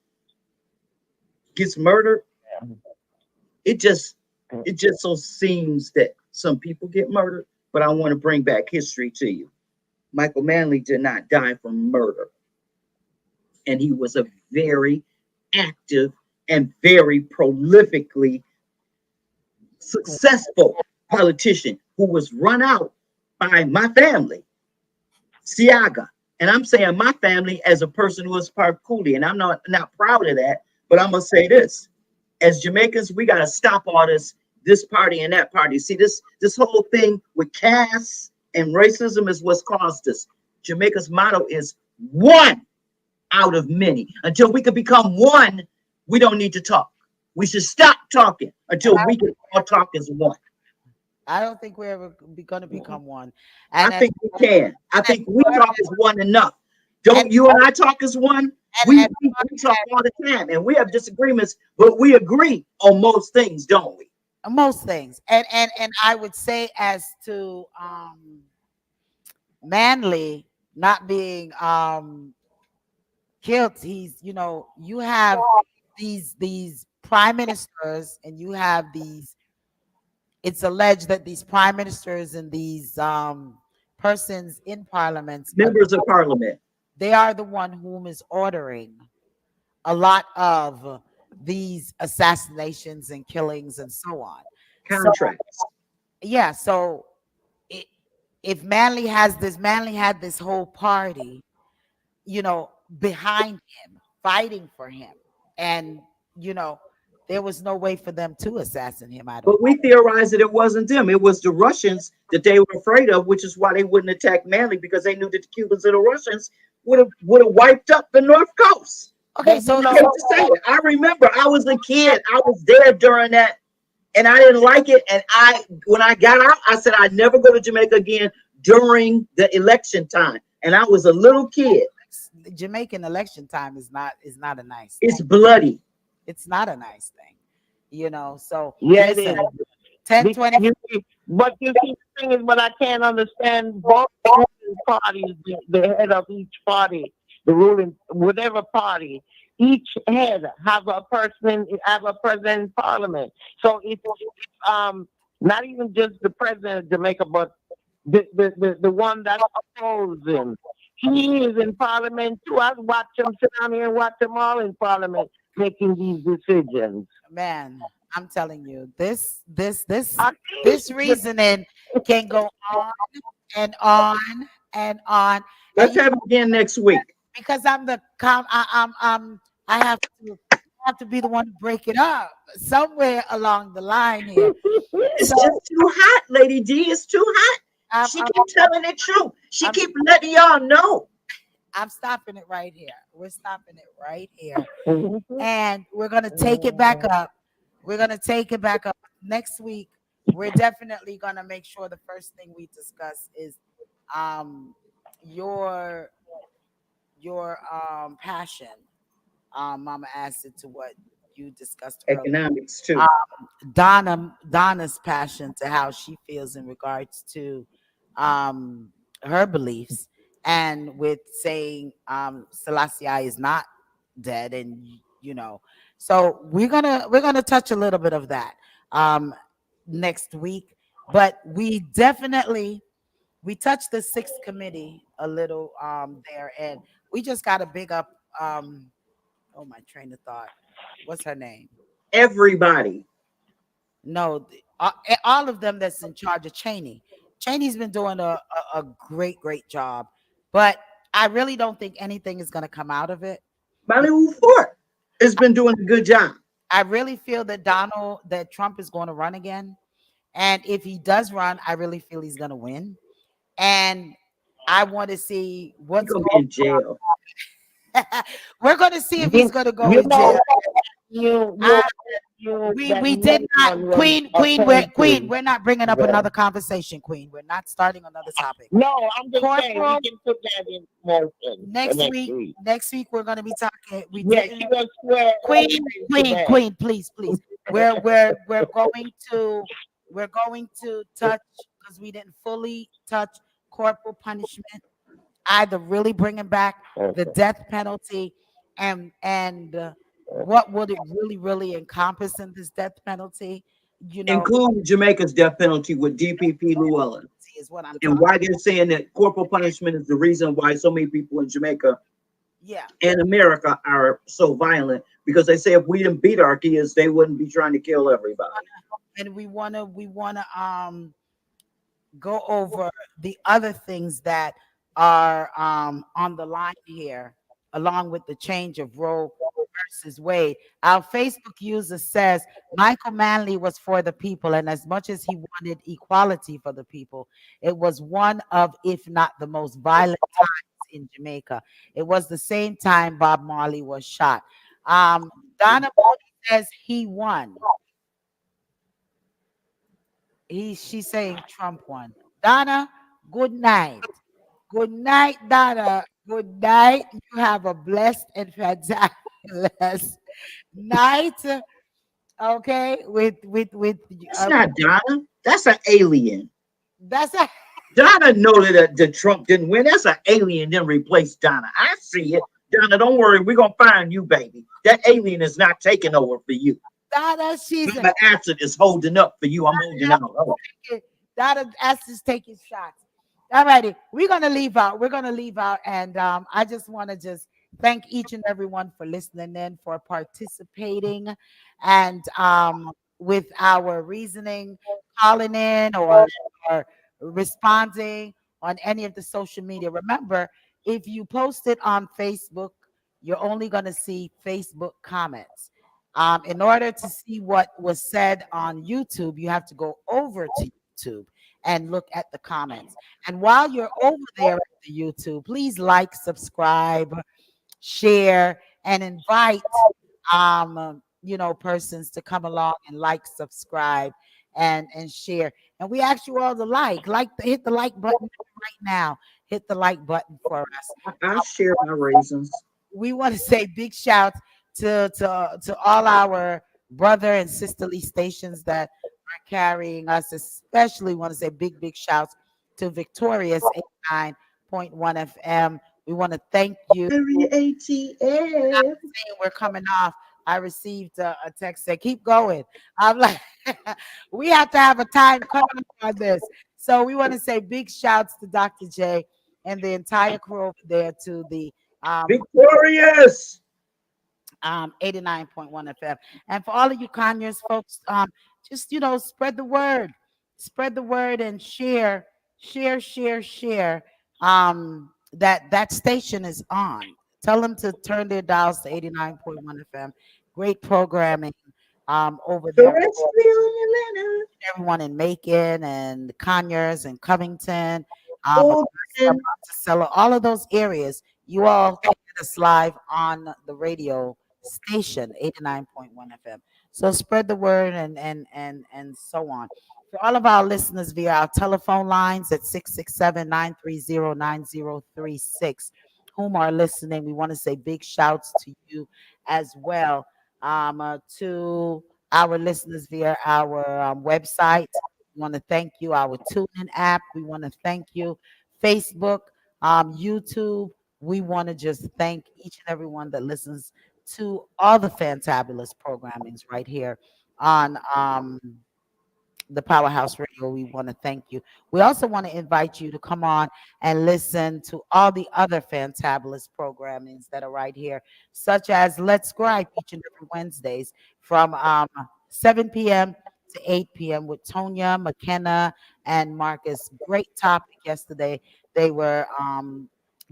gets murdered, it just so seems that some people get murdered. But I want to bring back history to you. Michael Manley did not die from murder. And he was a very active and very prolifically successful politician who was run out by my family, Siaga. And I'm saying my family as a person who is part Cooley, and I'm not proud of that, but I'm gonna say this: as Jamaicans, we gotta stop all this party and that party. See, this whole thing with caste and racism is what's caused this. Jamaica's motto is one out of many. Until we can become one, we don't need to talk. We should stop talking until we can all talk as one. I don't think we're ever going to become one. I And think we can. I think we talk as one enough. Don't and- you and I talk as one? We talk all the time, and we have disagreements, but we agree on most things, don't we? most things. And I would say as to Manley not being killed, he's you have these prime ministers and you have these, it's alleged that these prime ministers and these persons in parliament, Members of parliament. they are the one whom is ordering a lot of these assassinations and killings and so on. Contracts. Yeah, so if Manley had this whole party, behind him, fighting for him, and there was no way for them to assassinate him. I don't. But we theorized that it wasn't them. It was the Russians that they were afraid of, which is why they wouldn't attack Manley, because they knew that the Cubans and the Russians would have wiped up the North Coast. Okay, so I hate to say it. I remember I was a kid. I was there during that, and I didn't like it. And when I got out, I said I'd never go to Jamaica again during the election time. And I was a little kid. Jamaican election time is not a nice It's thing. bloody. It's not a nice thing, so Yeah, it listen, is. 10, 20. But you see, the thing is, but I can't understand both ruling parties, the head of each party, the ruling, whatever party, each head have a president in parliament. So it's not even just the president of Jamaica, but the one that opposed him. He is in parliament too. I watch him sit down here and watch them all in parliament making these decisions. Man, I'm telling you, this I reasoning can go on and on and on. Let's have it again next week. Because I'm the I have to have to be the one to break it up somewhere along the line here. It's So just too hot, Lady D. It's too hot. I'm, She I'm, keep telling the truth. She I'm, keep letting y'all know. I'm stopping it right here. We're stopping it right here. And we're going to take it back up. We're going to take it back up next week. We're definitely going to make sure the first thing we discuss is um your passion, Mama Acid, to what you discussed earlier. Economics too. Donna's passion to how she feels in regards to her beliefs, and with saying Selassie is not dead, and so we're gonna touch a little bit of that next week. But we touched the sixth committee a little there, and we just got to big up oh, my train of thought, what's her name? Everybody. No, all of them that's in charge of Cheney. Cheney's been doing a great job, but I really don't think anything is going to come out of it. Bollywood Fort has been doing a good job. I really feel that Trump is going to run again. And if he does run, I really feel he's going to win. And I want to see what's going to be in jail. We're going to see if he's going to go in jail. We did not, Queen, we're not bringing up another conversation, Queen. We're not starting another topic. No, I'm just saying Corporal, we can put that in motion. Next week we're going to be talking. She will swear Queen, please. We're going to touch, because we didn't fully touch corporal punishment, either really bringing back the death penalty and what would it really encompass in this death penalty? Include Jamaica's death penalty with DPP Llewellyn. Is what I'm and why they're saying that corporal punishment is the reason why so many people in Jamaica and America are so violent, because they say if we didn't beat our kids, they wouldn't be trying to kill everybody. And we wanna go over the other things that are on the line here, along with the change of Roe versus Wade. Our Facebook user says Michael Manley was for the people, and as much as he wanted equality for the people, it was one of, if not the most violent times in Jamaica. It was the same time Bob Marley was shot. Donna Bodie says he won. She's saying Trump won. Donna, good night. Good night, Donna. Good night. You have a blessed and fantabulous night. Okay, with that's not Donna. That's an alien. That's a Donna know that Trump didn't win. That's an alien. Then replace Donna. I see it. Donna, don't worry. We're gonna find you, baby. That alien is not taking over for you. Donna, she's the acid is holding up for you. I'm holding out. Oh. Donna Acid's taking shots. All righty, we're gonna leave out. And I just want to just thank each and everyone for listening in, for participating, and with our reasoning, calling in or responding on any of the social media. Remember, if you post it on Facebook, you're only going to see Facebook comments. In order to see what was said on YouTube, you have to go over to YouTube and look at the comments. And while you're over there at the YouTube, please like, subscribe, share, and invite persons to come along and like, subscribe, and share. And we ask you all to hit the like button right now. Hit the like button for us. I'll share my raisins. We want to say big shout to all our brother and sisterly stations that are carrying us. Especially want to say big shouts to Victorious 89.1 FM. We want to thank you. ATF. We're coming off. I received a text that keep going. I'm like, we have to have a time coming on this. So we want to say big shouts to Dr. J and the entire crew over there, to the Victorious 89.1 FM. And for all of you Conyers folks, just spread the word and share. That station is on. Tell them to turn their dials to 89.1 FM great programming over there. Terrestrial Everyone in Macon and Conyers and Covington, Atlanta. Monticello, all of those areas, you all can get us live on the radio station, 89.1 FM. So spread the word and so on. For all of our listeners via our telephone lines at 667-930-9036, whom are listening, we want to say big shouts to you as well. To our listeners via our website. We want to thank you, our TuneIn app. We want to thank you, Facebook, YouTube. We want to just thank each and everyone that listens to all the fantabulous programmings right here on the Powerhouse Radio. We want to thank you. We also want to invite you to come on and listen to all the other fantabulous programmings that are right here, such as Let's Gripe each and every Wednesdays from 7 p.m. to 8 p.m. with Tonya, McKenna, and Marcus. Great topic yesterday. They were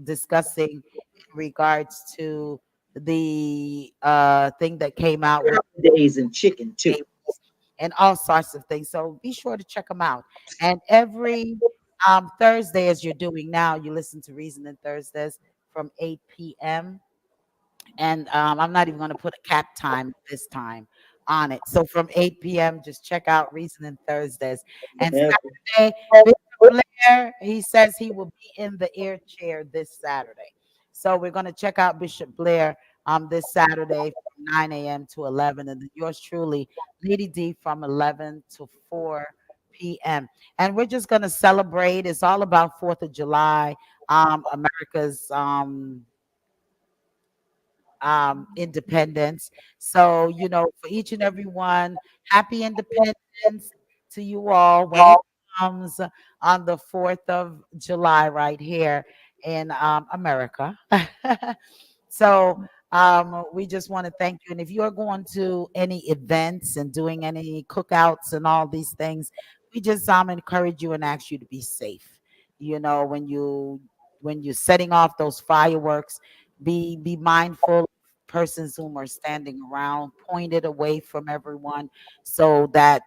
discussing in regards to the thing that came out with Days and chicken too. and all sorts of things. So be sure to check them out. And every Thursday, as you're doing now, you listen to Reasoning Thursdays from 8 p.m. And I'm not even going to put a cap time this time on it. So from 8 p.m., just check out Reasoning Thursdays. And Yeah. Saturday, Bishop Blair, he says he will be in the air chair this Saturday. So we're going to check out Bishop Blair this Saturday from 9 a.m. to 11. And then yours truly, Lady D, from 11 to 4 p.m. And we're just going to celebrate. It's all about 4th of July, America's independence. So, for each and every one, happy independence to you all when it comes on the 4th of July right here in America. So, we just want to thank you. And if you're going to any events and doing any cookouts and all these things, we just encourage you and ask you to be safe. When you're setting off those fireworks, be mindful of persons whom are standing around, point it away from everyone so that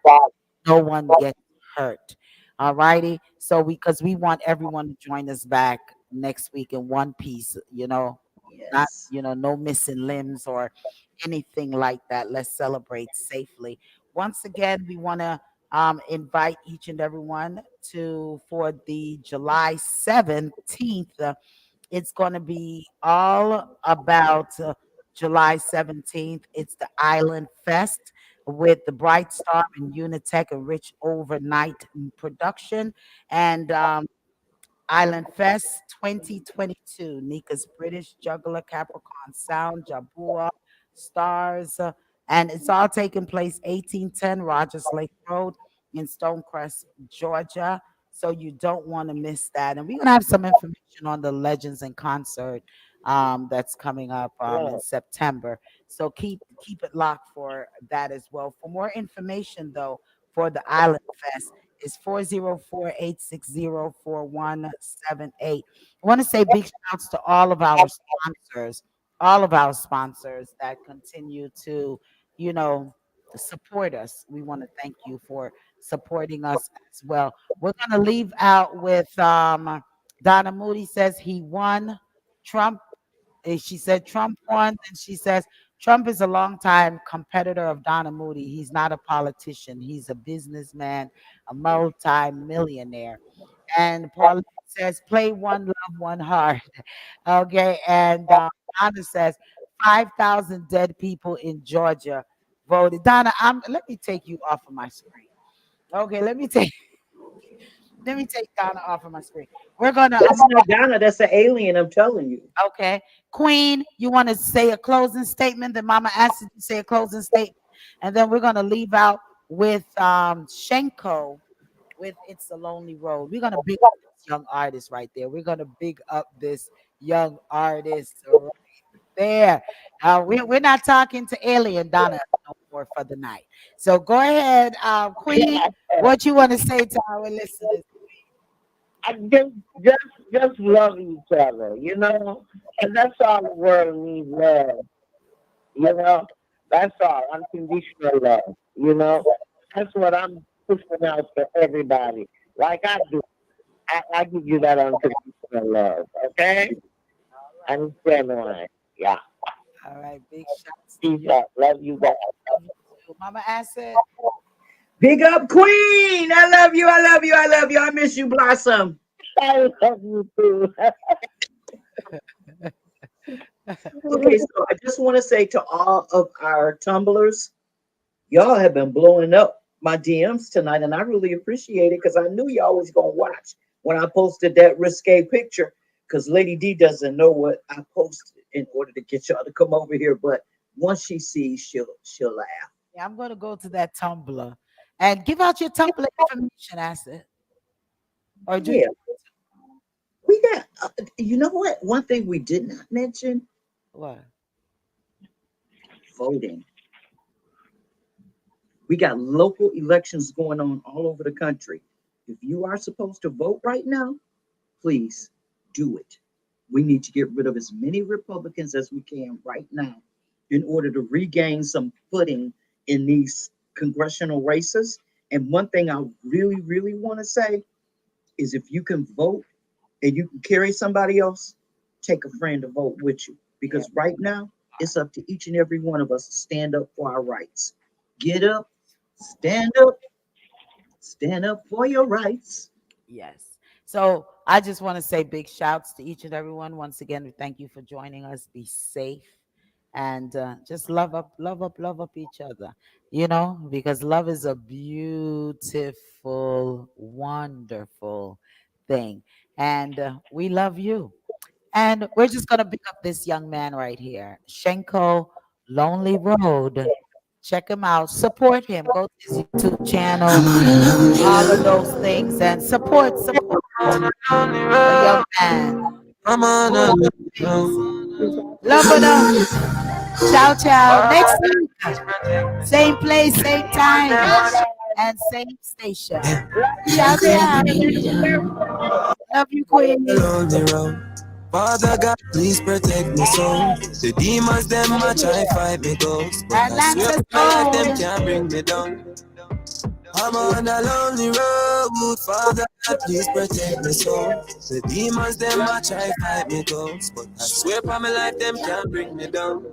no one gets hurt. All righty. So because we want everyone to join us back next week in one piece, not, Yes. no missing limbs or anything like that. Let's celebrate safely. Once again, we want to invite each and everyone to for the July 17th. It's going to be all about July 17th. It's the Island Fest with the Bright Star and Unitech, a rich overnight production. And Island Fest 2022, Nika's British Juggler, Capricorn Sound, Jabua, Stars, and it's all taking place 1810 Rogers Lake Road in Stonecrest, Georgia. So you don't want to miss that. And we're gonna have some information on the Legends in Concert that's coming up in September. So keep it locked for that as well. For more information though, for the Island Fest, is 404-860-4178. I want to say big shouts to all of our sponsors that continue to, you know, support us. We want to thank you for supporting us as well. We're gonna leave out with Donna Moody says he won. Trump, she said Trump won, and she says Trump is a longtime competitor of Donna Moody. He's not a politician. He's a businessman, a multi-millionaire. And Paul says, play one, love one hard. Okay. And Donna says, 5,000 dead people in Georgia voted. Donna, let me take you off of my screen. Okay, let me take Donna off of my screen. We're gonna That's not Ghana. That's an alien. I'm telling you. okay. Queen, you want to say a closing statement? Then Mama asked you to say a closing statement. And then we're gonna leave out with Shenko with It's a Lonely Road. We're gonna big up this young artist right there. We're gonna big up this young artist right there. We're not talking to Alien Donna no more for the night. So go ahead, Queen. What you want to say to our listeners? I just love each other, and that's all the world needs, love. You know, That's all. Unconditional love. You know, that's what I'm pushing out for everybody. Like I do. I give you that unconditional love. Okay? And genuine. Yeah. All right, big shots to Peace you. out. Love you guys. Love you too. Mama Acid. Big up, Queen. I love you. I love you. I love you. I miss you, Blossom. I love you too. Okay, so I just want to say to all of our tumblers, y'all have been blowing up my DMs tonight, and I really appreciate it because I knew y'all was gonna watch when I posted that risque picture. Because Lady D doesn't know what I posted in order to get y'all to come over here, but once she sees, she'll laugh. Yeah, I'm gonna go to that Tumblr and give out your Tumblr information, Acid. Or do Yeah, we got. You know what? One thing we did not mention: what? voting. We got local elections going on all over the country. If you are supposed to vote right now, please do it. We need to get rid of as many Republicans as we can right now in order to regain some footing in these congressional races. And one thing I really, really want to say is if you can vote and you can carry somebody else, take a friend to vote with you. Because right now, it's up to each and every one of us to stand up for our rights. Get up, stand up for your rights. Yes. So I just want to say big shouts to each and everyone. Once again, we thank you for joining us. Be safe and just love up each other, you know, because love is a beautiful, wonderful thing. And we love you. And we're just going to pick up this young man right here, Shenko Lonely Road. Check him out. Support him. Go to his YouTube channel. All of those things. And support the young man. I'm on a Love it up. Ciao, ciao. Next week. Same place, same time, and same station. Ciao, ciao. Love you, Queen. lonely road. Father God, please protect me soul. The demons them a try fight me ghost, but I swear my life them can't bring me down. I'm on a lonely road. Father God, please protect me soul. The demons them a try fight me ghost, but I swear my life them can't bring me down.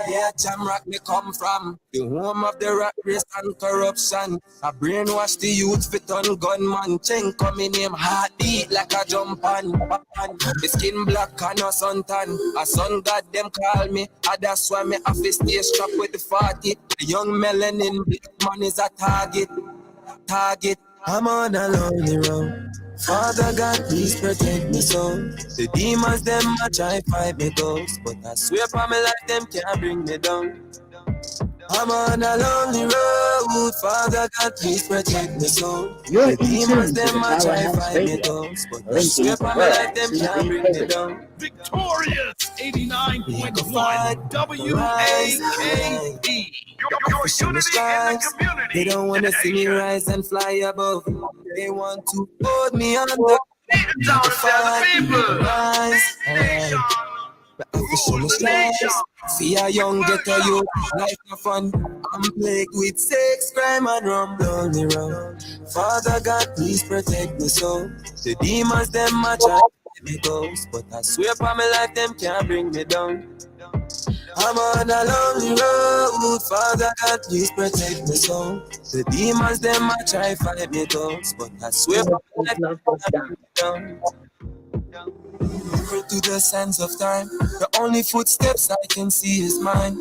Yeah, Jamrock me come from the home of the rat race and corruption. I brainwash the youth fit on gunman. Chain coming name heartbeat like a jump on. The skin black and a suntan. A sun god them call me. That's why me have to stay strapped with the 40. The young melanin black man is a target. I'm on a lonely road. Father God, please protect me soul. The demons them a try fight me ghost, but I swear for my life them can't bring me down. I'm on a lonely road. Father God, please protect me soul. You're The demons in tune to them the a try Powerhouse fight me Radio. ghost, but I Linking swear the for my world life them to can't the bring me liberty. down. Victorious 89.1 WAKE. Your Pushing the unity in the stripes. community. They don't wanna see me Nation. rise and fly above. They want to hold me under. Down to the people. Rise, Nation. pushing the stripes. See a young ghetto youth, life no fun. I'm plagued with sex, crime and rum. Lonely road. Father God, please protect me soul. The demons them a try to let me ghost, but I swear for my life them can't bring me down. I'm on a lonely road. Father God, please protect me soul. The demons them a try fight me ghost, but I swear for my life them can't bring me down. To the sands of time, the only footsteps I can see is mine.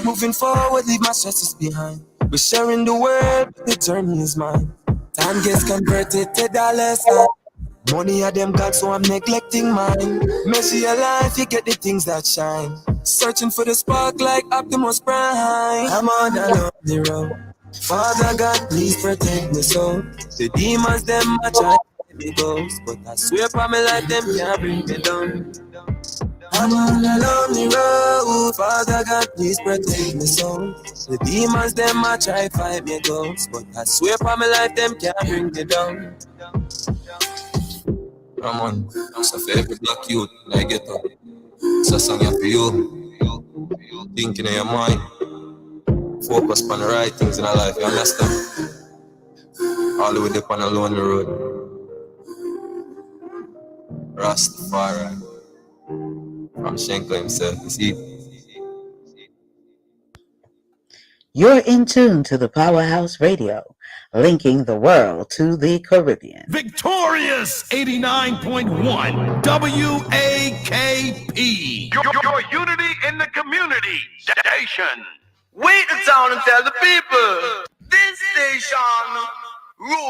Moving forward, leave my stresses behind. We're sharing the world, but the journey is mine. Time gets converted to dollars. Money are them gods, so I'm neglecting mine. Measure your life, you get the things that shine. Searching for the spark like Optimus Prime. I'm on a lonely road. Father God, please protect me soul. The demons them a try to let me ghost, but I swear for my life them can't bring me down. I'm on a lonely road. Father God, please protect me soul. The demons them a try fight me ghost, but I swear for my life them can't bring me down. Come on, so for every black youth, I get up. So song for you. thinking in your mind. Focus on the right things in our life, you understand? All the way up on a lonely road. Rastafari. From Shenko himself, you see? You're in tune to the Powerhouse Radio, linking the world to the Caribbean. Victorious 89.1 WAKP. Your unity in the community station. Wait the town and tell the people. This station rules.